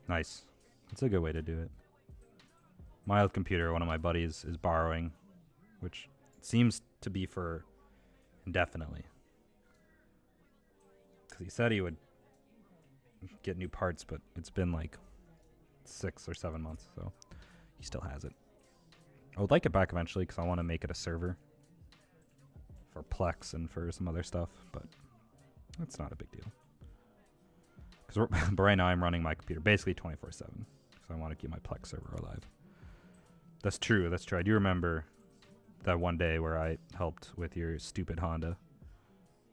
Nice. That's a good way to do it. My old computer, one of my buddies is borrowing, which seems to be for indefinitely. Because he said he would get new parts, but it's been like 6 or 7 months, so he still has it. I would like it back eventually because I want to make it a server for Plex and for some other stuff, but it's not a big deal. But right now I'm running my computer basically 24/7 because I want to keep my Plex server alive. That's true. That's true. I do remember that one day where I helped with your stupid Honda.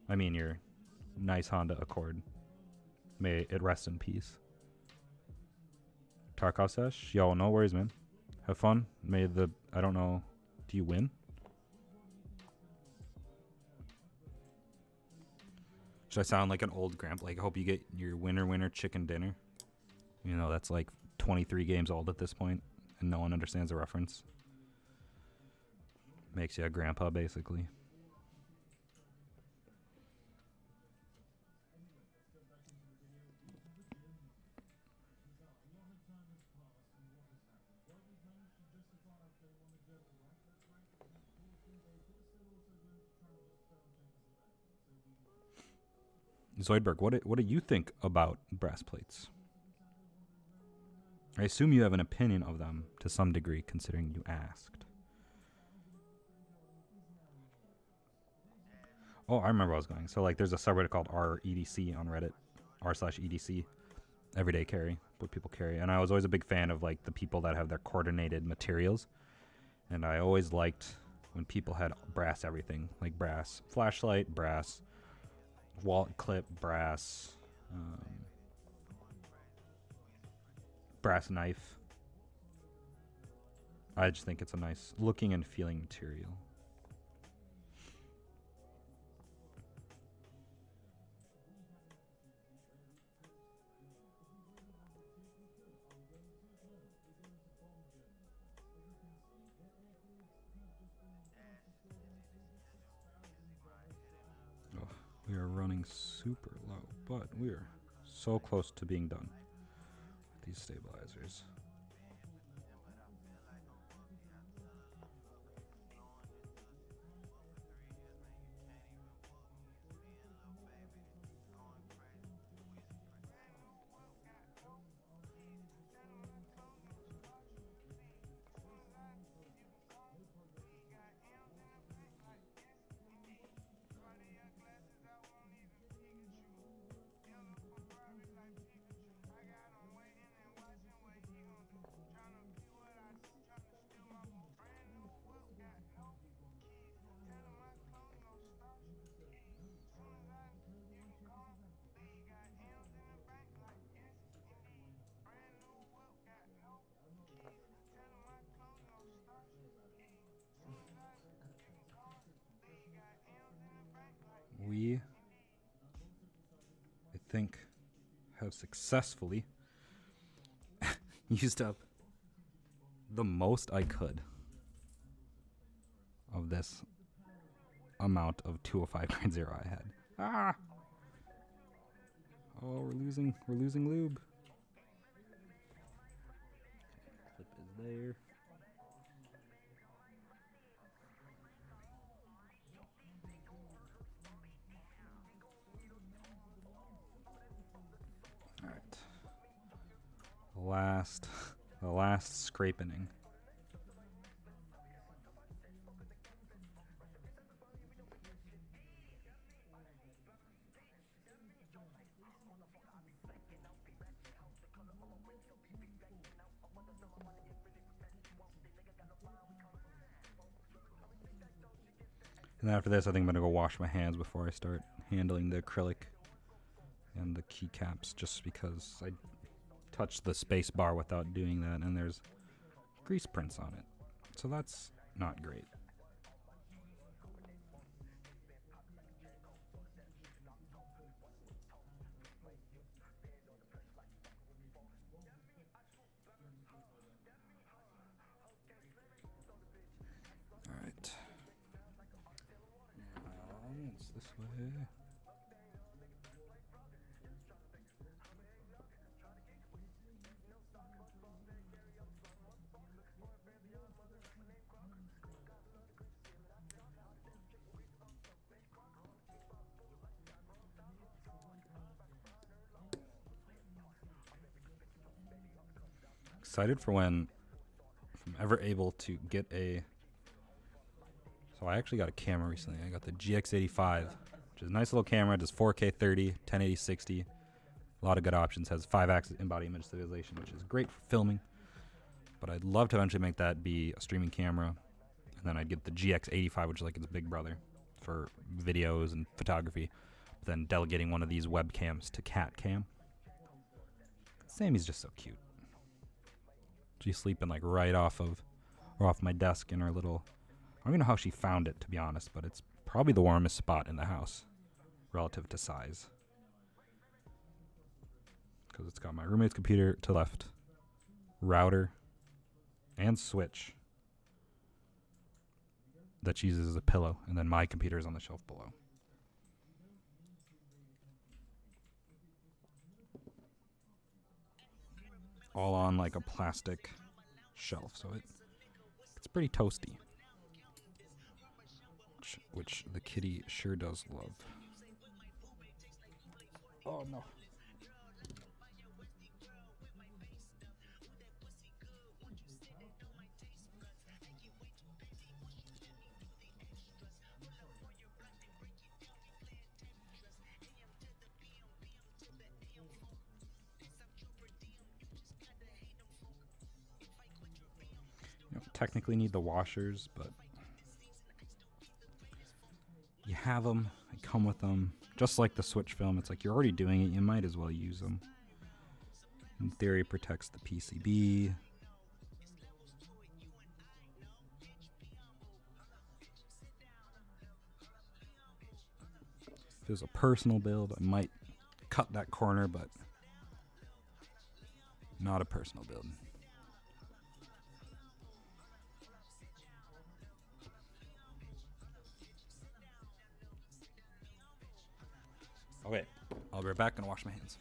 I mean, your nice Honda Accord. May it rest in peace. Tarkov sesh? Yo, no worries, man. Have fun. I don't know. Do you win? Should I sound like an old grandpa? Like, I hope you get your winner chicken dinner. You know, that's like 23 games old at this point, and no one understands the reference. Makes you a grandpa, basically. Zoidberg, what do you think about brass plates? I assume you have an opinion of them to some degree, considering you asked. Oh, I remember where I was going. So, like, there's a subreddit called r/EDC on Reddit, r/EDC, everyday carry, what people carry. And I was always a big fan of, like, the people that have their coordinated materials. And I always liked when people had brass everything, like brass flashlight, brass wallet clip, brass brass knife. I just think it's a nice looking and feeling material. Oh, we are running super low, but we are so close to being done with these stabilizers. We, I think, have successfully used up the most I could of this amount of 205.0 I had. Ah! Oh, we're losing lube. Clip is there. The last scraping. And then after this, I think I'm gonna go wash my hands before I start handling the acrylic and the keycaps, just because I touched the space bar without doing that, and there's grease prints on it. So that's not great. Alright. It's this way. Excited for when I'm ever able to get a. So I actually got a camera recently. I got the GX85, which is a nice little camera. It does 4K 30, 1080 60. A lot of good options. Has 5-axis in-body image stabilization, which is great for filming. But I'd love to eventually make that be a streaming camera. And then I'd get the GX85, which is like its big brother for videos and photography. But then delegating one of these webcams to Cat Cam. Sammy's just so cute. She's sleeping like right off my desk in our little. I don't even know how she found it, to be honest, but it's probably the warmest spot in the house relative to size. Because it's got my roommate's computer to left, router, and switch that she uses as a pillow, and then my computer is on the shelf below. All on like a plastic shelf, so it's pretty toasty, which the kitty sure does love. Oh no. Technically need the washers, but you have them, they come with them. Just like the switch film, it's like you're already doing it, you might as well use them. In theory, it protects the PCB. If it was a personal build, I might cut that corner, but not a personal build. Okay, I'll be right back and wash my hands.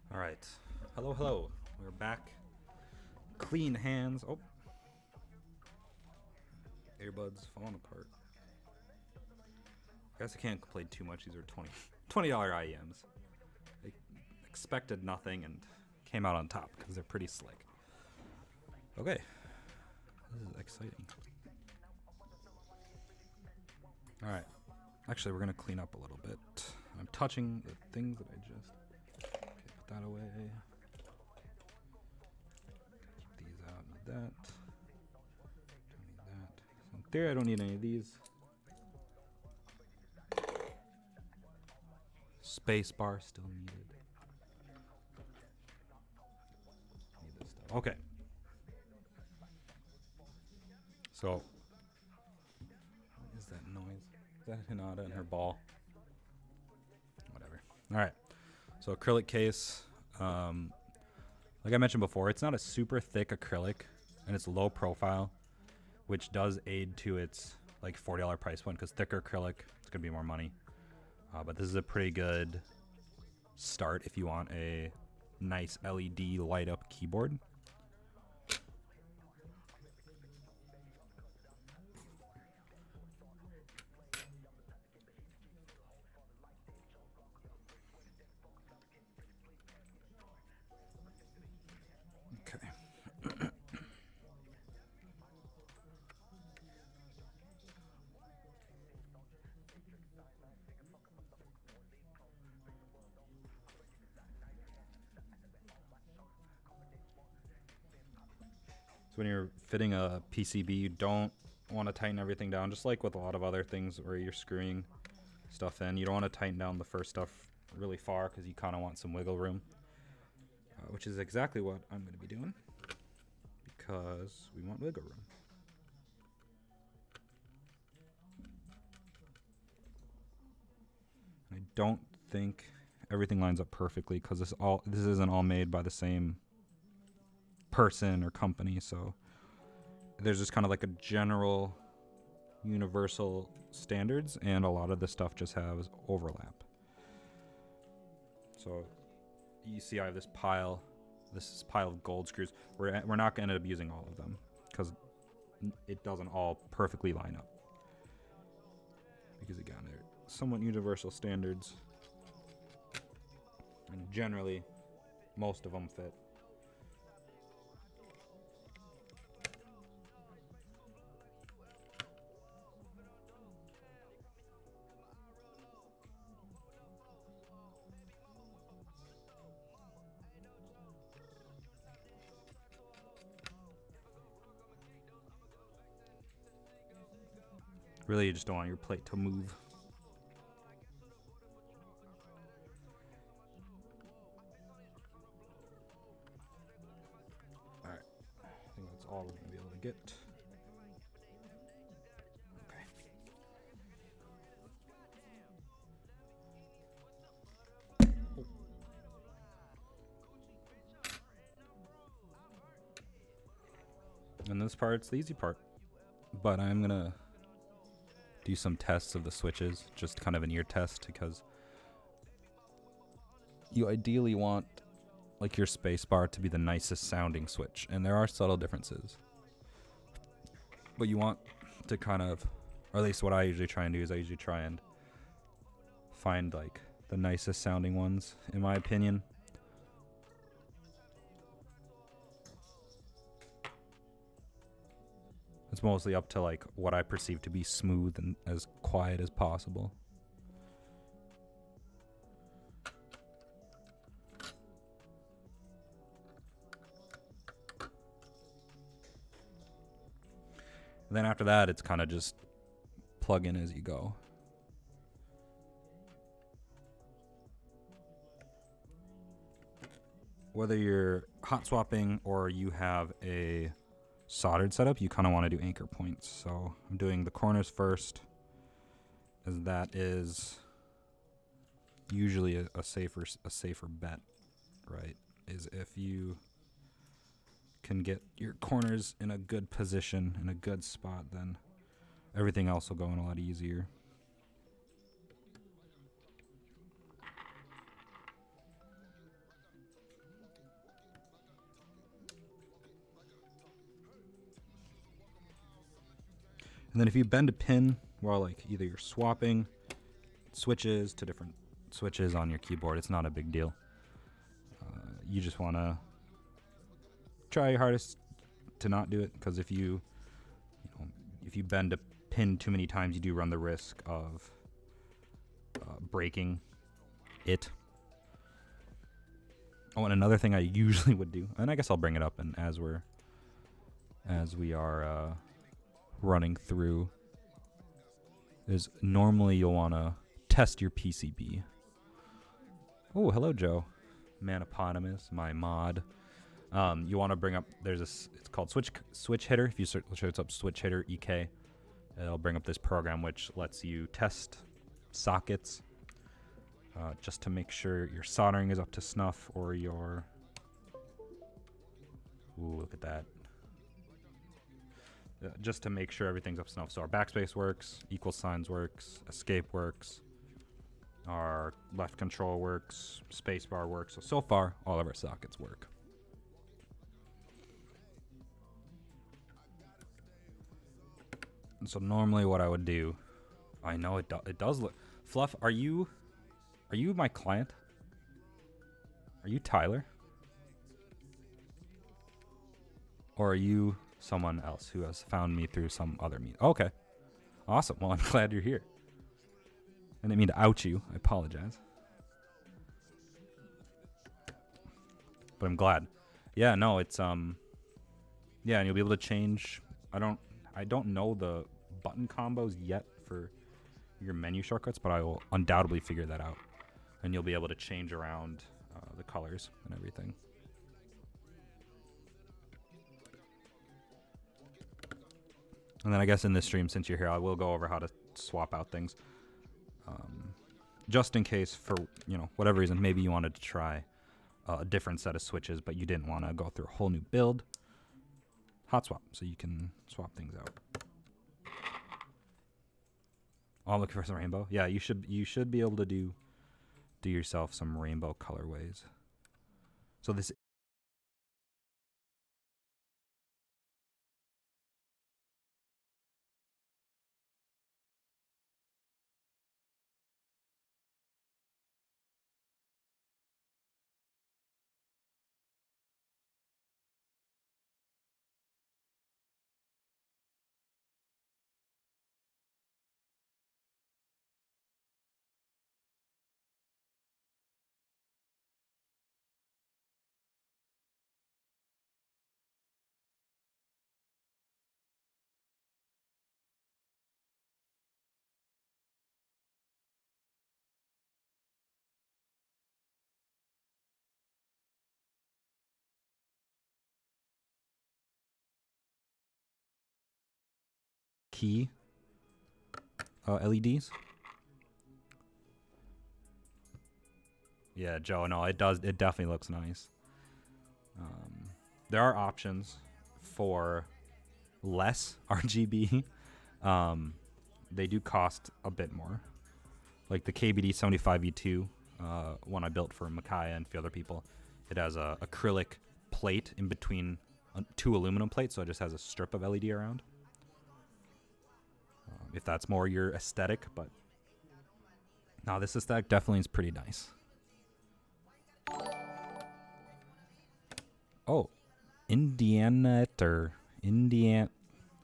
All right. Hello, hello. We're back. Clean hands. Oh. Earbuds falling apart. I guess I can't complain too much. These are $20 IEMs. I expected nothing and came out on top because they're pretty slick. Okay, this is exciting. All right, actually we're gonna clean up a little bit. I'm touching the things that I just, okay, put that away. Keep these out, need that. Don't need that. So in theory I don't need any of these. Space bar still needed. Need this stuff. Okay. So, what is that noise? Is that Hinata and her ball? Whatever. All right. So acrylic case. Like I mentioned before, it's not a super thick acrylic, and it's low profile, which does aid to its like $40 price point. Because thicker acrylic, it's gonna be more money. But this is a pretty good start if you want a nice LED light up keyboard. Okay. When you're fitting a PCB, you don't want to tighten everything down, just like with a lot of other things where you're screwing stuff in. You don't want to tighten down the first stuff really far because you kind of want some wiggle room, which is exactly what I'm going to be doing because we want wiggle room. I don't think everything lines up perfectly because this isn't all made by the same person or company, so there's just kind of like a general universal standards, and a lot of the stuff just has overlap. So you see I have this pile of gold screws. We're not going to end up using all of them because it doesn't all perfectly line up, because again they're somewhat universal standards, and generally most of them fit. Really, you just don't want your plate to move. All right, I think that's all we're gonna be able to get. Okay. Oh. And this part's the easy part, but I'm gonna do some tests of the switches, just kind of an ear test, because you ideally want like your space bar to be the nicest sounding switch, and there are subtle differences, but you want to kind of, or at least what I usually try and do is I usually try and find like the nicest sounding ones, in my opinion. It's mostly up to like what I perceive to be smooth and as quiet as possible. And then after that, it's kind of just plug in as you go. Whether you're hot swapping or you have a soldered setup, you kind of want to do anchor points. So I'm doing the corners first, as that is usually a safer bet, right? Is if you can get your corners in a good position, in a good spot, then everything else will go in a lot easier. And then if you bend a pin while like either you're swapping switches to different switches on your keyboard, it's not a big deal. you just want to try your hardest to not do it, because if you bend a pin too many times, you do run the risk of breaking it. Oh, and another thing I usually would do, and I guess I'll bring it up, and as we are running through, is normally you'll want to test your PCB. Oh, hello, Joe. Maniponymous, my mod. You want to bring up, it's called switch hitter. If you search up switch hitter EK, it'll bring up this program which lets you test sockets just to make sure your soldering is up to snuff, or your, ooh, look at that. Just to make sure everything's up to snuff. So our backspace works, equal signs works, escape works, our left control works, spacebar works. So far, all of our sockets work. And so normally what I would do, I know it does look, Fluff, are you my client? Are you Tyler? Or are you someone else who has found me through some other means? Okay. Awesome. Well, I'm glad you're here. I didn't mean to out you. I apologize. But I'm glad. Yeah, no, it's yeah, and you'll be able to change. I don't know the button combos yet for your menu shortcuts, but I will undoubtedly figure that out. And you'll be able to change around the colors and everything. And then I guess in this stream, since you're here, I will go over how to swap out things. Just in case, for whatever reason, maybe you wanted to try a different set of switches, but you didn't want to go through a whole new build. Hotswap, so you can swap things out. Oh, I'm looking for some rainbow. Yeah, you should be able to do yourself some rainbow colorways. So this key LEDs. Yeah, Joe, no, it does. It definitely looks nice. There are options for less RGB. They do cost a bit more. Like the KBD 75E2, one I built for Micaiah and a few other people. It has a acrylic plate in between two aluminum plates, so it just has a strip of LED around. If that's more your aesthetic, but no, this aesthetic definitely is pretty nice. Oh, Indiana or Indian.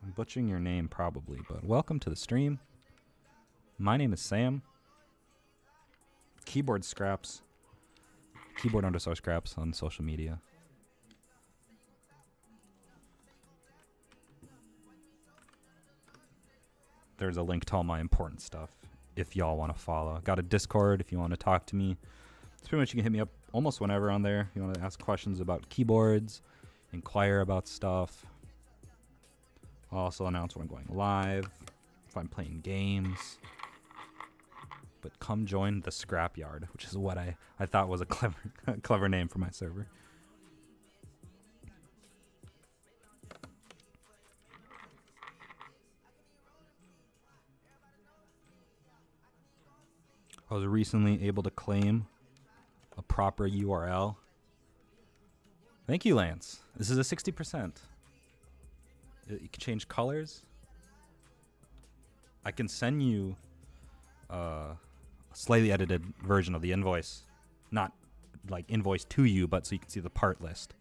I'm butchering your name probably, but welcome to the stream. My name is Sam. Keyboard Scraps. Keyboard_scraps on social media. There's a link to all my important stuff if y'all want to follow. Got a Discord if you want to talk to me. It's pretty much, you can hit me up almost whenever on there. If you want to ask questions about keyboards, inquire about stuff. I'll also announce when I'm going live, if I'm playing games. But come join the Scrapyard, which is what I thought was a clever name for my server. I was recently able to claim a proper URL. Thank you, Lance. This is a 60%. You can change colors. I can send you a slightly edited version of the invoice. Not like invoice to you, but so you can see the part list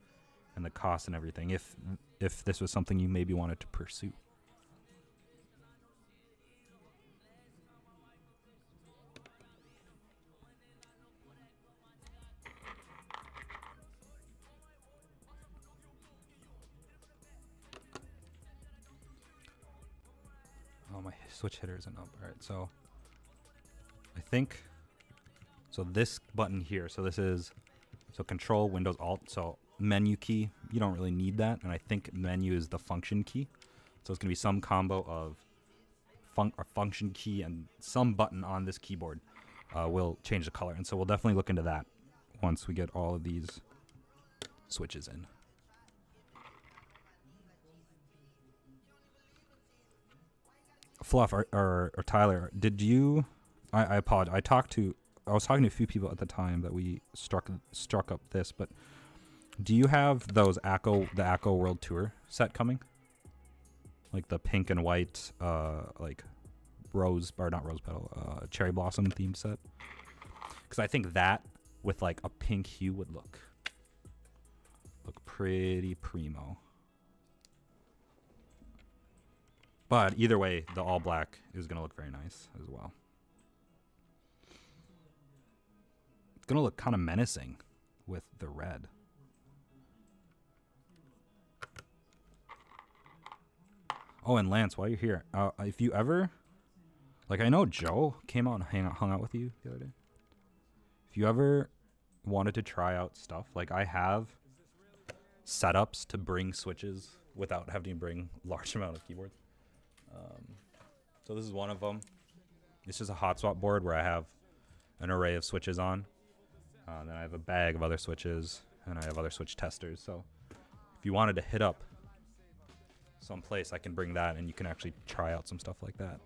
and the cost and everything. If this was something you maybe wanted to pursue. Oh, my switch hitter isn't up. All right, so I think, so this button here, so this is, so Control, Windows, Alt, so menu key, you don't really need that, and I think menu is the function key. So it's going to be some combo of function key and some button on this keyboard will change the color, and so we'll definitely look into that once we get all of these switches in. Fluff or Tyler, did you? I apologize. I was talking to a few people at the time that we struck up this, but do you have those the Acco World Tour set coming? Like the pink and white, like not rose petal, cherry blossom theme set. Because I think that with like a pink hue would look pretty primo. But either way, the all black is going to look very nice as well. It's going to look kind of menacing with the red. Oh, and Lance, while you're here, if you ever, like I know Joe came out and hung out with you the other day. If you ever wanted to try out stuff, like I have setups to bring switches without having to bring large amount of keyboards. So this is one of them. This is a Hotswap board where I have an array of switches on. Then I have a bag of other switches, and I have other switch testers. So if you wanted to hit up someplace, I can bring that, and you can actually try out some stuff like that.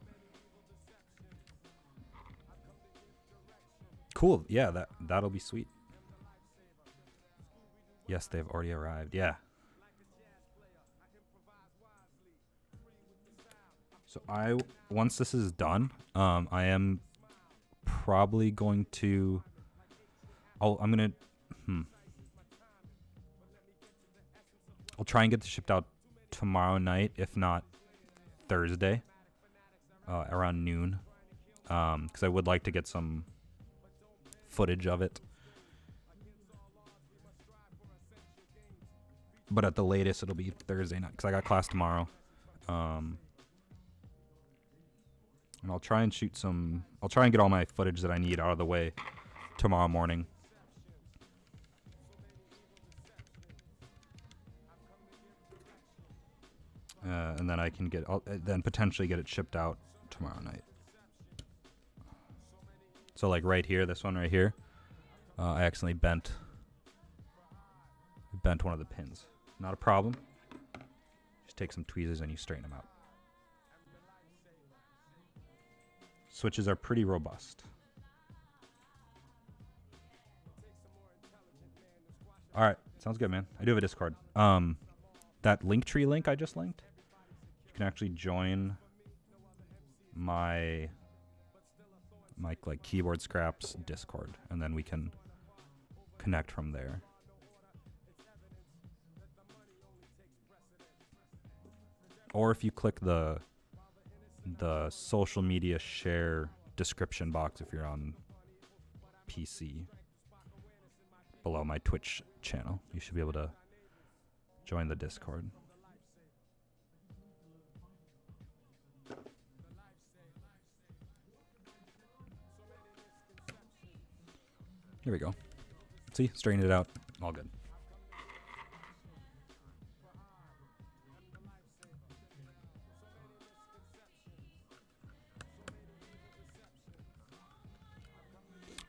Cool. Yeah, that'll be sweet. Yes, they've already arrived. Yeah. So once this is done, I am probably going to. I'll try and get this shipped out tomorrow night, if not Thursday, around noon, because I would like to get some footage of it. But at the latest, it'll be Thursday night, because I got class tomorrow. And I'll try and I'll try and get all my footage that I need out of the way tomorrow morning. And then I can then potentially get it shipped out tomorrow night. So like right here, this one right here, I accidentally bent one of the pins. Not a problem. Just take some tweezers and you straighten them out. Switches are pretty robust. All right, sounds good, man. I do have a Discord. That Linktree link I just linked, you can actually join my like keyboard scraps Discord, and then we can connect from there. Or if you click the social media share description box if you're on PC below my Twitch channel, you should be able to join the Discord. Here we go. See, straighten it out. All good.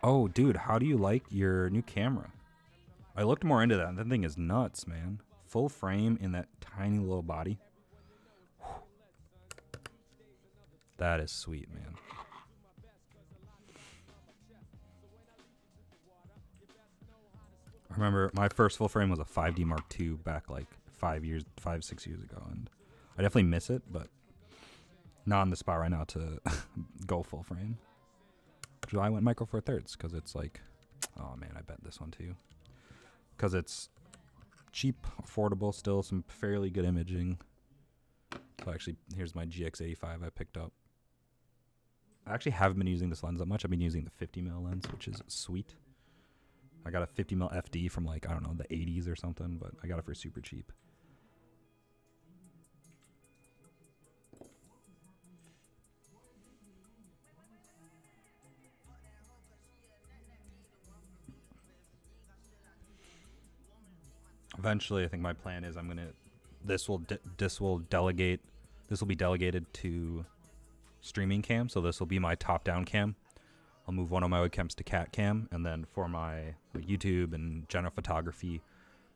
Oh, dude, how do you like your new camera? I looked more into that. That thing is nuts, man. Full frame in that tiny little body. Whew. That is sweet, man. I remember my first full frame was a 5D Mark II back like 5, 6 years ago, and I definitely miss it, but not in the spot right now to go full frame. Which is why I went Micro Four Thirds, because it's like Oh man, I bet this one too. Because it's cheap, affordable, still some fairly good imaging. So actually, here's my GX85 I picked up. I actually haven't been using this lens that much. I've been using the 50mm lens, which is sweet. I got a 50mm FD from like, I don't know, the 80s or something, but I got it for super cheap. Eventually, I think my plan is this will be delegated to streaming cam, so this will be my top-down cam. I'll move one of my webcams to cat cam, and then for my YouTube and general photography,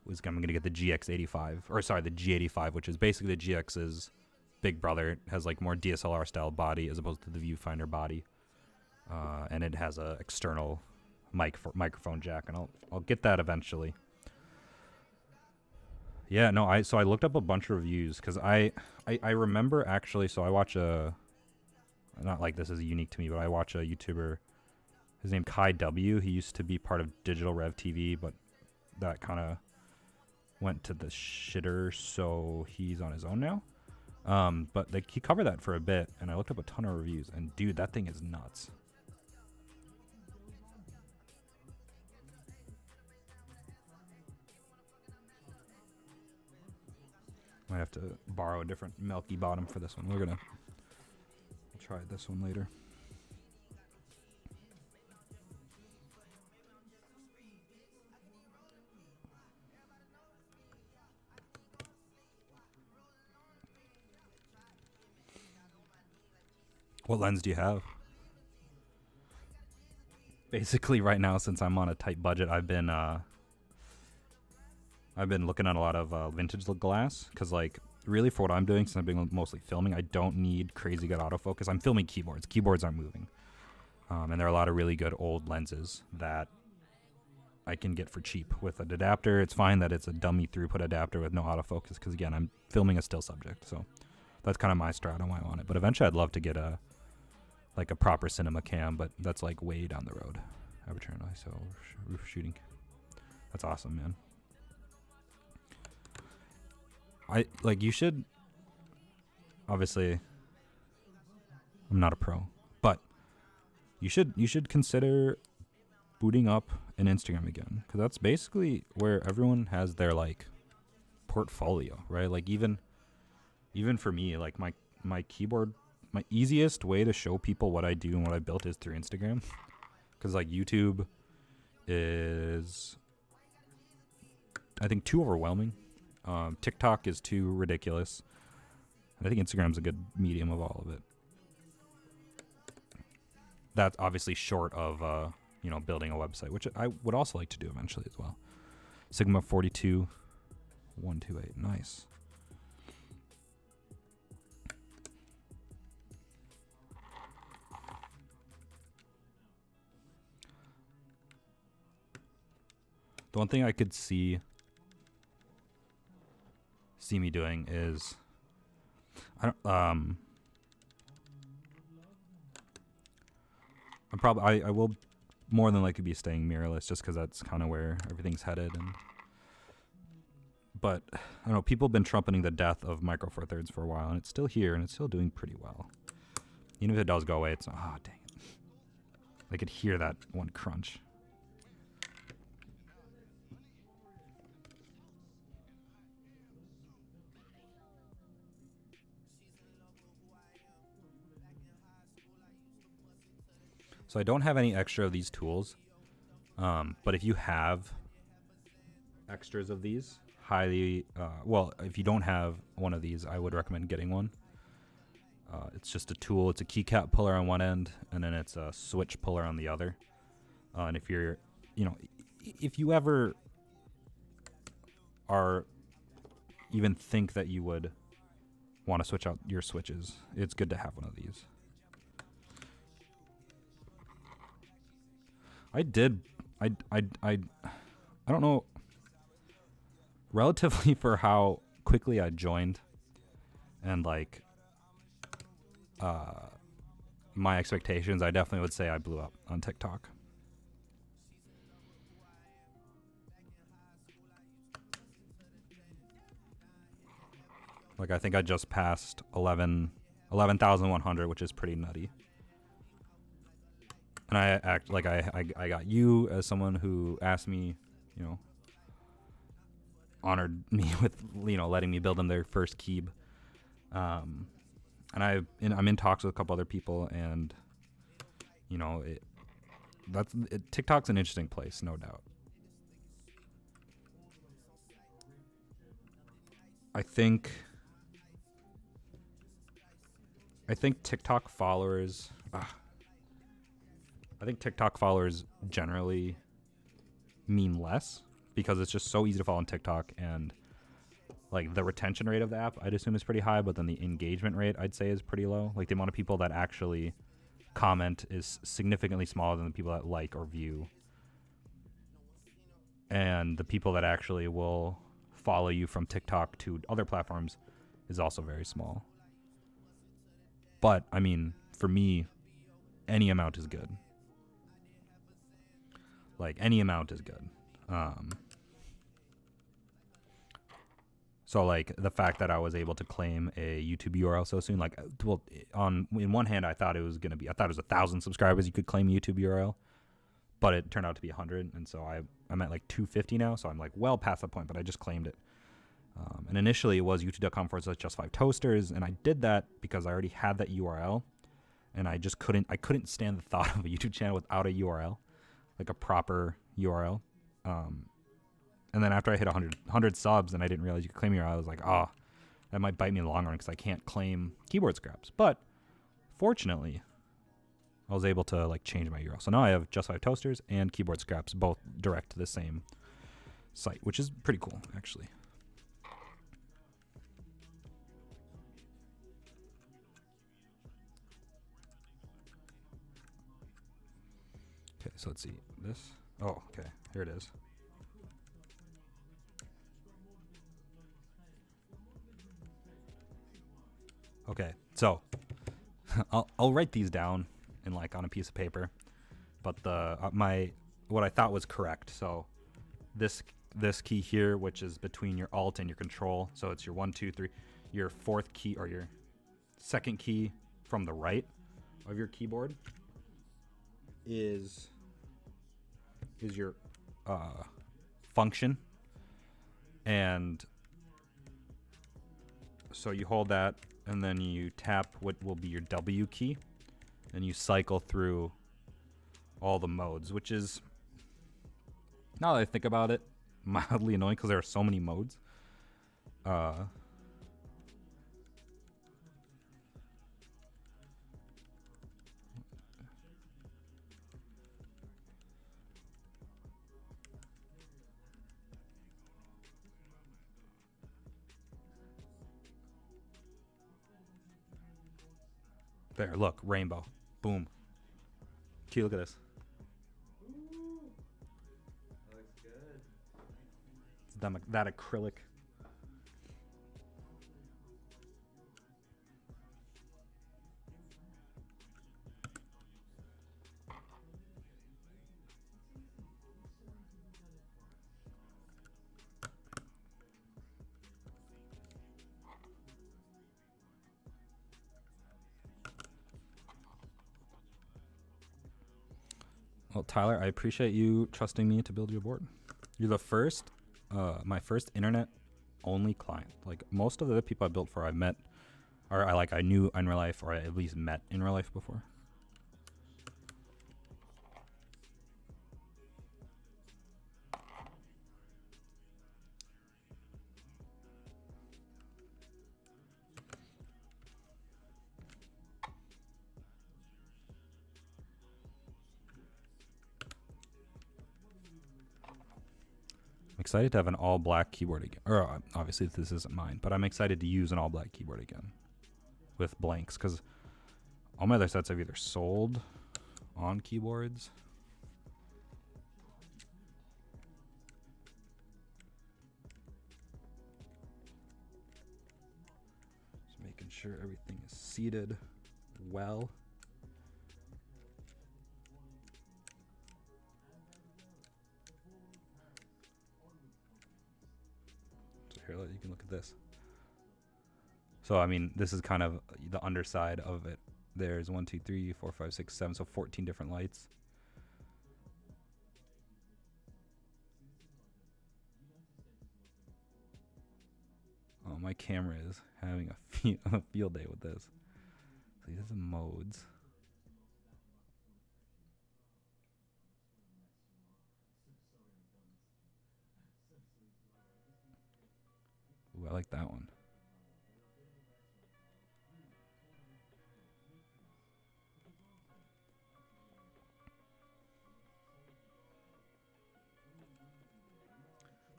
I'm going to get the GX85, or sorry, the G85, which is basically the GX's big brother. It has like more DSLR style body as opposed to the viewfinder body, and it has a external microphone jack, and I'll get that eventually. Yeah, no, so I looked up a bunch of reviews because I remember actually. So I watch not like this is unique to me, but I watch a YouTuber. His name Kai W. He used to be part of Digital Rev TV, but that kind of went to the shitter, so he's on his own now. But he covered that for a bit, and I looked up a ton of reviews, and dude, that thing is nuts. Might have to borrow a different Milky bottom for this one. We'll try this one later. What lens do you have? Basically, right now, since I'm on a tight budget, I've been looking at a lot of vintage glass, because like really for what I'm doing, since I've been mostly filming, I don't need crazy good autofocus. I'm filming keyboards. Keyboards aren't moving. And there are a lot of really good old lenses that I can get for cheap with an adapter. It's fine that it's a dummy throughput adapter with no autofocus, because again, I'm filming a still subject. So that's kind of my strat on why I want it. But eventually I'd love to get a proper cinema cam, but that's like way down the road. Aperture and ISO roof shooting. That's awesome, man. You should, obviously, I'm not a pro, but you should consider booting up an Instagram again, because that's basically where everyone has their like portfolio, right? Like even for me, like my keyboard, my easiest way to show people what I do and what I built is through Instagram, because like YouTube is, I think, too overwhelming. TikTok is too ridiculous. And I think Instagram's a good medium of all of it. That's obviously short of, building a website, which I would also like to do eventually as well. Sigma 42128, nice. The one thing I could see me doing is I will more than likely be staying mirrorless, just because that's kind of where everything's headed. But I don't know, people have been trumpeting the death of Micro Four Thirds for a while, and it's still here and it's still doing pretty well. Even if it does go away, it's dang it. I could hear that one crunch. So I don't have any extra of these tools, but if you have extras of these, if you don't have one of these, I would recommend getting one. It's just a tool. It's a keycap puller on one end, and then it's a switch puller on the other. And if you're, if you ever even think that you would want to switch out your switches, it's good to have one of these. I don't know, relatively for how quickly I joined and like my expectations, I definitely would say I blew up on TikTok. Like I think I just passed 11,100, which is pretty nutty. And I got you as someone who asked me, you know, honored me with, you know, letting me build them their first Keeb. And I'm in talks with a couple other people, and you know, TikTok's an interesting place, no doubt. I think TikTok followers. I think TikTok followers generally mean less because it's just so easy to follow on TikTok, and like the retention rate of the app I'd assume is pretty high, but then the engagement rate I'd say is pretty low. Like the amount of people that actually comment is significantly smaller than the people that like or view. And the people that actually will follow you from TikTok to other platforms is also very small. But I mean, for me, any amount is good. Like any amount is good. So like the fact that I was able to claim a YouTube URL so soon, like, well, in one hand I thought it was 1,000 subscribers you could claim a YouTube URL, but it turned out to be 100, and so I'm at like 250 now, so I'm like well past that point, but I just claimed it. And initially it was youtube.com/just5toasters, and I did that because I already had that URL, and I couldn't stand the thought of a YouTube channel without a URL, like a proper URL. And then after I hit 100 subs and I didn't realize you could claim your URL, I was like, that might bite me in the long run because I can't claim keyboard scraps. But fortunately, I was able to like change my URL. So now I have Just 5 Toasters and keyboard scraps both direct to the same site, which is pretty cool, actually. Okay, so let's see. This. Oh, okay. Here it is. Okay, so I'll write these down in like on a piece of paper, but what I thought was correct. So this key here, which is between your Alt and your Control, so it's your 1, 2, 3, your fourth key or your second key from the right of your keyboard is your function, and so you hold that. And then you tap what will be your W key, and you cycle through all the modes, which is, now that I think about it, mildly annoying because there are so many modes. There, look, rainbow. Boom. Key, look at this. Ooh, that looks good. It's that acrylic. Well, Tyler, I appreciate you trusting me to build your board. You're the first, my first internet-only client. Like most of the other people I built for, I met, or I knew in real life, or I at least met in real life before. Excited to have an all-black keyboard again. Or obviously this isn't mine, but I'm excited to use an all-black keyboard again with blanks, because all my other sets I've either sold on keyboards just making sure everything is seated well. Here, you can look at this. So I mean, this is kind of the underside of it. There's 1, 2, 3, 4, 5, 6, 7, so 14 different lights. Oh, my camera is having a field day with this. So these are the modes. Ooh, I like that one.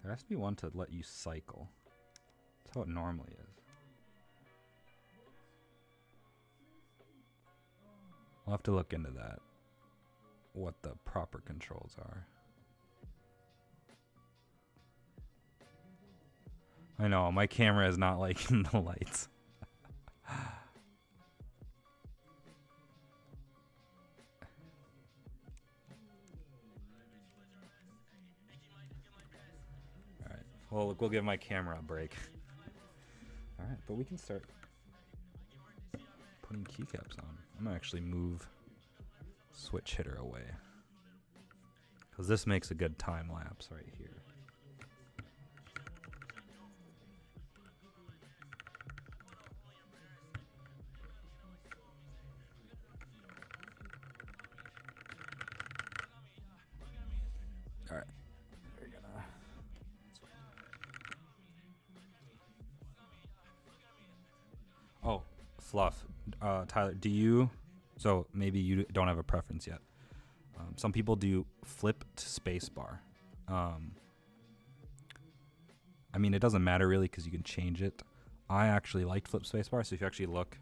There has to be one to let you cycle. That's how it normally is. I'll have to look into that. What the proper controls are. I know, my camera is not liking the lights. Alright, well, we'll give my camera a break. Alright, but we can start putting keycaps on. I'm gonna actually move switch hitter away, because this makes a good time lapse right here. Alright, we're gonna fluff. Tyler, do you, so maybe you don't have a preference yet. Some people do flip to spacebar. I mean, it doesn't matter really because you can change it. I actually liked flip spacebar, so if you actually look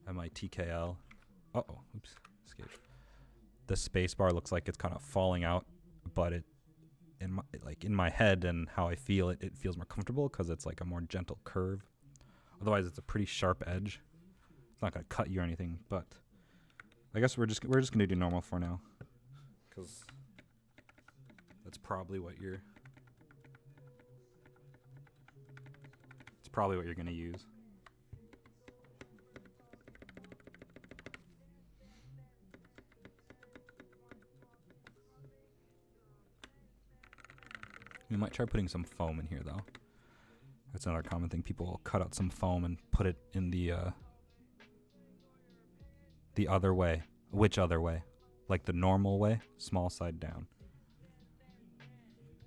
at my TKL, oops, escape. The spacebar looks like it's kind of falling out, but in my head and how I feel it, it feels more comfortable because it's like a more gentle curve. Otherwise, it's a pretty sharp edge. It's not gonna cut you or anything, but I guess we're just gonna do normal for now, because that's probably what you're gonna use. We might try putting some foam in here though. That's another common thing. People will cut out some foam and put it in the other way. Which other way? Like the normal way, small side down.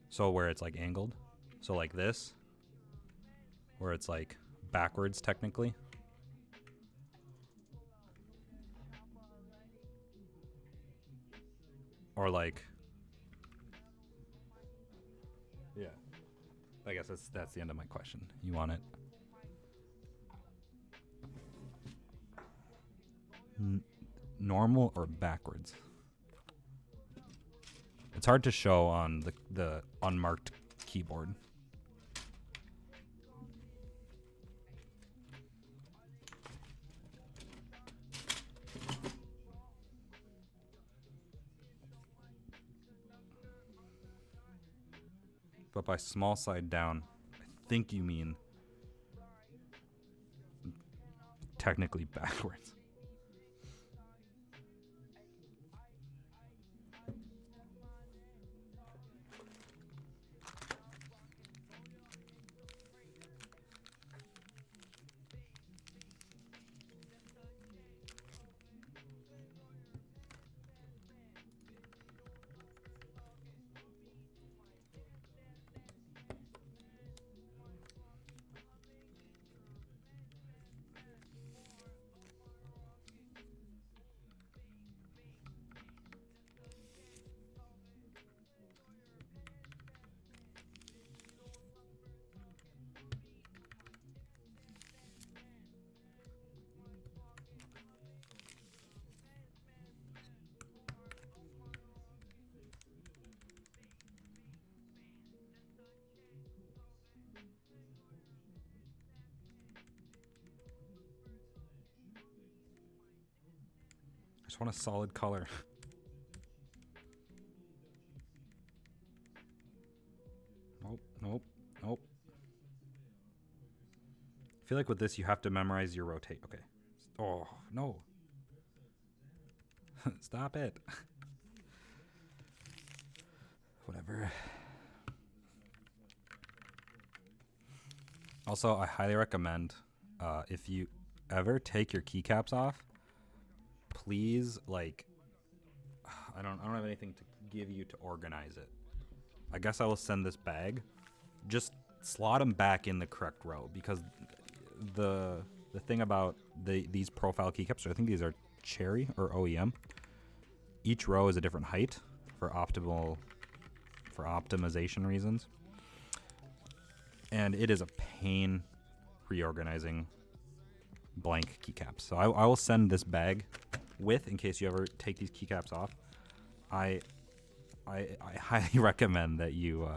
So where it's like angled. So like this, where it's like backwards technically. Or like, yeah. I guess that's the end of my question. You want it normal or backwards? It's hard to show on the unmarked keyboard. But by small side down, I think you mean technically backwards. I just want a solid color. Nope, nope, nope. I feel like with this you have to memorize your rotate. Okay. Oh, no. Stop it. Whatever. Also, I highly recommend if you ever take your keycaps off, please, like, I don't have anything to give you to organize it. I guess I will send this bag. Just slot them back in the correct row, because the thing about these profile keycaps, I think these are Cherry or OEM. Each row is a different height for optimization reasons. And it is a pain reorganizing blank keycaps. So I will send this bag with, in case you ever take these keycaps off. I highly recommend that you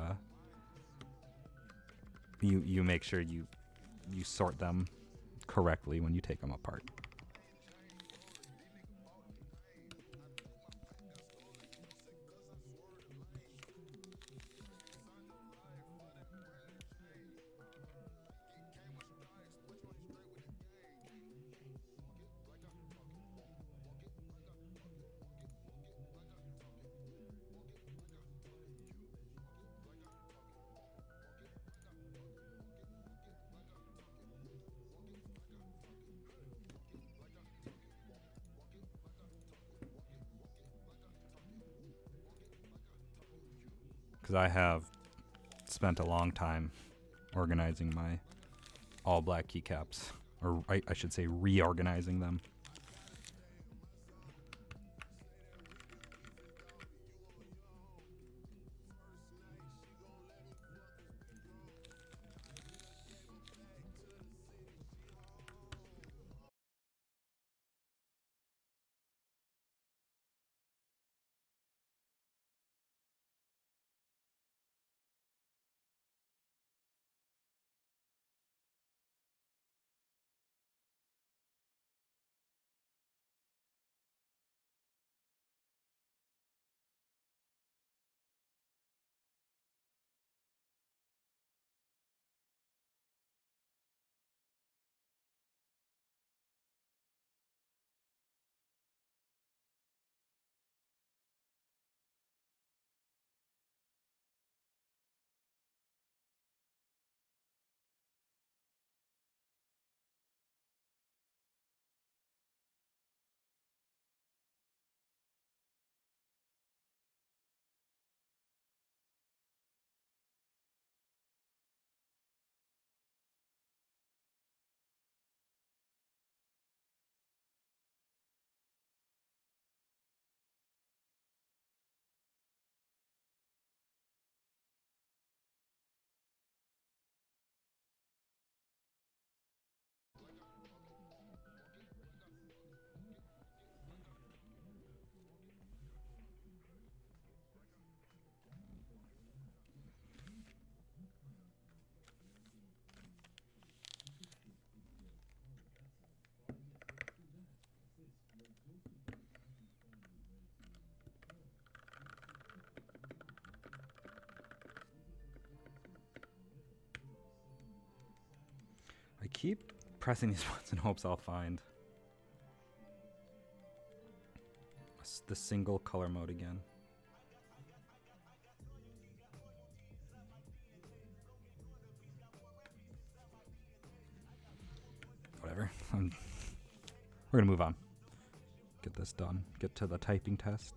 you make sure you sort them correctly when you take them apart. Because I have spent a long time organizing my all black keycaps, or I should say reorganizing them. I keep pressing these ones in hopes I'll find the single color mode again. Whatever. We're gonna move on. Get this done. Get to the typing test.